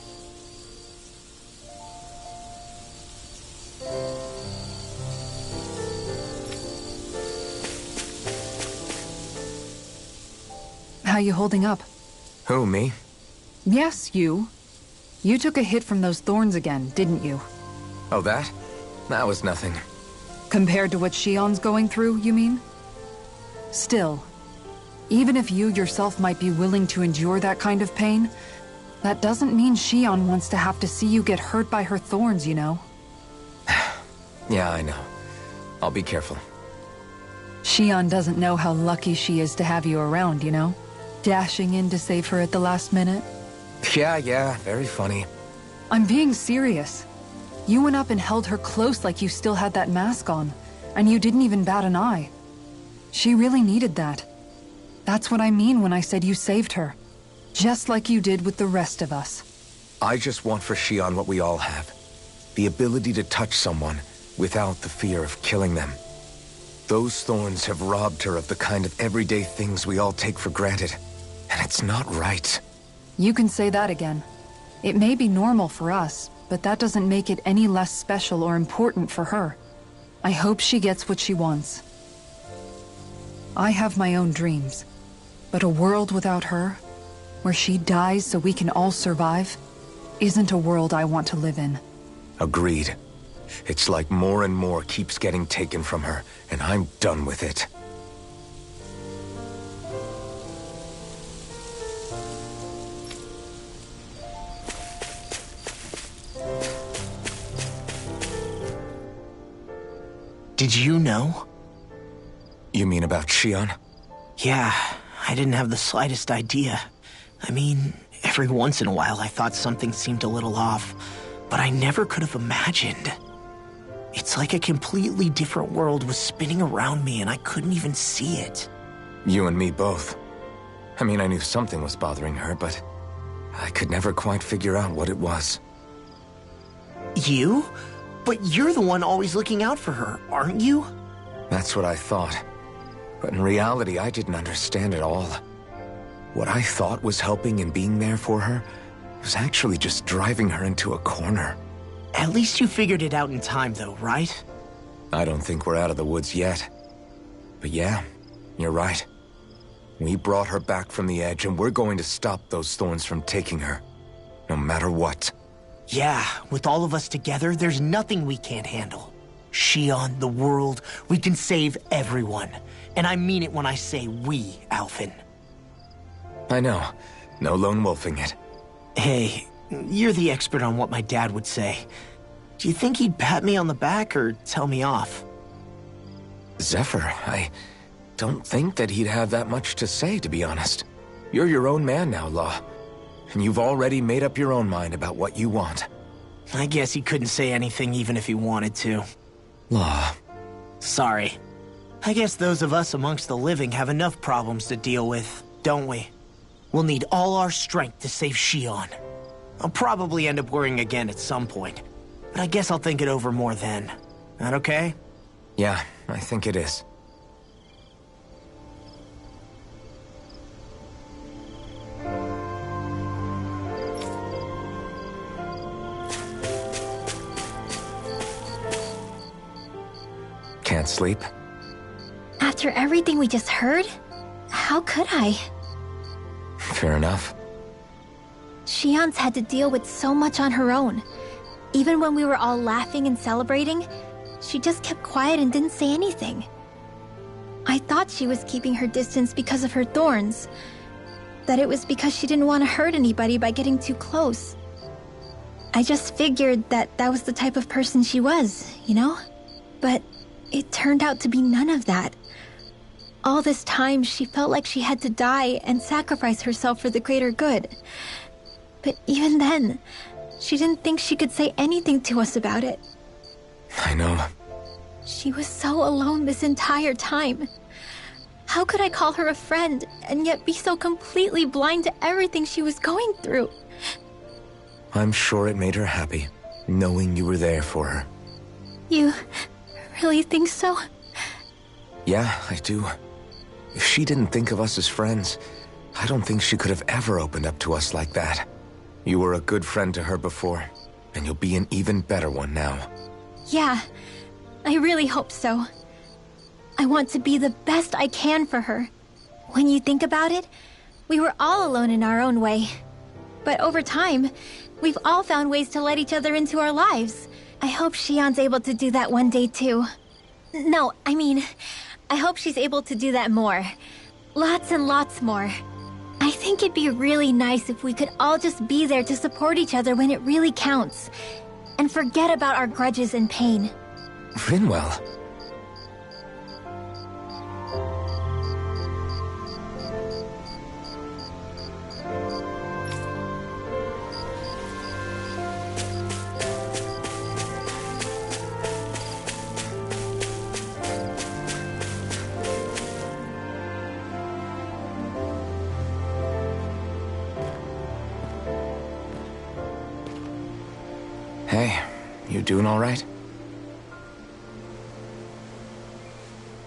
How you holding up?
Who, me?
Yes, you. You took a hit from those thorns again, didn't you?
Oh, that? That was nothing.
Compared to what Shion's going through, you mean? Still, even if you yourself might be willing to endure that kind of pain, that doesn't mean Shion wants to have to see you get hurt by her thorns, you know?
Yeah, I know. I'll be careful.
Shion doesn't know how lucky she is to have you around, you know? Dashing in to save her at the last minute.
Yeah, very funny.
I'm being serious. You went up and held her close like you still had that mask on, and you didn't even bat an eye. She really needed that. That's what I mean when I said you saved her. Just like you did with the rest of us.
I just want for Shion what we all have. The ability to touch someone without the fear of killing them. Those thorns have robbed her of the kind of everyday things we all take for granted. And it's not right.
You can say that again. It may be normal for us, but that doesn't make it any less special or important for her. I hope she gets what she wants. I have my own dreams, but a world without her, where she dies so we can all survive, isn't a world I want to live in.
Agreed. It's like more and more keeps getting taken from her, and I'm done with it.
Did you know?
You mean about Shion?
Yeah, I didn't have the slightest idea. I mean, every once in a while I thought something seemed a little off, but I never could have imagined. It's like a completely different world was spinning around me and I couldn't even see it.
You and me both. I mean, I knew something was bothering her, but I could never quite figure out what it was.
You? But you're the one always looking out for her, aren't you?
That's what I thought. But in reality, I didn't understand it all. What I thought was helping and being there for her was actually just driving her into a corner.
At least you figured it out in time, though, right?
I don't think we're out of the woods yet. But yeah, you're right. We brought her back from the edge, and we're going to stop those thorns from taking her. No matter what.
Yeah, with all of us together, there's nothing we can't handle. Shion, the world, we can save everyone. And I mean it when I say we, Alphen.
I know. No lone wolfing it.
Hey, you're the expert on what my dad would say. Do you think he'd pat me on the back or tell me off?
Zephyr, I don't think that he'd have that much to say, to be honest. You're your own man now, Law. And you've already made up your own mind about what you want.
I guess he couldn't say anything even if he wanted to.
Law.
Sorry. I guess those of us amongst the living have enough problems to deal with, don't we? We'll need all our strength to save Shion. I'll probably end up worrying again at some point, but I guess I'll think it over more then. That okay?
Yeah, I think it is. Can't sleep?
After everything we just heard? How could I?
Fair enough.
Shion's had to deal with so much on her own. Even when we were all laughing and celebrating, she just kept quiet and didn't say anything. I thought she was keeping her distance because of her thorns. That it was because she didn't want to hurt anybody by getting too close. I just figured that that was the type of person she was, you know? But it turned out to be none of that. All this time, she felt like she had to die and sacrifice herself for the greater good. But even then, she didn't think she could say anything to us about it.
I know.
She was so alone this entire time. How could I call her a friend and yet be so completely blind to everything she was going through?
I'm sure it made her happy, knowing you were there for her.
You really think so?
Yeah, I do. If she didn't think of us as friends, I don't think she could have ever opened up to us like that. You were a good friend to her before, and you'll be an even better one now.
Yeah, I really hope so. I want to be the best I can for her. When you think about it, we were all alone in our own way. But over time, we've all found ways to let each other into our lives. I hope Shion's able to do that one day too. No, I mean, I hope she's able to do that more. Lots and lots more. I think it'd be really nice if we could all just be there to support each other when it really counts. And forget about our grudges and pain.
Rinwell. Hey, you doing all right?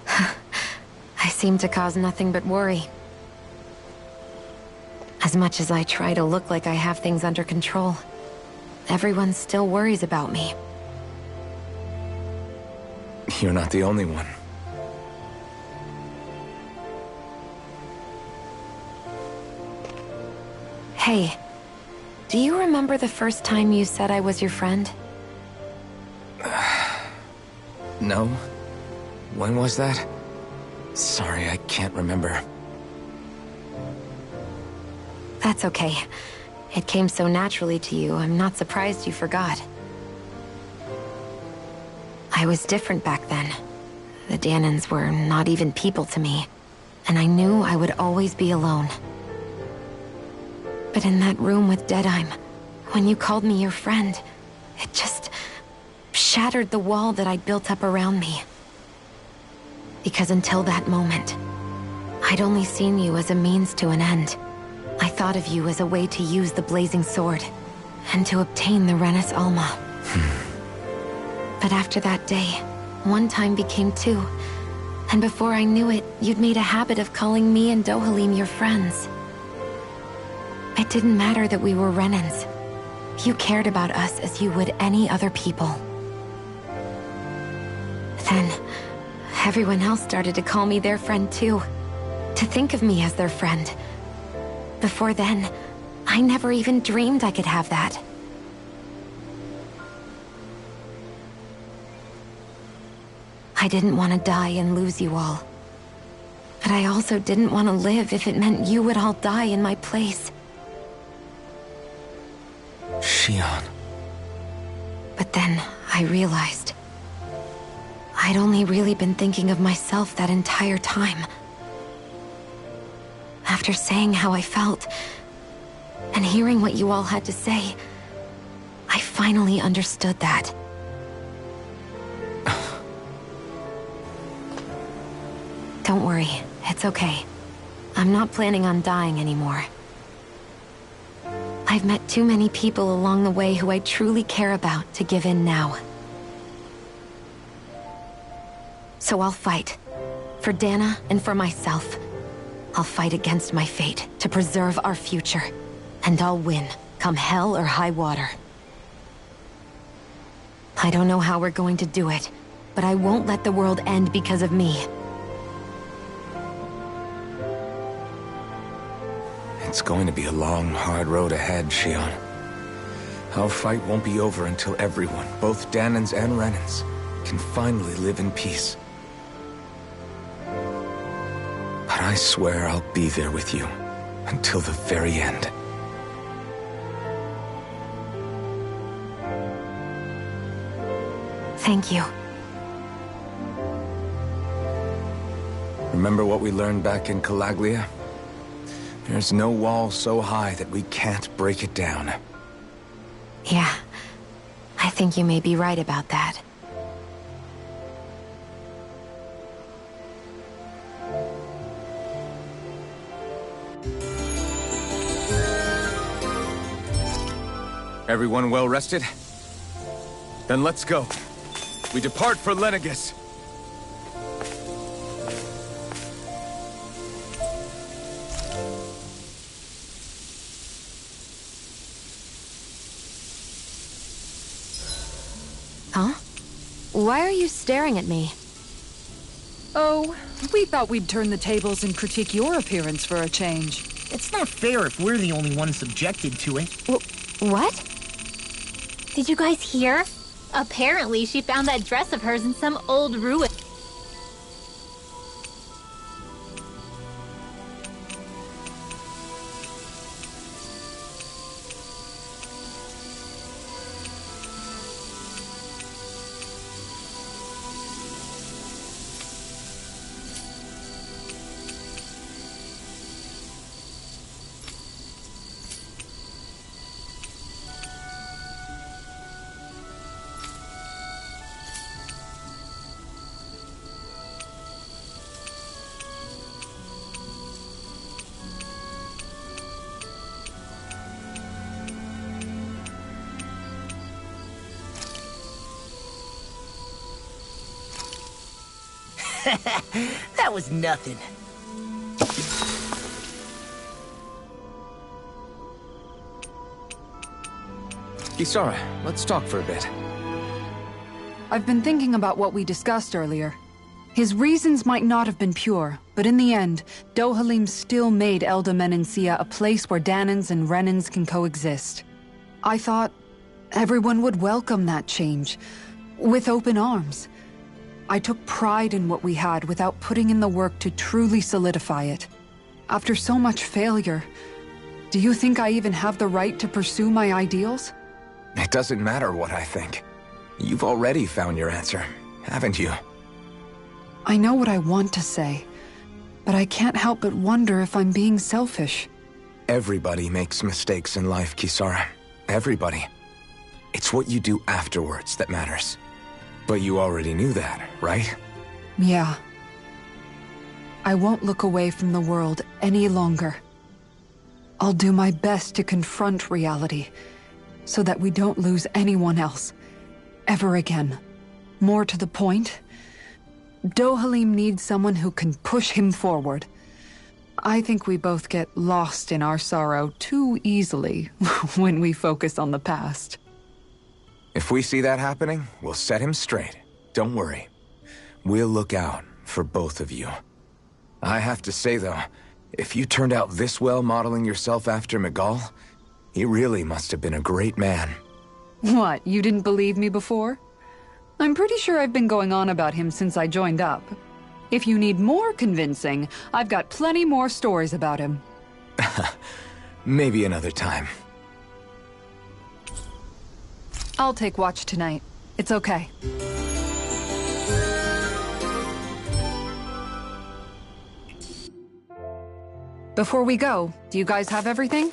I seem to cause nothing but worry. As much as I try to look like I have things under control, everyone still worries about me.
You're not the only one.
Hey, do you remember the first time you said I was your friend?
No? When was that? Sorry, I can't remember.
That's okay. It came so naturally to you, I'm not surprised you forgot. I was different back then. The Dahnans were not even people to me, and I knew I would always be alone. But in that room with Deadheim, when you called me your friend, it just shattered the wall that I'd built up around me. Because until that moment, I'd only seen you as a means to an end. I thought of you as a way to use the Blazing Sword, and to obtain the Renis Alma. But after that day, one time became two, and before I knew it, you'd made a habit of calling me and Dohalim your friends. It didn't matter that we were Renins. You cared about us as you would any other people. Then, everyone else started to call me their friend too. To think of me as their friend. Before then, I never even dreamed I could have that. I didn't want to die and lose you all. But I also didn't want to live if it meant you would all die in my place.
Shion.
But then I realized I'd only really been thinking of myself that entire time. After saying how I felt, and hearing what you all had to say, I finally understood that. Don't worry, it's okay. I'm not planning on dying anymore. I've met too many people along the way who I truly care about to give in now. So I'll fight. For Dana and for myself. I'll fight against my fate to preserve our future. And I'll win, come hell or high water. I don't know how we're going to do it, but I won't let the world end because of me.
It's going to be a long, hard road ahead, Shion. Our fight won't be over until everyone, both Dahnans and Renans, can finally live in peace. But I swear I'll be there with you until the very end.
Thank you.
Remember what we learned back in Calaglia? There's no wall so high that we can't break it down.
Yeah. I think you may be right about that.
Everyone well rested? Then let's go. We depart for Lenegis.
Huh? Why are you staring at me?
Oh, we thought we'd turn the tables and critique your appearance for a change.
It's not fair if we're the only ones subjected to it.
What?
Did you guys hear? Apparently, she found that dress of hers in some old ruin.
That was nothing.
Kisara, let's talk for a bit.
I've been thinking about what we discussed earlier. His reasons might not have been pure, but in the end, Dohalim still made Elda Menancia a place where Dahnans and Renans can coexist. I thought everyone would welcome that change, with open arms. I took pride in what we had without putting in the work to truly solidify it. After so much failure, do you think I even have the right to pursue my ideals?
It doesn't matter what I think. You've already found your answer, haven't you?
I know what I want to say, but I can't help but wonder if I'm being selfish.
Everybody makes mistakes in life, Kisara. Everybody. It's what you do afterwards that matters. But you already knew that, right?
Yeah. I won't look away from the world any longer. I'll do my best to confront reality, so that we don't lose anyone else, ever again. More to the point, Dohalim needs someone who can push him forward. I think we both get lost in our sorrow too easily when we focus on the past.
If we see that happening, we'll set him straight. Don't worry. We'll look out for both of you. I have to say, though, if you turned out this well modeling yourself after Miguel, he really must have been a great man.
What, you didn't believe me before? I'm pretty sure I've been going on about him since I joined up. If you need more convincing, I've got plenty more stories about him.
Maybe another time.
I'll take watch tonight. It's okay. Before we go, do you guys have everything?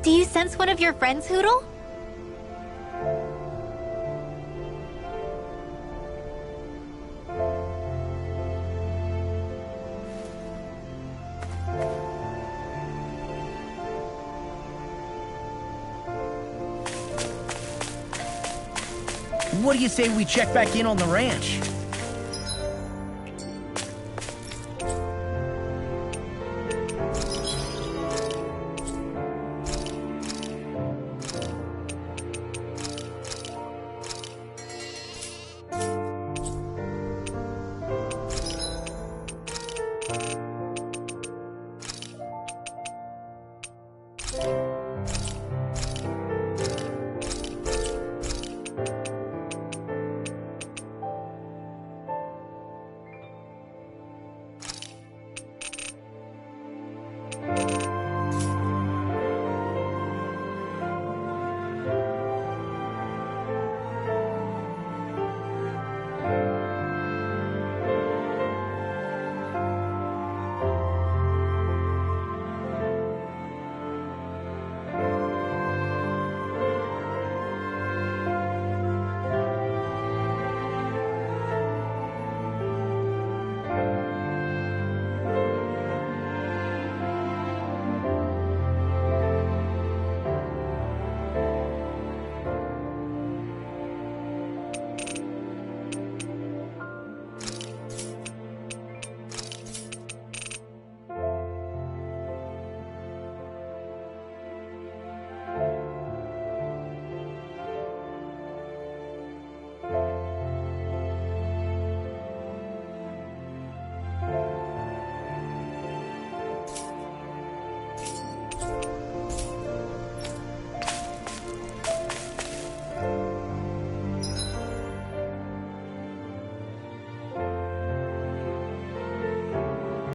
Do you sense one of your friends, Hootle?
What do you say we check back in on the ranch?